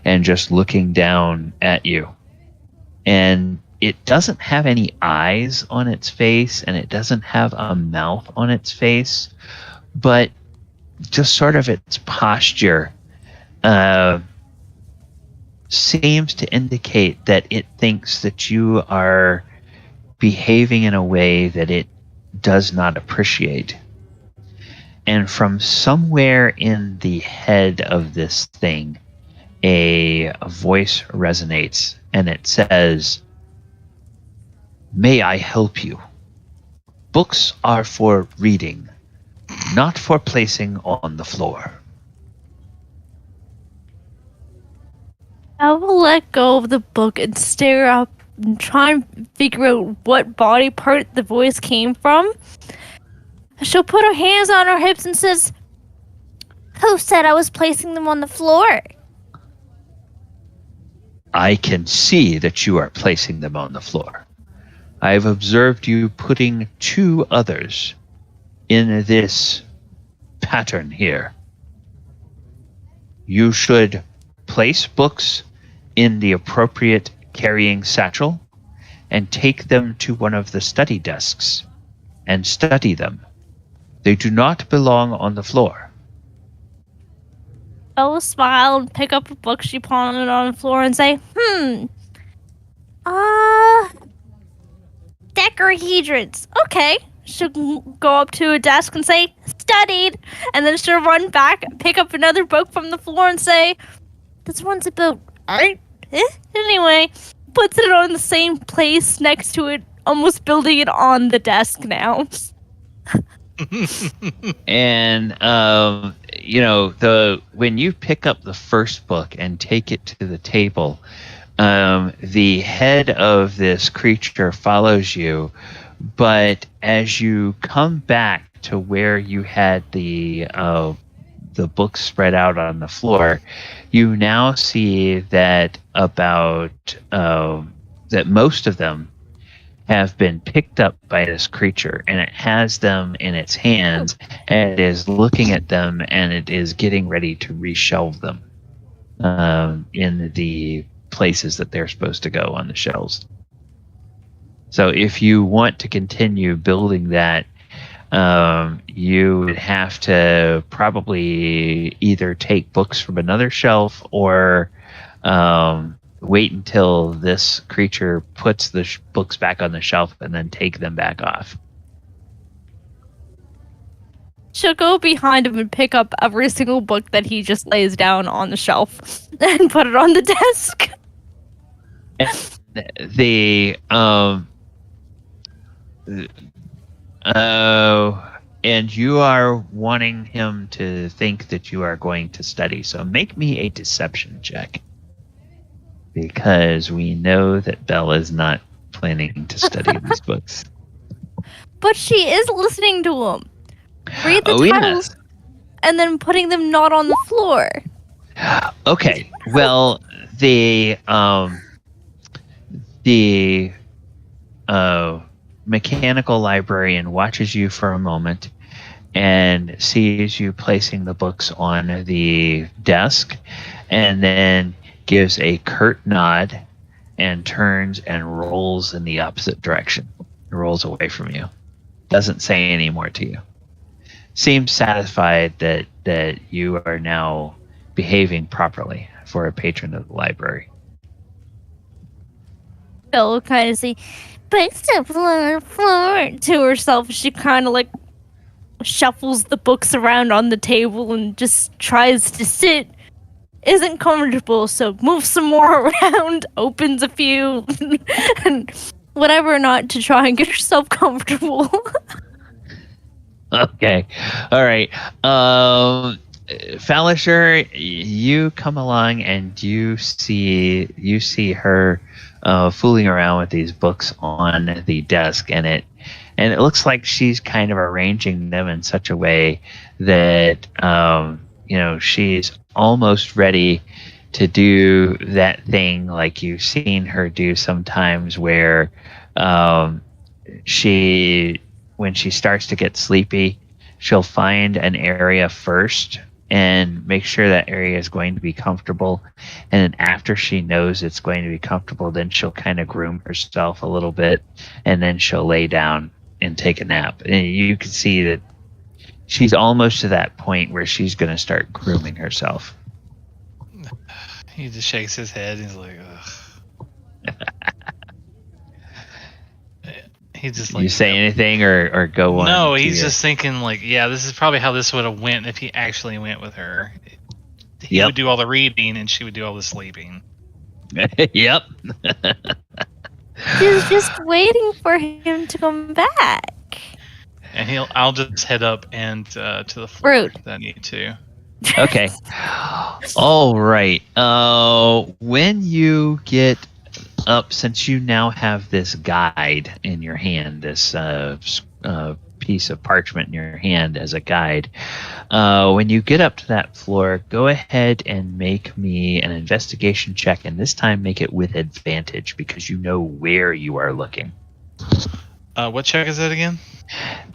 and just looking down at you. And it doesn't have any eyes on its face, and it doesn't have a mouth on its face, but just sort of its posture seems to indicate that it thinks that you are behaving in a way that it does not appreciate. And from somewhere in the head of this thing, a voice resonates, and it says, "May I help you? Books are for reading, not for placing on the floor." I will let go of the book and stare up and try and figure out what body part the voice came from. She'll put her hands on her hips and says, "Who said I was placing them on the floor?" I can see that you are placing them on the floor. I have observed you putting 2 others in this pattern here. You should place books in the appropriate carrying satchel and take them to one of the study desks and study them. They do not belong on the floor. I will smile and pick up a book she pawned it on the floor and say, Decahedrons. Okay. She'll go up to a desk and say, "Studied." And then she'll run back, pick up another book from the floor and say, "This one's about art." Anyway, puts it on the same place next to it, almost building it on the desk now. And when you pick up the first book and take it to the table, the head of this creature follows you, but as you come back to where you had the books spread out on the floor, you now see that that most of them have been picked up by this creature, and it has them in its hands, and it is looking at them, and it is getting ready to reshelve them in the places that they're supposed to go on the shelves. So if you want to continue building that, you would have to probably either take books from another shelf or wait until this creature puts the books back on the shelf and then take them back off. She'll go behind him and pick up every single book that he just lays down on the shelf and put it on the desk. And you are wanting him to think that you are going to study. So make me a deception check. Because we know that Belle is not planning to study these books. But she is listening to them. Read the titles and then putting them not on the floor. Okay. Well, the mechanical librarian watches you for a moment and sees you placing the books on the desk, and then gives a curt nod and turns and rolls in the opposite direction. Rolls away from you. Doesn't say any more to you. Seems satisfied that you are now behaving properly for a patron of the library. Belle will kind of say, books on the floor to herself. She kind of like shuffles the books around on the table and just tries to sit. Isn't comfortable, so moves some more around, opens a few, and whatever not to try and get herself comfortable. Okay. All right. Falazure, you come along and you see her fooling around with these books on the desk, and it looks like she's kind of arranging them in such a way that she's almost ready to do that thing like you've seen her do sometimes, where when she starts to get sleepy, she'll find an area first and make sure that area is going to be comfortable. And then after she knows it's going to be comfortable, then she'll kind of groom herself a little bit, and then she'll lay down and take a nap. And you can see that she's almost to that point where she's going to start grooming herself. He just shakes his head. He's like, ugh. He's just like, you say anything or go on? No, he's just thinking like, yeah, this is probably how this would have went if he actually went with her. He would do all the reading and she would do all the sleeping. Yep. She's just waiting for him to come back. And I'll just head up and to the floor Fruit. that I need to. Okay. All right. When you get up, since you now have this guide in your hand, this piece of parchment in your hand as a guide, when you get up to that floor, go ahead and make me an investigation check, and this time make it with advantage because you know where you are looking. What check is that again?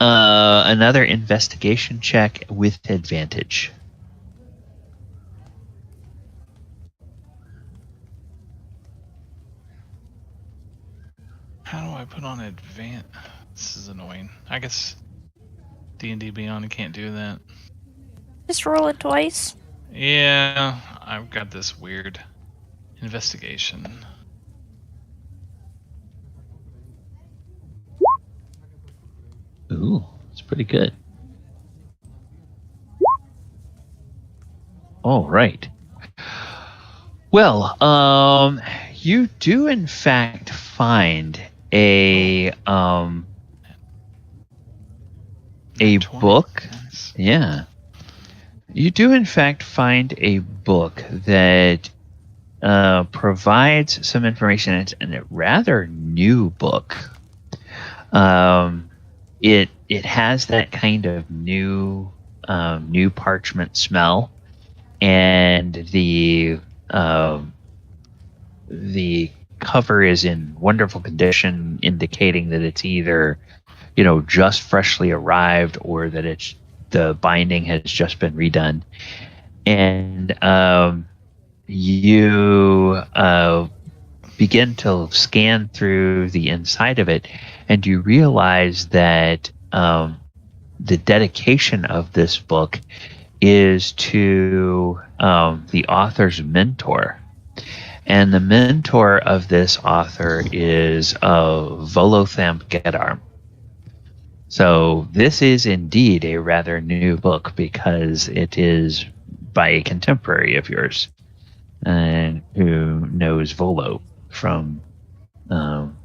Another investigation check with advantage. How do I put on advance? This is annoying. I guess D&D Beyond can't do that. Just roll it twice. Yeah, I've got this weird investigation. Ooh, it's pretty good. All right. Well, you do in fact find a book. Yeah. You do, in fact, find a book that provides some information. It's a rather new book. It has that kind of new parchment smell, and the cover is in wonderful condition, indicating that it's either just freshly arrived or that the binding has just been redone. And you begin to scan through the inside of it, and you realize that the dedication of this book is to the author's mentor. And the mentor of this author is Volothamp Gedarm. So this is indeed a rather new book, because it is by a contemporary of yours, who knows Volo from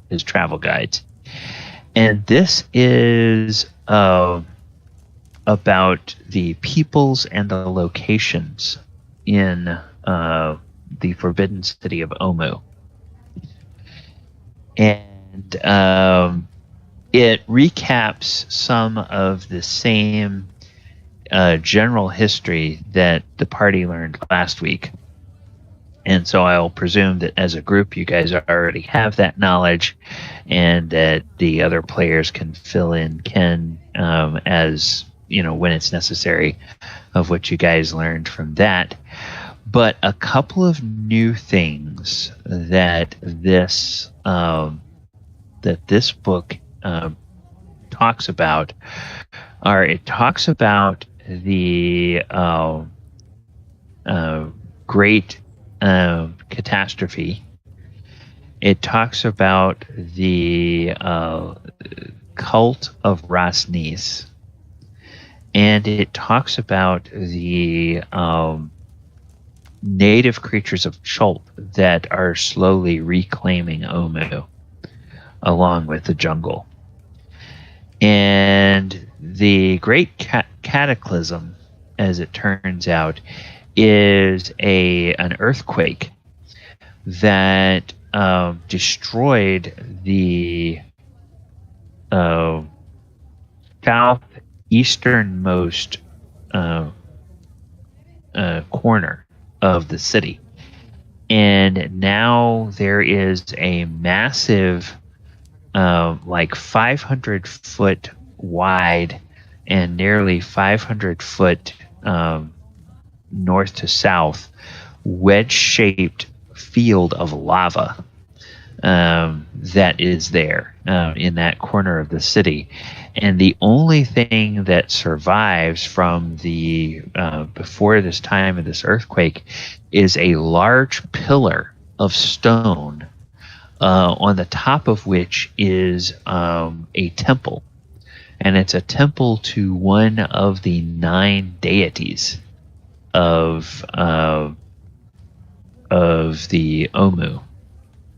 his travel guides. And this is about the peoples and the locations in the Forbidden City of Omu. And it recaps some of the same general history that the party learned last week. And so I'll presume that as a group, you guys already have that knowledge, and that the other players can fill in as when it's necessary, of what you guys learned from that. But a couple of new things that this book talks about it talks about the great catastrophe. It talks about the cult of Rasnis, and it talks about the native creatures of Chult that are slowly reclaiming Omu along with the jungle. And the great cataclysm, as it turns out, is an earthquake that destroyed the southeasternmost corner of the city. And now there is a massive 500 foot wide and nearly 500 foot north to south wedge-shaped field of lava that is there in that corner of the city. And the only thing that survives from the before this time of this earthquake is a large pillar of stone on the top of which is a temple. And it's a temple to one of the 9 deities of the Omu.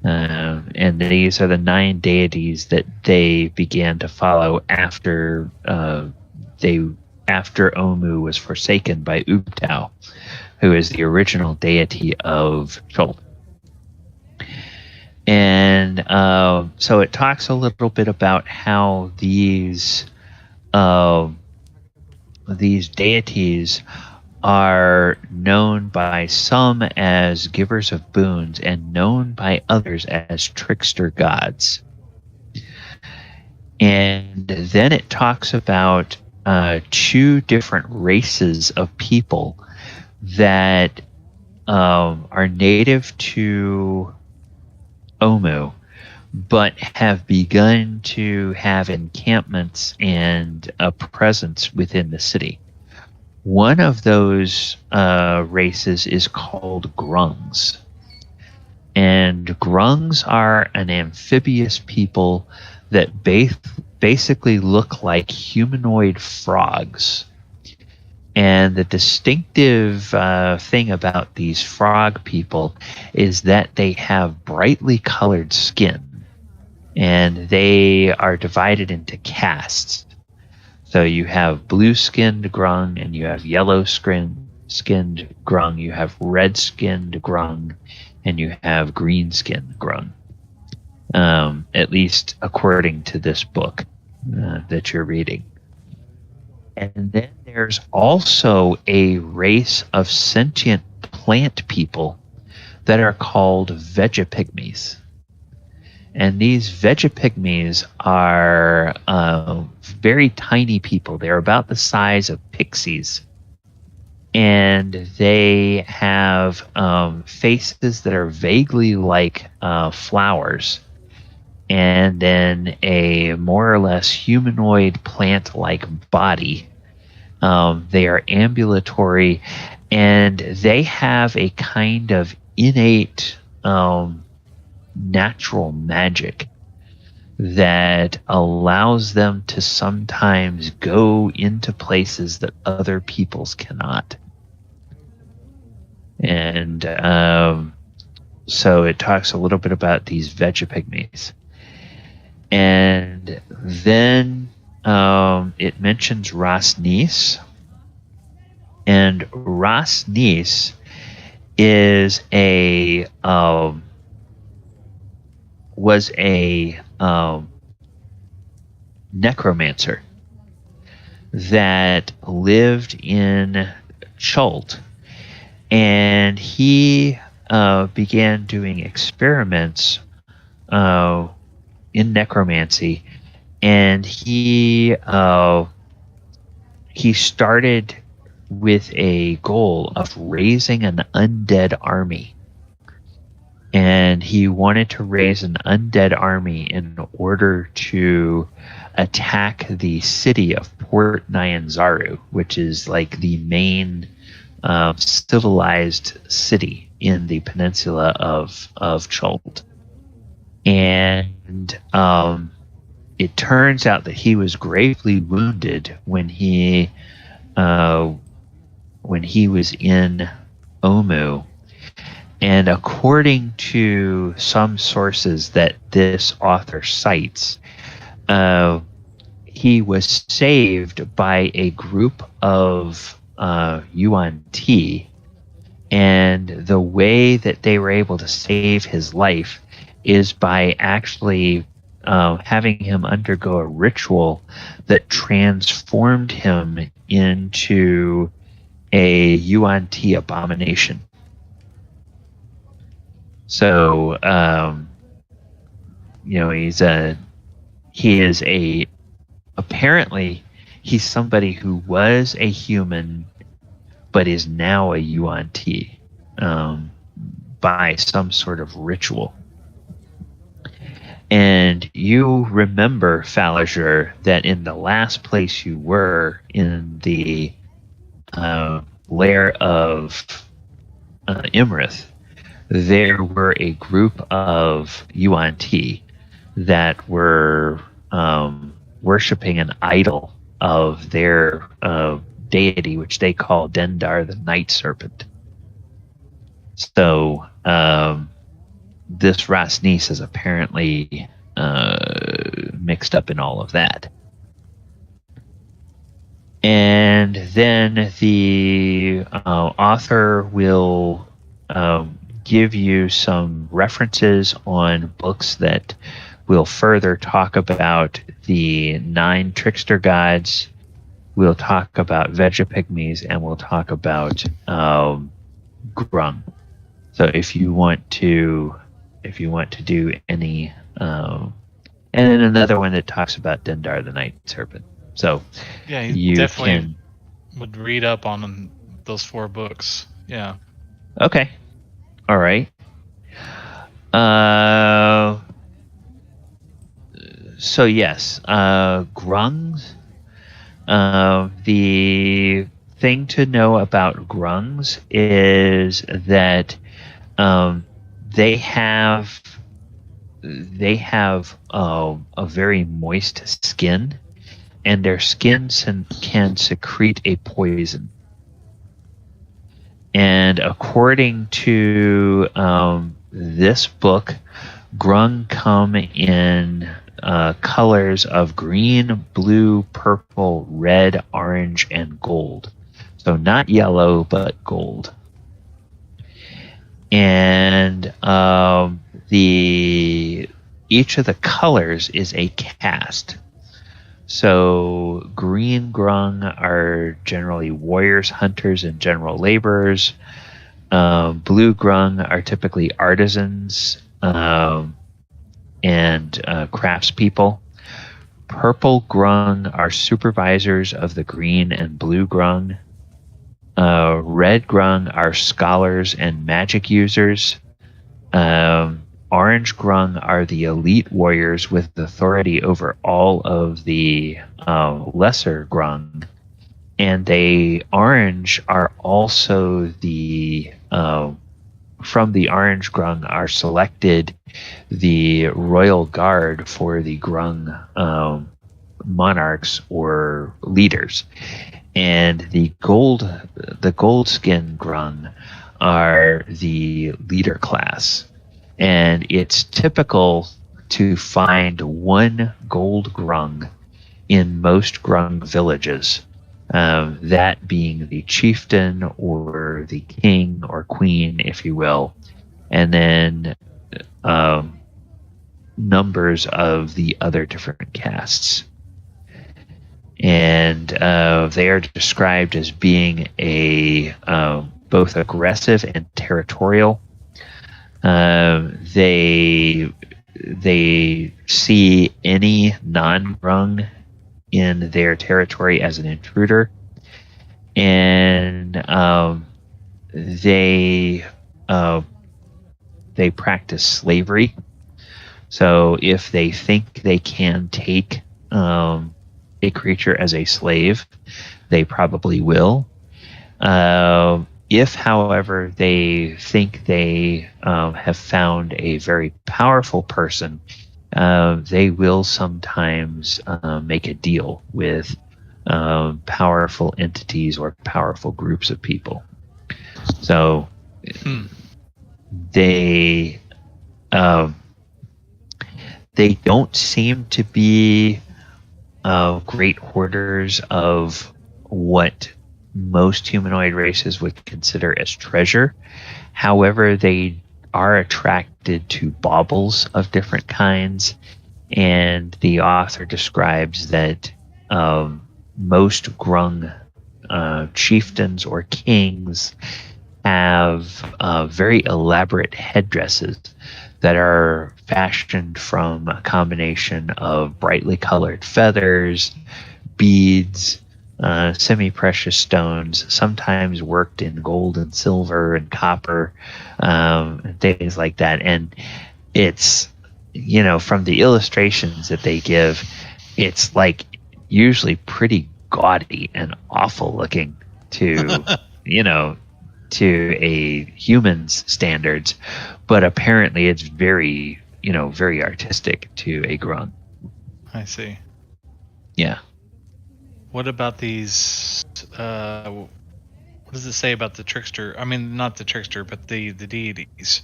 And these are the 9 deities that they began to follow after Omu was forsaken by Ubtao, who is the original deity of Chult. And so it talks a little bit about how these deities are known by some as givers of boons and known by others as trickster gods. And then it talks about 2 different races of people that are native to Omu, but have begun to have encampments and a presence within the city. One of those races is called Grungs. And Grungs are an amphibious people that basically look like humanoid frogs. And the distinctive thing about these frog people is that they have brightly colored skin. And they are divided into castes. So you have blue-skinned Grung, and you have yellow-skinned skinned grung, you have red skinned grung, and you have green skinned grung. At least according to this book that you're reading. And then there's also a race of sentient plant people that are called Vegapygmies. And these Vegapygmies are very tiny people. They're about the size of pixies. And they have faces that are vaguely like flowers. And then a more or less humanoid plant-like body. They are ambulatory, and they have a kind of innate natural magic that allows them to sometimes go into places that other peoples cannot. And so it talks a little bit about these Vegapygmies. And then it mentions Rasnis. And Rasnis is was a necromancer that lived in Chult, and he began doing experiments in necromancy, and he started with a goal of raising an undead army. And he wanted to raise an undead army in order to attack the city of Port Nyanzaru, which is like the main civilized city in the peninsula of Chult. And it turns out that he was gravely wounded when he was in Omu. And according to some sources that this author cites, he was saved by a group of Yuan Ti, and the way that they were able to save his life is by actually having him undergo a ritual that transformed him into a Yuan Ti abomination. So, apparently he's somebody who was a human, but is now a Yuan Ti, by some sort of ritual. And you remember, Falazure, that in the last place you were, in the lair of Imrith, there were a group of Yuan Ti that were worshipping an idol of their deity, which they call Dendar, the Night Serpent. So this Rasnis is apparently mixed up in all of that. And then the author will give you some references on books that will further talk about the 9 trickster gods. We'll talk about Vegapygmies, and we'll talk about Grung. So if you want to do any, and then another one that talks about Dendar the Night Serpent. So yeah, you definitely would read up on those 4 books. Yeah. Okay. All right. So yes, grungs. The thing to know about grungs is that they have a very moist skin, and their skin can secrete a poison. And according to this book, grung come in colors of green, blue, purple, red, orange, and gold. So not yellow, but gold. And each of the colors is a caste. So green grung are generally warriors, hunters, and general laborers. Blue grung are typically artisans and craftspeople. Purple grung are supervisors of the green and blue grung. Red grung are scholars and magic users. Orange grung are the elite warriors with authority over all of the lesser grung. And the orange are also the from the orange grung are selected the royal guard for the grung monarchs or leaders. And the gold skin grung are the leader class. And it's typical to find one gold grung in most grung villages. That being the chieftain or the king or queen, if you will, and then numbers of the other different castes. And they are described as being both aggressive and territorial. They see any non-grung in their territory as an intruder, and they practice slavery. So if they think they can take a creature as a slave, they probably will. If, however, they think they have found a very powerful person, they will sometimes make a deal with powerful entities or powerful groups of people. So they don't seem to be great hoarders of what most humanoid races would consider as treasure. However, they are attracted to baubles of different kinds, and the author describes that most grung chieftains or kings have very elaborate headdresses that are fashioned from a combination of brightly colored feathers, beads, semi-precious stones, sometimes worked in gold and silver and copper, and things like that. And it's, from the illustrations that they give, it's like usually pretty gaudy and awful looking to, to a human's standards, but apparently it's very, very artistic to a grung. I see. Yeah. What about these? What does it say about the trickster? I mean, not the trickster, but the deities.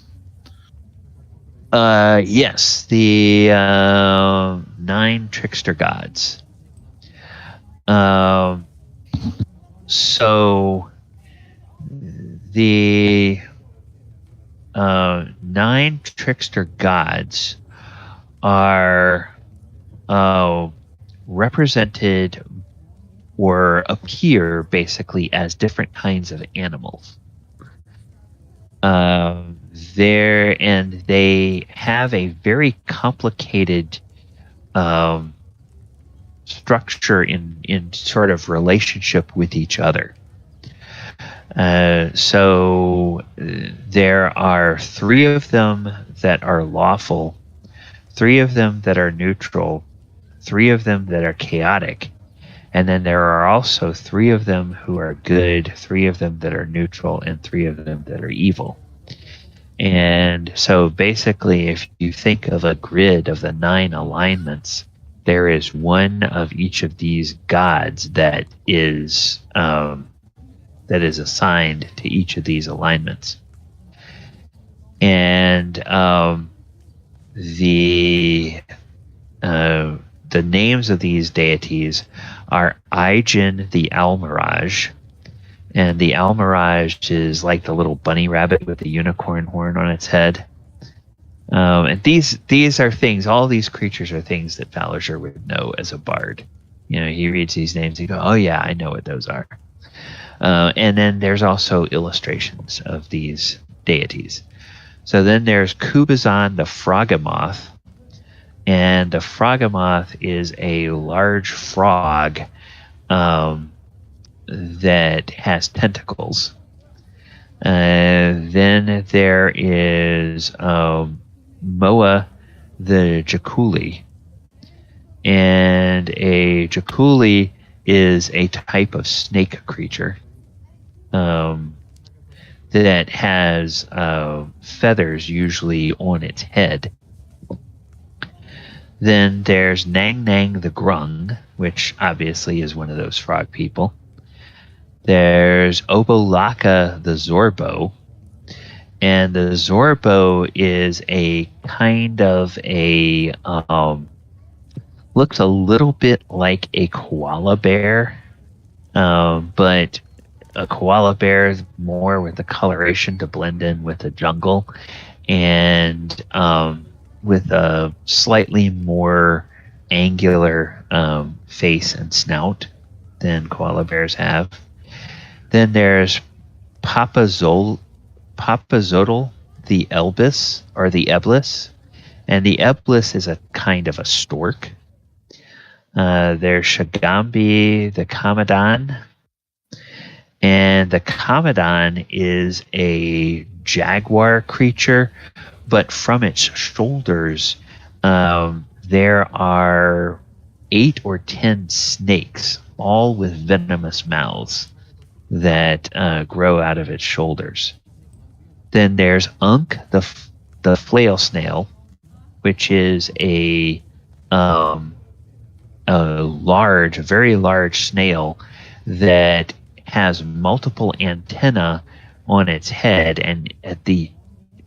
Yes, the 9 trickster gods. So the 9 trickster gods are represented or appear basically as different kinds of animals. They have a very complicated structure in sort of relationship with each other. So there are 3 of them that are lawful, 3 of them that are neutral, 3 of them that are chaotic, and then there are also 3 of them who are good, 3 of them that are neutral, and 3 of them that are evil. And so basically, if you think of a grid of the 9 alignments, there is one of each of these gods that is assigned to each of these alignments. And the names of these deities are Aijin the Almiraj, And the Almirage is like the little bunny rabbit with the unicorn horn on its head. And these are things, all these creatures are things that Falazure would know as a bard. He reads these names and goes, oh yeah, I know what those are. And then there's also illustrations of these deities. So then there's Kubazan the Frogamoth. And the Frogamoth is a large frog that has tentacles. Then there is Moa the Jakuli. And a Jakuli is a type of snake creature that has feathers usually on its head. Then there's Nang Nang the Grung, which obviously is one of those frog people. There's Obolaka the Zorbo. And the Zorbo is a kind of a... looks a little bit like a koala bear. But a koala bear is more with the coloration to blend in with the jungle. And... with a slightly more angular face and snout than koala bears have. Then there's Papazotl the Elbis, or the Eblis. And the Eblis is a kind of a stork. There's Shagambi the Kamadan. And the Kamadan is a jaguar creature, but from its shoulders, there are 8 or 10 snakes, all with venomous mouths that grow out of its shoulders. Then there's Unk, the flail snail, which is a large, very large snail that has multiple antennae on its head, and at the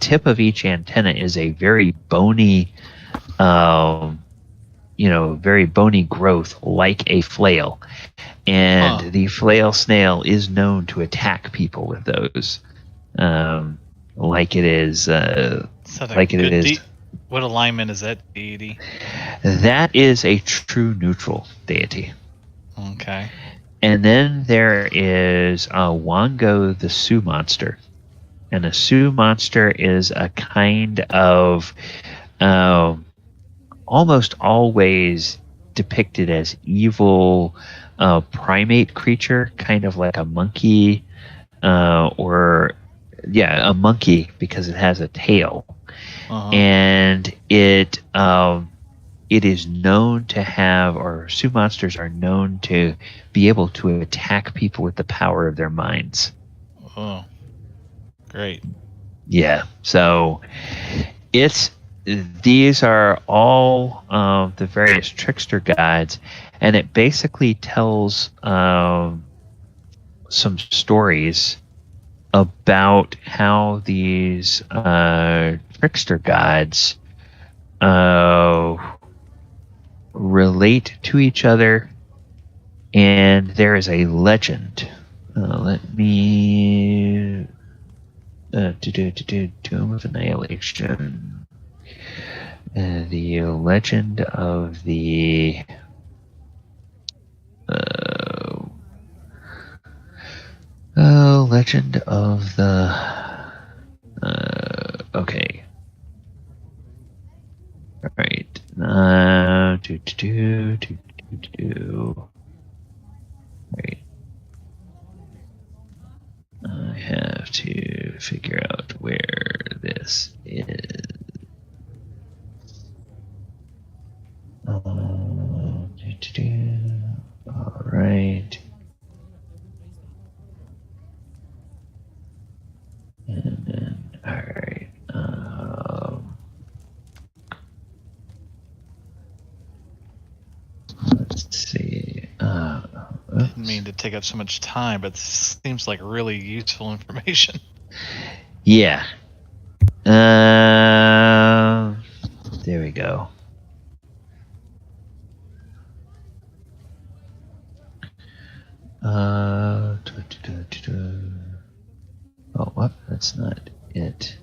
tip of each antenna is a very bony, very bony growth like a flail. And the flail snail is known to attack people with those, like it is. What alignment is that deity? That is a true neutral deity. Okay. And then there is Wango the Sioux monster. And a Sioux monster is a kind of almost always depicted as evil primate creature, kind of like a monkey, a monkey because it has a tail. And it is known to have, or Sioux monsters are known to be able to attack people with the power of their minds. Oh. Great. Yeah. So these are all the various trickster guides, and it basically tells some stories about how these trickster guides relate to each other, and there is a legend. Let me Tomb of Annihilation. The legend of the legend of the okay. All right. Right. I have to figure out where this is. All right. And then, all right. Let's see. Didn't mean to take up so much time, but this seems like really useful information. Yeah. There we go. that's not it.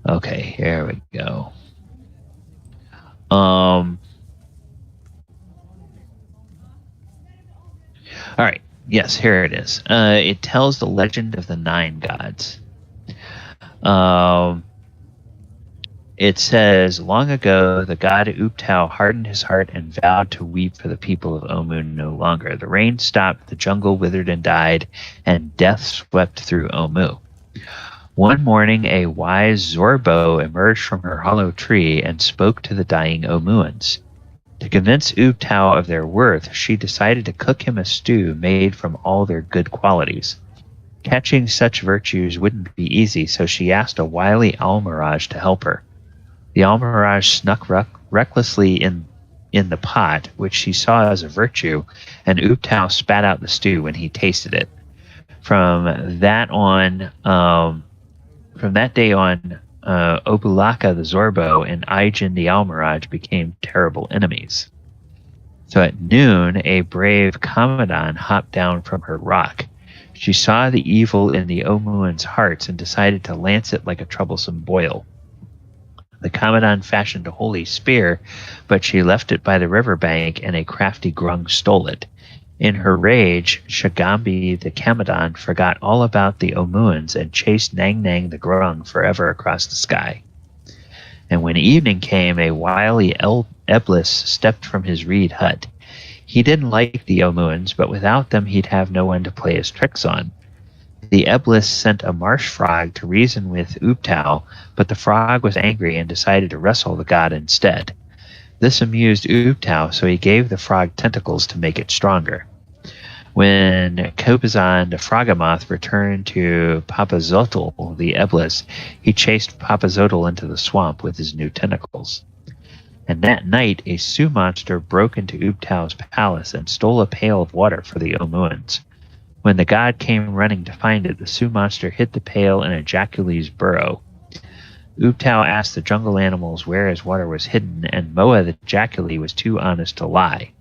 Okay, here we go. All right. Yes, here it is. It tells the legend of the 9 gods. It says, long ago, the god Ubtao hardened his heart and vowed to weep for the people of Omu no longer. The rain stopped, the jungle withered and died, and death swept through Omu. One morning, a wise Zorbo emerged from her hollow tree and spoke to the dying Omuans. To convince Ubtao of their worth, she decided to cook him a stew made from all their good qualities. Catching such virtues wouldn't be easy, so she asked a wily Almiraj to help her. The Almiraj snuck recklessly in the pot, which she saw as a virtue, and Ubtao spat out the stew when he tasted it. From that day on, Obulaka the Zorbo and Aijin the Almiraj became terrible enemies. So at noon, a brave Kamadan hopped down from her rock. She saw the evil in the Omuans' hearts and decided to lance it like a troublesome boil. The Kamadan fashioned a holy spear, but she left it by the riverbank and a crafty Grung stole it. In her rage, Shagambi the Kamadan forgot all about the Omuans and chased Nang Nang the Grung forever across the sky. And when evening came, a wily Eblis stepped from his reed hut. He didn't like the Omuans, but without them he'd have no one to play his tricks on. The Eblis sent a marsh frog to reason with Ubtao, but the frog was angry and decided to wrestle the god instead. This amused Ubtao, so he gave the frog tentacles to make it stronger. When Kobazan the Frogamoth returned to Papazotl, the Eblis, he chased Papazotl into the swamp with his new tentacles. And that night, a Sioux monster broke into Ubtao's palace and stole a pail of water for the Omuans. When the god came running to find it, the Sioux monster hid the pail in a Jaculi's burrow. Ubtao asked the jungle animals where his water was hidden, and Moa the Jaculi was too honest to lie.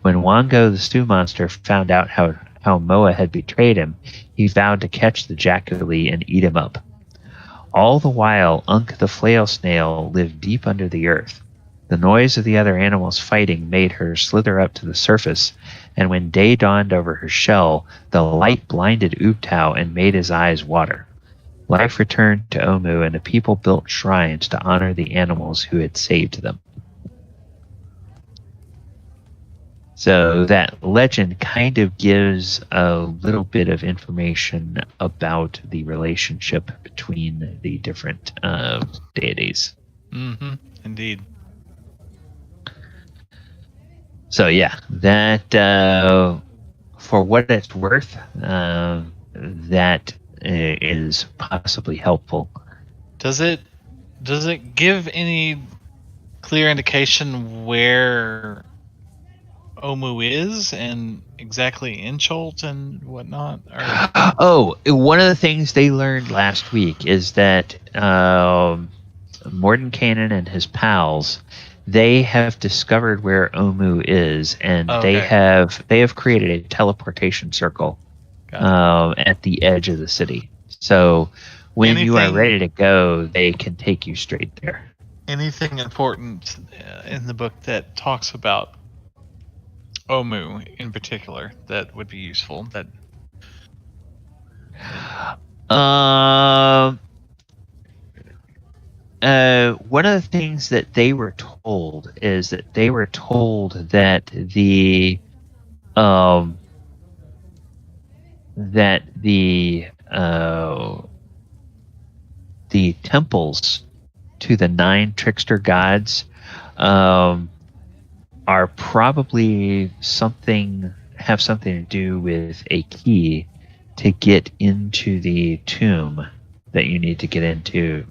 When Wango the Sioux monster found out how Moa had betrayed him, he vowed to catch the Jaculi and eat him up. All the while, Unk the flail snail lived deep under the earth. The noise of the other animals fighting made her slither up to the surface, and when day dawned over her shell, the light blinded Ubtao and made his eyes water. Life returned to Omu, and the people built shrines to honor the animals who had saved them. So that legend kind of gives a little bit of information about the relationship between the different deities. Mm-hmm. Indeed. So yeah, that for what it's worth, that is possibly helpful. Does it give any clear indication where Omu is and exactly Inchult and whatnot? Oh, one of the things they learned last week is that Mordenkainen and his pals, they have discovered where Omu is, and they have created a teleportation circle at the edge of the city. So when you are ready to go, they can take you straight there. Anything important in the book that talks about Omu in particular that would be useful? One of the things that they were told is that the temples to the 9 trickster gods are probably have something to do with a key to get into the tomb that you need to get into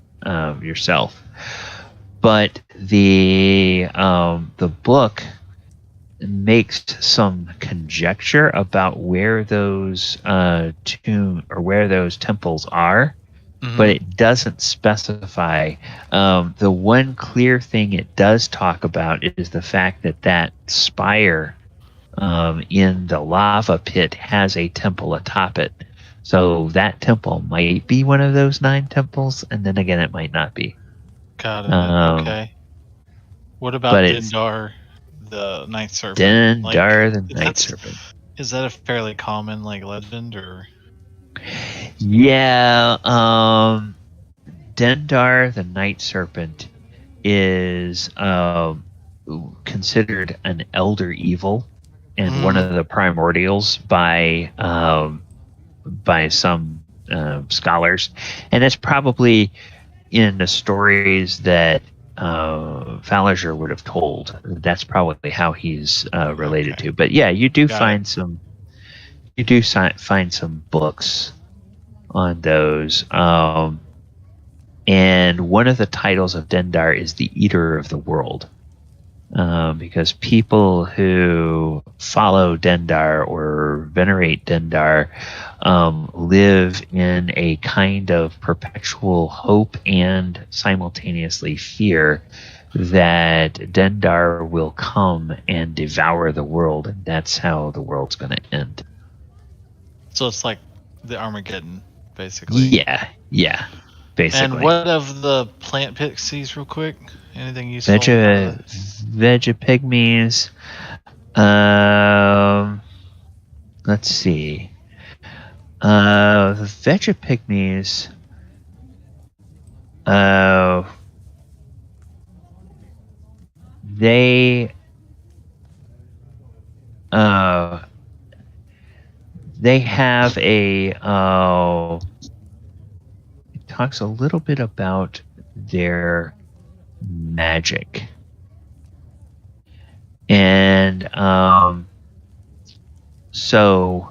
yourself. But the book makes some conjecture about where those temples are, but it doesn't specify. The one clear thing it does talk about is the fact that spire in the lava pit has a temple atop it. So that temple might be one of those 9 temples, and then again, it might not be. Got it. Okay. What about Dendar, the Night Serpent? Dendar, the Night Serpent. Is that a fairly common legend, or? Yeah, Dendar, the Night Serpent, is considered an elder evil and one of the primordials by some scholars, and it's probably in the stories that Falazure would have told. That's probably how he's related to. But yeah, you do find some books on those. And one of the titles of Dendar is the Eater of the World. Because people who follow Dendar or venerate Dendar live in a kind of perpetual hope and simultaneously fear that Dendar will come and devour the world, and that's how the world's going to end. So it's like the Armageddon, basically. Yeah, basically. And what of the plant pixies, real quick? Anything useful? Vegapygmies. Let's see. The Vegapygmies. They have a. It talks a little bit about their magic, and so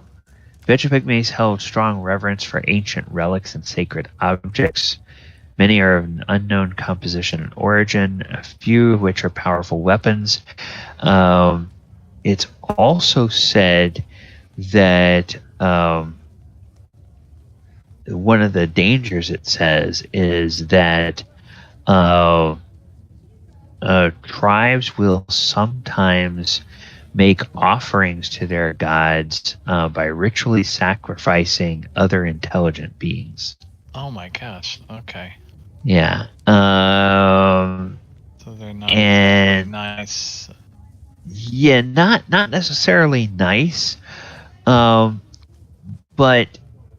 Vegapygmies held strong reverence for ancient relics and sacred objects. Many are of an unknown composition and origin, a few of which are powerful weapons. It's also said that one of the dangers, it says, is that tribes will sometimes make offerings to their gods by ritually sacrificing other intelligent beings. Oh my gosh! Okay. Yeah. So they're not very nice. Yeah, not necessarily nice, but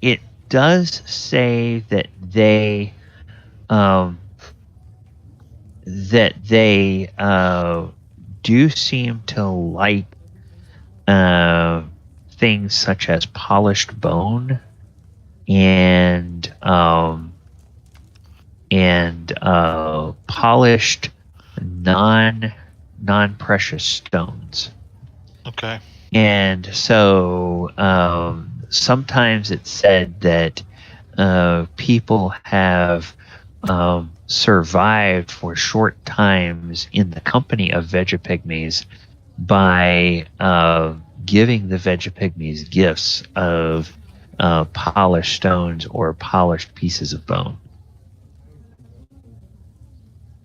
it does say that they do seem to like things such as polished bone and polished non-precious stones. Okay. And so sometimes it's said that people have survived for short times in the company of Vegapygmies by giving the Vegapygmies gifts of polished stones or polished pieces of bone.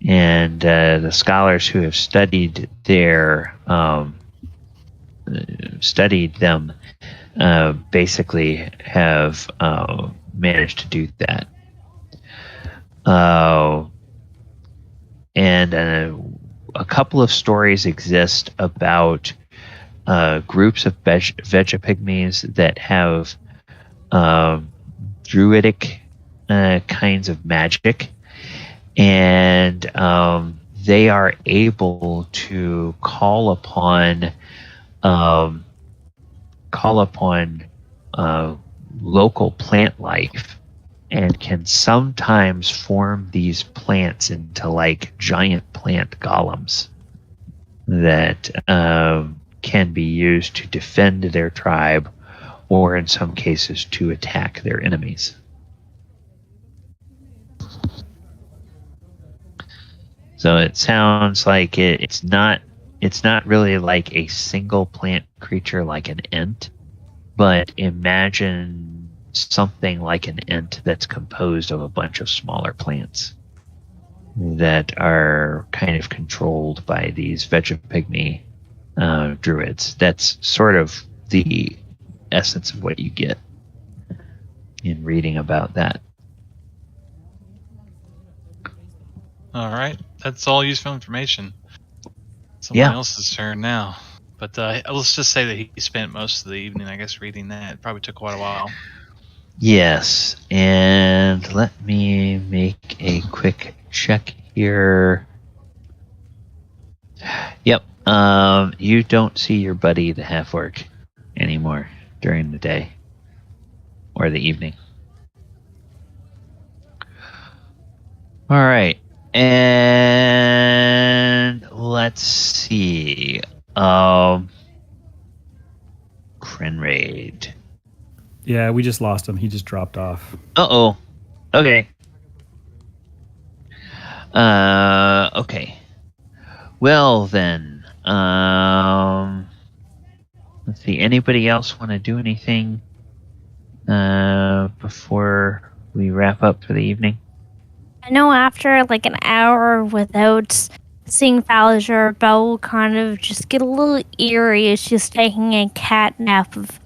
And the scholars who have studied them basically have managed to do that. And a couple of stories exist about groups of Vegapygmies that have druidic kinds of magic, and they are able to call upon local plant life, and can sometimes form these plants into like giant plant golems that can be used to defend their tribe, or in some cases to attack their enemies. So it sounds like it's not really like a single plant creature like an Ent, but imagine something like an ent that's composed of a bunch of smaller plants that are kind of controlled by these Vegapygmy druids. That's sort of the essence of what you get in reading about that. All right, that's all useful information. Someone else's turn now. But let's just say that he spent most of the evening, I guess, reading that. It probably took quite a while. Yes, and let me make a quick check here. Yep, you don't see your buddy, the half-orc, anymore during the day or the evening. All right, and let's see. Krenraid. Yeah, we just lost him. He just dropped off. Uh-oh. Okay. Okay. Well, then. Let's see. Anybody else want to do anything before we wrap up for the evening? I know after like an hour without seeing Falazure, Belle will kind of just get a little eerie as she's taking a cat nap of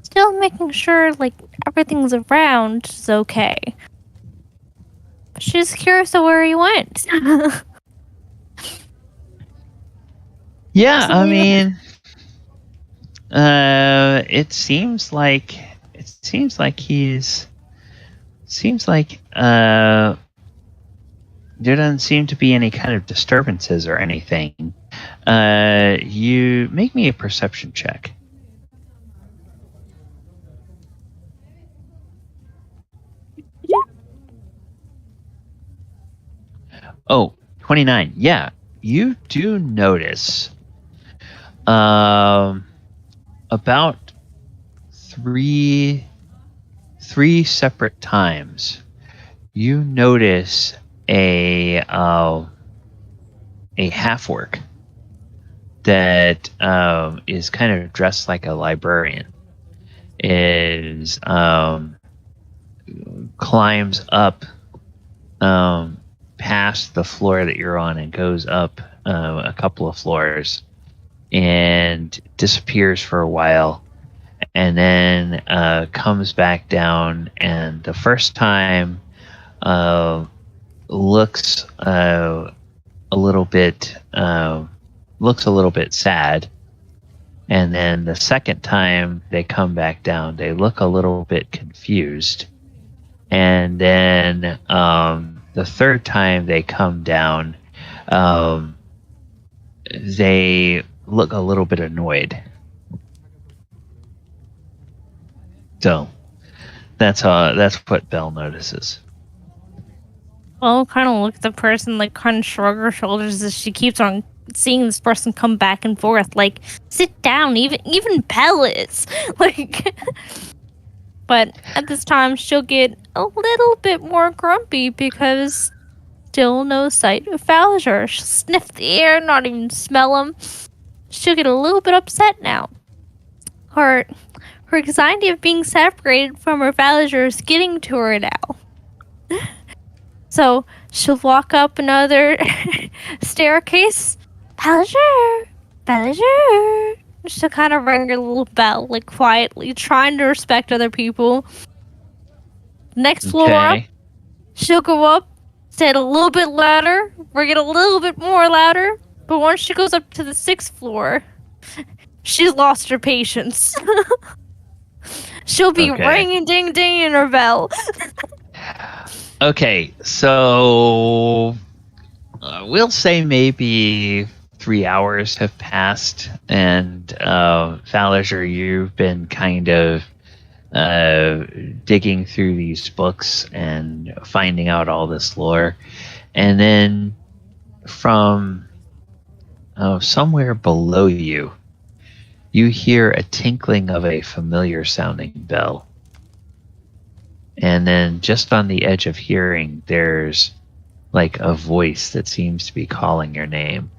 still making sure like everything's around is okay. She's curious of where he went. Yeah, I mean, it seems like there doesn't seem to be any kind of disturbances or anything. You make me a perception check. Oh, 29. Yeah, you do notice about three separate times you notice a half-orc that is kind of dressed like a librarian is climbs up past the floor that you're on and goes up a couple of floors and disappears for a while and then comes back down, and the first time looks a little bit sad, and then the second time they come back down they look a little bit confused, and then the third time they come down they look a little bit annoyed. So that's what Belle notices. I'll kind of look at the person, like, kind of shrug her shoulders as she keeps on seeing this person come back and forth. Like, sit down, even Belle is. Like, but at this time, she'll get a little bit more grumpy because still no sight of Falazure. She'll sniff the air, not even smell him. She'll get a little bit upset now. Her anxiety of being separated from her Falazure is getting to her now. So she'll walk up another staircase. Falazure! Falazure! She'll kind of ring her little bell, like quietly, trying to respect other people. Next floor up, she'll go up, say it a little bit louder, ring it a little bit more louder. But once she goes up to the 6th floor, she's lost her patience. She'll be ringing ding ding in her bell. Okay, so we'll say maybe 3 hours have passed, and Falazure, you've been kind of digging through these books and finding out all this lore, and then from somewhere below you, you hear a tinkling of a familiar sounding bell. And then just on the edge of hearing, there's like a voice that seems to be calling your name.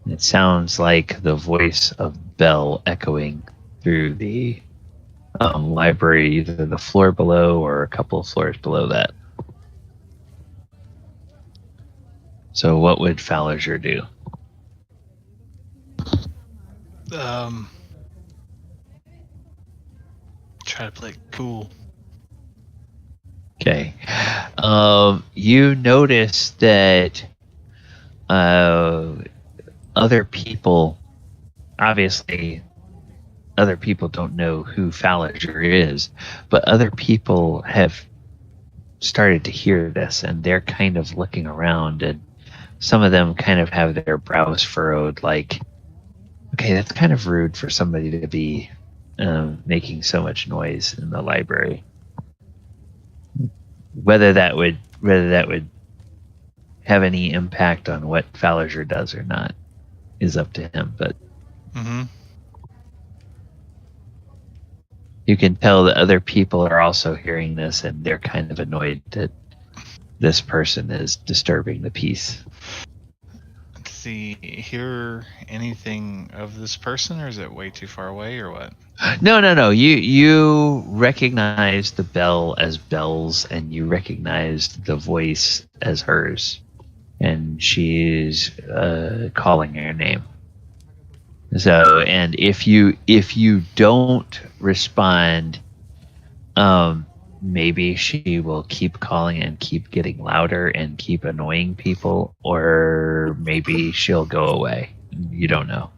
It sounds like the voice of Belle echoing through the library, either the floor below or a couple of floors below that. So what would Falazure do? Try to play it cool. Okay. You notice that other people, obviously, other people don't know who Falazure is, but other people have started to hear this, and they're kind of looking around, and some of them kind of have their brows furrowed, like, okay, that's kind of rude for somebody to be making so much noise in the library. Whether that would have any impact on what Falazure does or not is up to him, but you can tell that other people are also hearing this, and they're kind of annoyed that this person is disturbing the peace. Does he hear anything of this person, or is it way too far away, or what? No. You recognize the bell as Bell's, and you recognize the voice as hers, and she's calling your name. So, and if you don't respond, maybe she will keep calling and keep getting louder and keep annoying people, or maybe she'll go away. You don't know.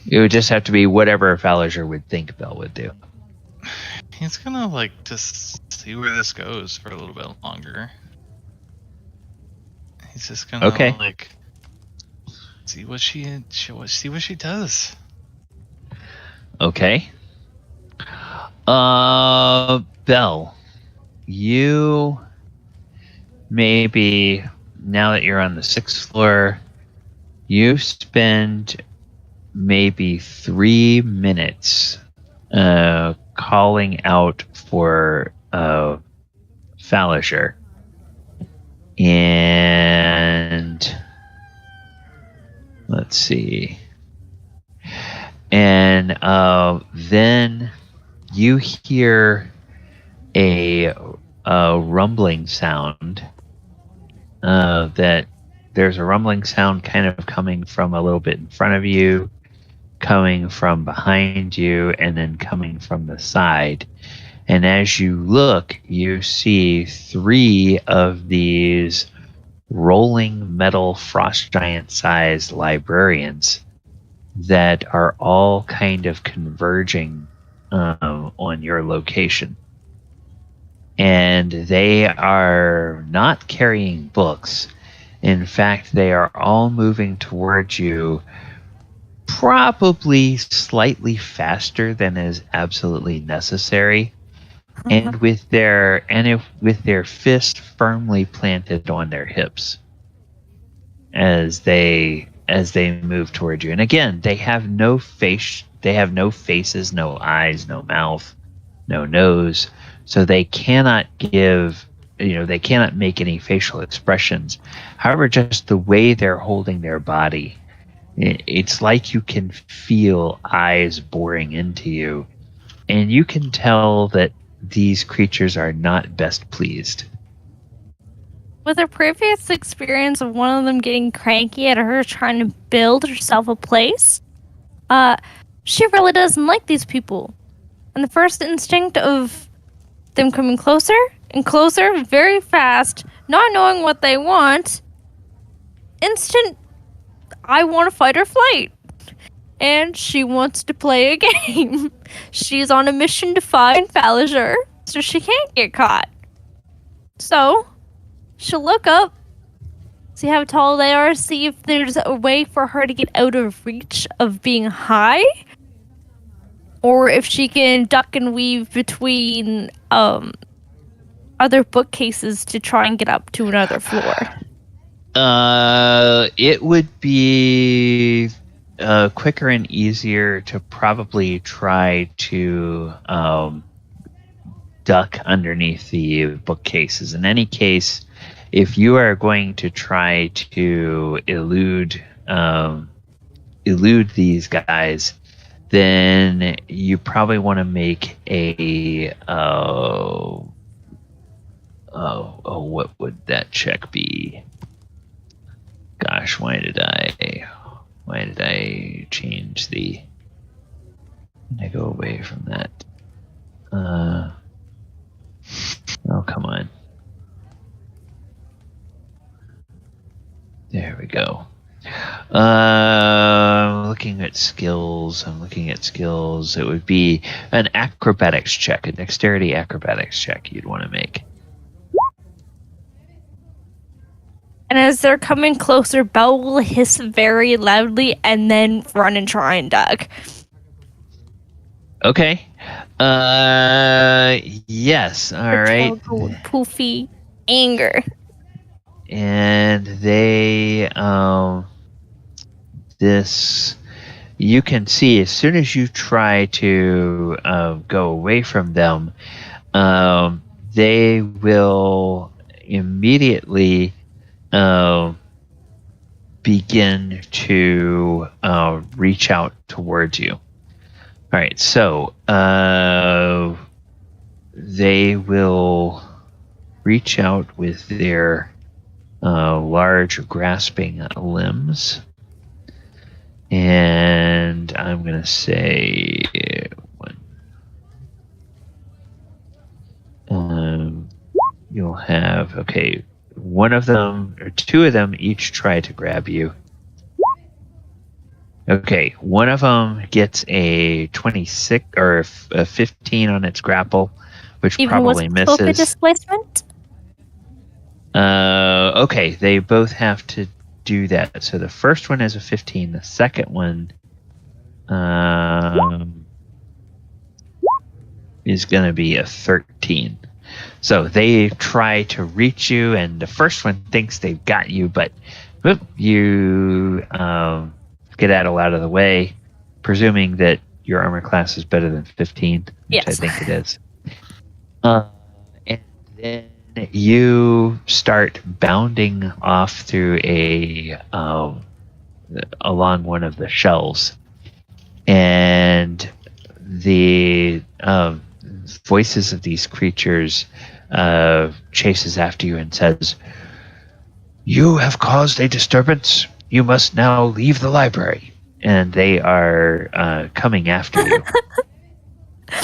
It would just have to be whatever Falazure would think Bell would do. He's gonna just see where this goes for a little bit longer. He's just gonna see what she does. Okay. Bell, you maybe, now that you're on the 6th floor, you spend maybe 3 minutes calling out for Falazure. And let's see. And then you hear a rumbling sound. That there's a rumbling sound kind of coming from a little bit in front of you, coming from behind you, and then coming from the side. And as you look, you see 3 of these rolling metal frost giant sized librarians that are all kind of converging on your location. And they are not carrying books. In fact, they are all moving towards you, probably slightly faster than is absolutely necessary, and with their fist firmly planted on their hips as they move towards you. And again, they have no face. They have no faces, no eyes, no mouth, no nose. So they cannot they cannot make any facial expressions. However, just the way they're holding their body, it's like you can feel eyes boring into you. And you can tell that these creatures are not best pleased. With her previous experience of one of them getting cranky at her trying to build herself a place, she really doesn't like these people. And the first instinct of them coming closer and closer, very fast, not knowing what they want, instant, I want to fight or flight. And she wants to play a game. She's on a mission to find Falazure, so she can't get caught. So, she'll look up, see how tall they are, see if there's a way for her to get out of reach of being high, or if she can duck and weave between other bookcases to try and get up to another floor. It would be quicker and easier to probably try to duck underneath the bookcases. In any case, if you are going to try to elude these guys, then you probably want to make a what would that check be? Gosh, why did I change the? I go away from that. Oh, come on. There we go. I'm looking at skills. It would be an acrobatics check, a dexterity acrobatics check you'd want to make. And as they're coming closer, Belle will hiss very loudly and then run and try and duck. Okay. Yes. All right. Poofy anger. And they, you can see as soon as you try to go away from them, they will immediately begin to reach out towards you. All right, so they will reach out with their large grasping limbs, and I'm going to say you'll have, one of them or two of them each try to grab you. Okay, one of them gets a 26 or a 15 on its grapple, which Even probably with focus misses. displacement? Okay, they both have to do that. So the first one is a 15. The second one is going to be a 13. So they try to reach you, and the first one thinks they've got you, but you skedaddle out of the way, presuming that your armor class is better than 15, which yes. I think it is. And then you start bounding off through along one of the shelves, and the voices of these creatures chases after you and says, "You have caused a disturbance. You must now leave the library." And they are coming after you.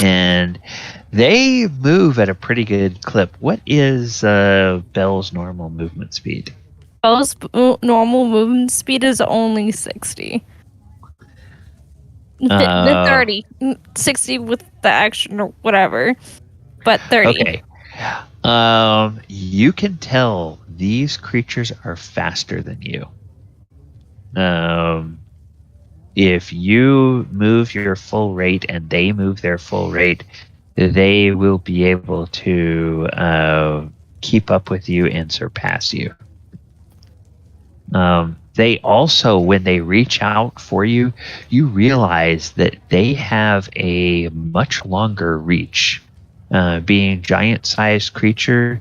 And they move at a pretty good clip. What is Belle's normal movement speed? Belle's normal movement speed is only 60. 30. 60 with the action or whatever. But 30. Okay. You can tell these creatures are faster than you. If you move your full rate and they move their full rate, they will be able to keep up with you and surpass you. They also, when they reach out for you, you realize that they have a much longer reach. Being giant-sized creatures,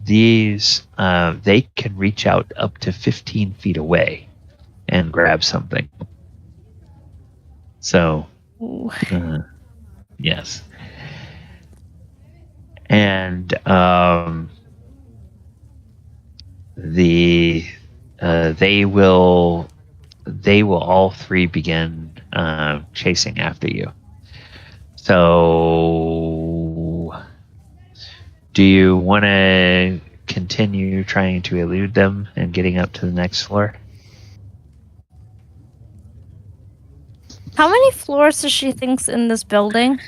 these they can reach out up to 15 feet away and grab something. So, yes, and they will all three begin chasing after you. So, do you want to continue trying to elude them and getting up to the next floor? How many floors does she think's in this building?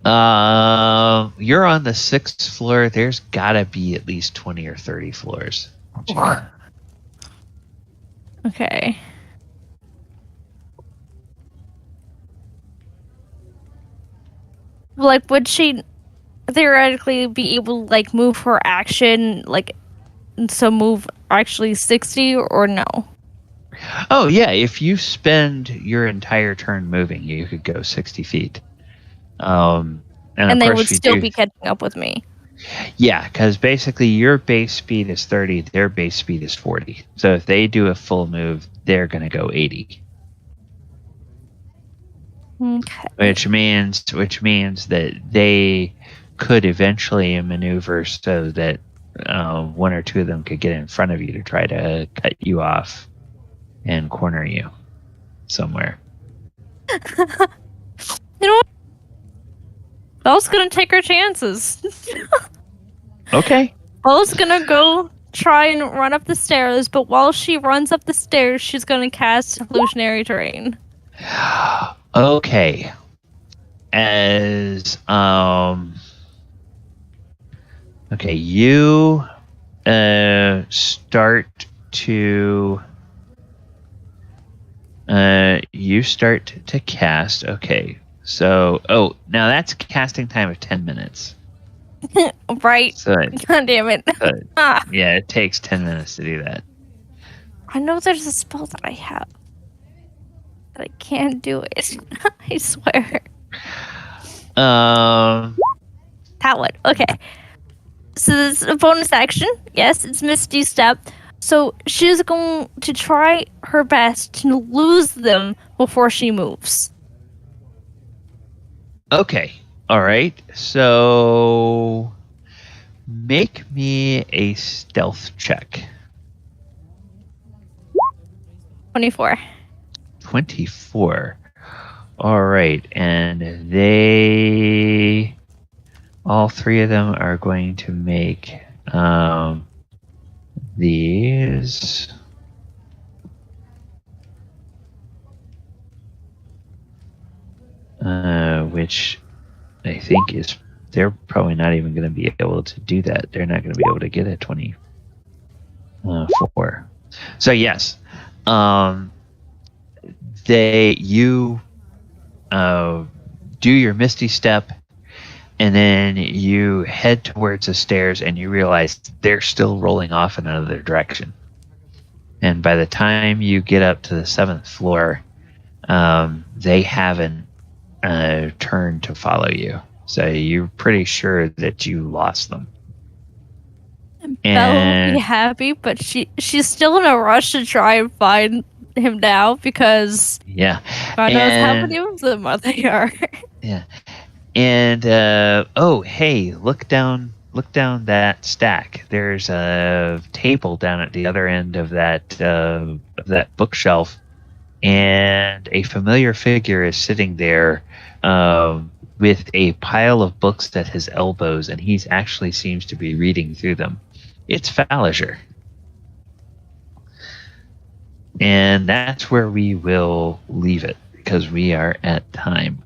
You're on the 6th floor. There's gotta be at least 20 or 30 floors. Okay. Like, would she theoretically be able to, like, move her action, like, so move actually 60 or no? Oh, yeah. If you spend your entire turn moving, you could go 60 feet. And they would still be catching up with me. Yeah, because basically your base speed is 30, their base speed is 40. So if they do a full move, they're going to go 80. Okay. Which means that they could eventually maneuver so that one or two of them could get in front of you to try to cut you off and corner you somewhere. You know what? Belle's gonna take her chances. Okay. Belle's gonna go try and run up the stairs, but while she runs up the stairs, she's gonna cast illusionary terrain. Okay. As okay, you start to cast. Okay. So, now that's casting time of 10 minutes. Right. So, God damn it. yeah, it takes 10 minutes to do that. I know there's a spell that I have, but I can't do it. I swear. Um, That one. Okay. So this is a bonus action. Yes, it's Misty Step. So she's going to try her best to lose them before she moves. okay. All right. So make me a stealth check. 24. 24. All right. And all three of them are going to make these. Which I think they're probably not even going to be able to do that. They're not going to be able to get a 24. So yes, you do your Misty Step, and then you head towards the stairs, and you realize they're still rolling off in another direction. And by the time you get up to the 7th floor, they haven't turned to follow you. So you're pretty sure that you lost them. Belle will be happy, but she's still in a rush to try and find him now because God knows how many of them there are. Yeah. And hey, look down that stack. There's a table down at the other end of that bookshelf, and a familiar figure is sitting there with a pile of books at his elbows, and he actually seems to be reading through them. It's Falazure. And that's where we will leave it, because we are at time.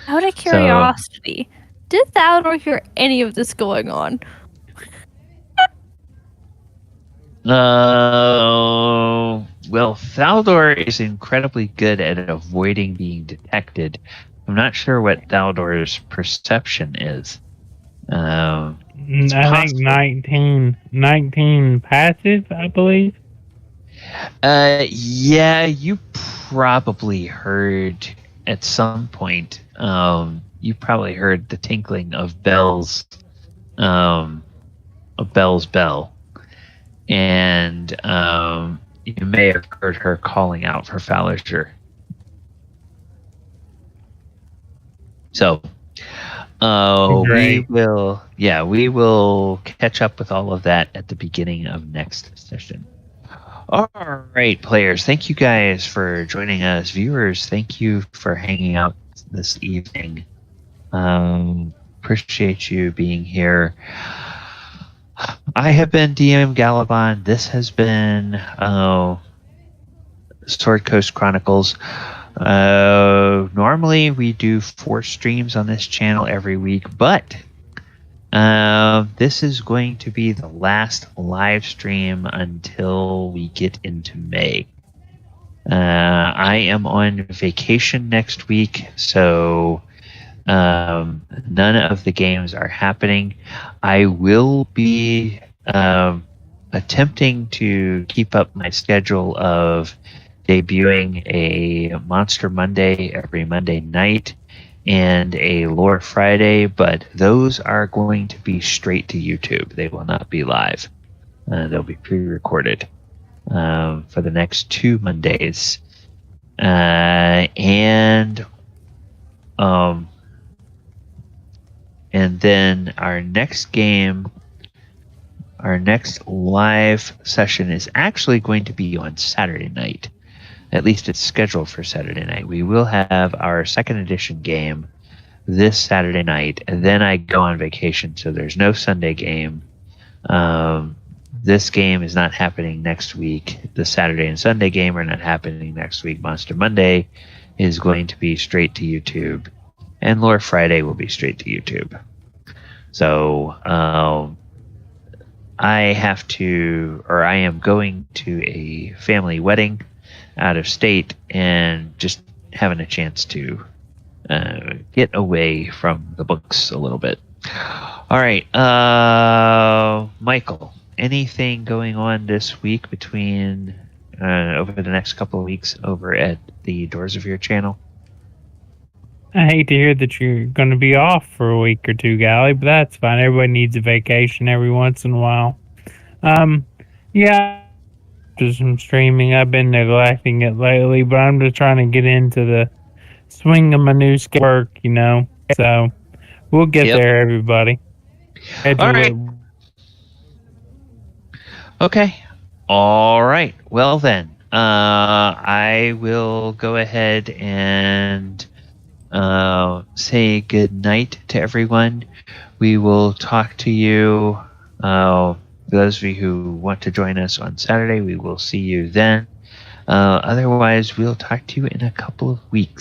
Out of curiosity, did Thaldohr hear any of this going on? Well, Thaldohr is incredibly good at avoiding being detected. I'm not sure what Thaldor's perception is. I think 19 passive, I believe. Yeah, you probably heard at some point. You probably heard the tinkling of Belle's bell, and you may have heard her calling out for Falazure. So, we will catch up with all of that at the beginning of next session. All right, players, thank you guys for joining us. Viewers, thank you for hanging out this evening. Appreciate you being here. I have been DM Galabon. This has been Sword Coast Chronicles. Normally we do 4 streams on this channel every week, but this is going to be the last live stream until we get into May. I am on vacation next week, so none of the games are happening. I will be attempting to keep up my schedule of debuting a Monster Monday every Monday night and a Lore Friday, but those are going to be straight to YouTube. They will not be live. They'll be pre-recorded for the next 2 Mondays. And And then our next live session is actually going to be on Saturday night. At least it's scheduled for Saturday night. We will have our second edition game this Saturday night, and then I go on vacation, so there's no Sunday game. This game is not happening next week. The Saturday and Sunday game are not happening next week. Monster Monday is going to be straight to YouTube, and Lore Friday will be straight to YouTube. So I am going to a family wedding out of state and just having a chance to get away from the books a little bit. All right, Michael, anything going on this week between over the next couple of weeks over at the Doors of Your channel? I hate to hear that you're going to be off for a week or two, Gally, but that's fine. Everybody needs a vacation every once in a while. Yeah, just some streaming. I've been neglecting it lately, but I'm just trying to get into the swing of my new work, So we'll get there, everybody. All right. Okay. All right. Well then, I will go ahead and say good night to everyone. We will talk to you. Those of you who want to join us on Saturday, we will see you then. Otherwise, we'll talk to you in a couple of weeks.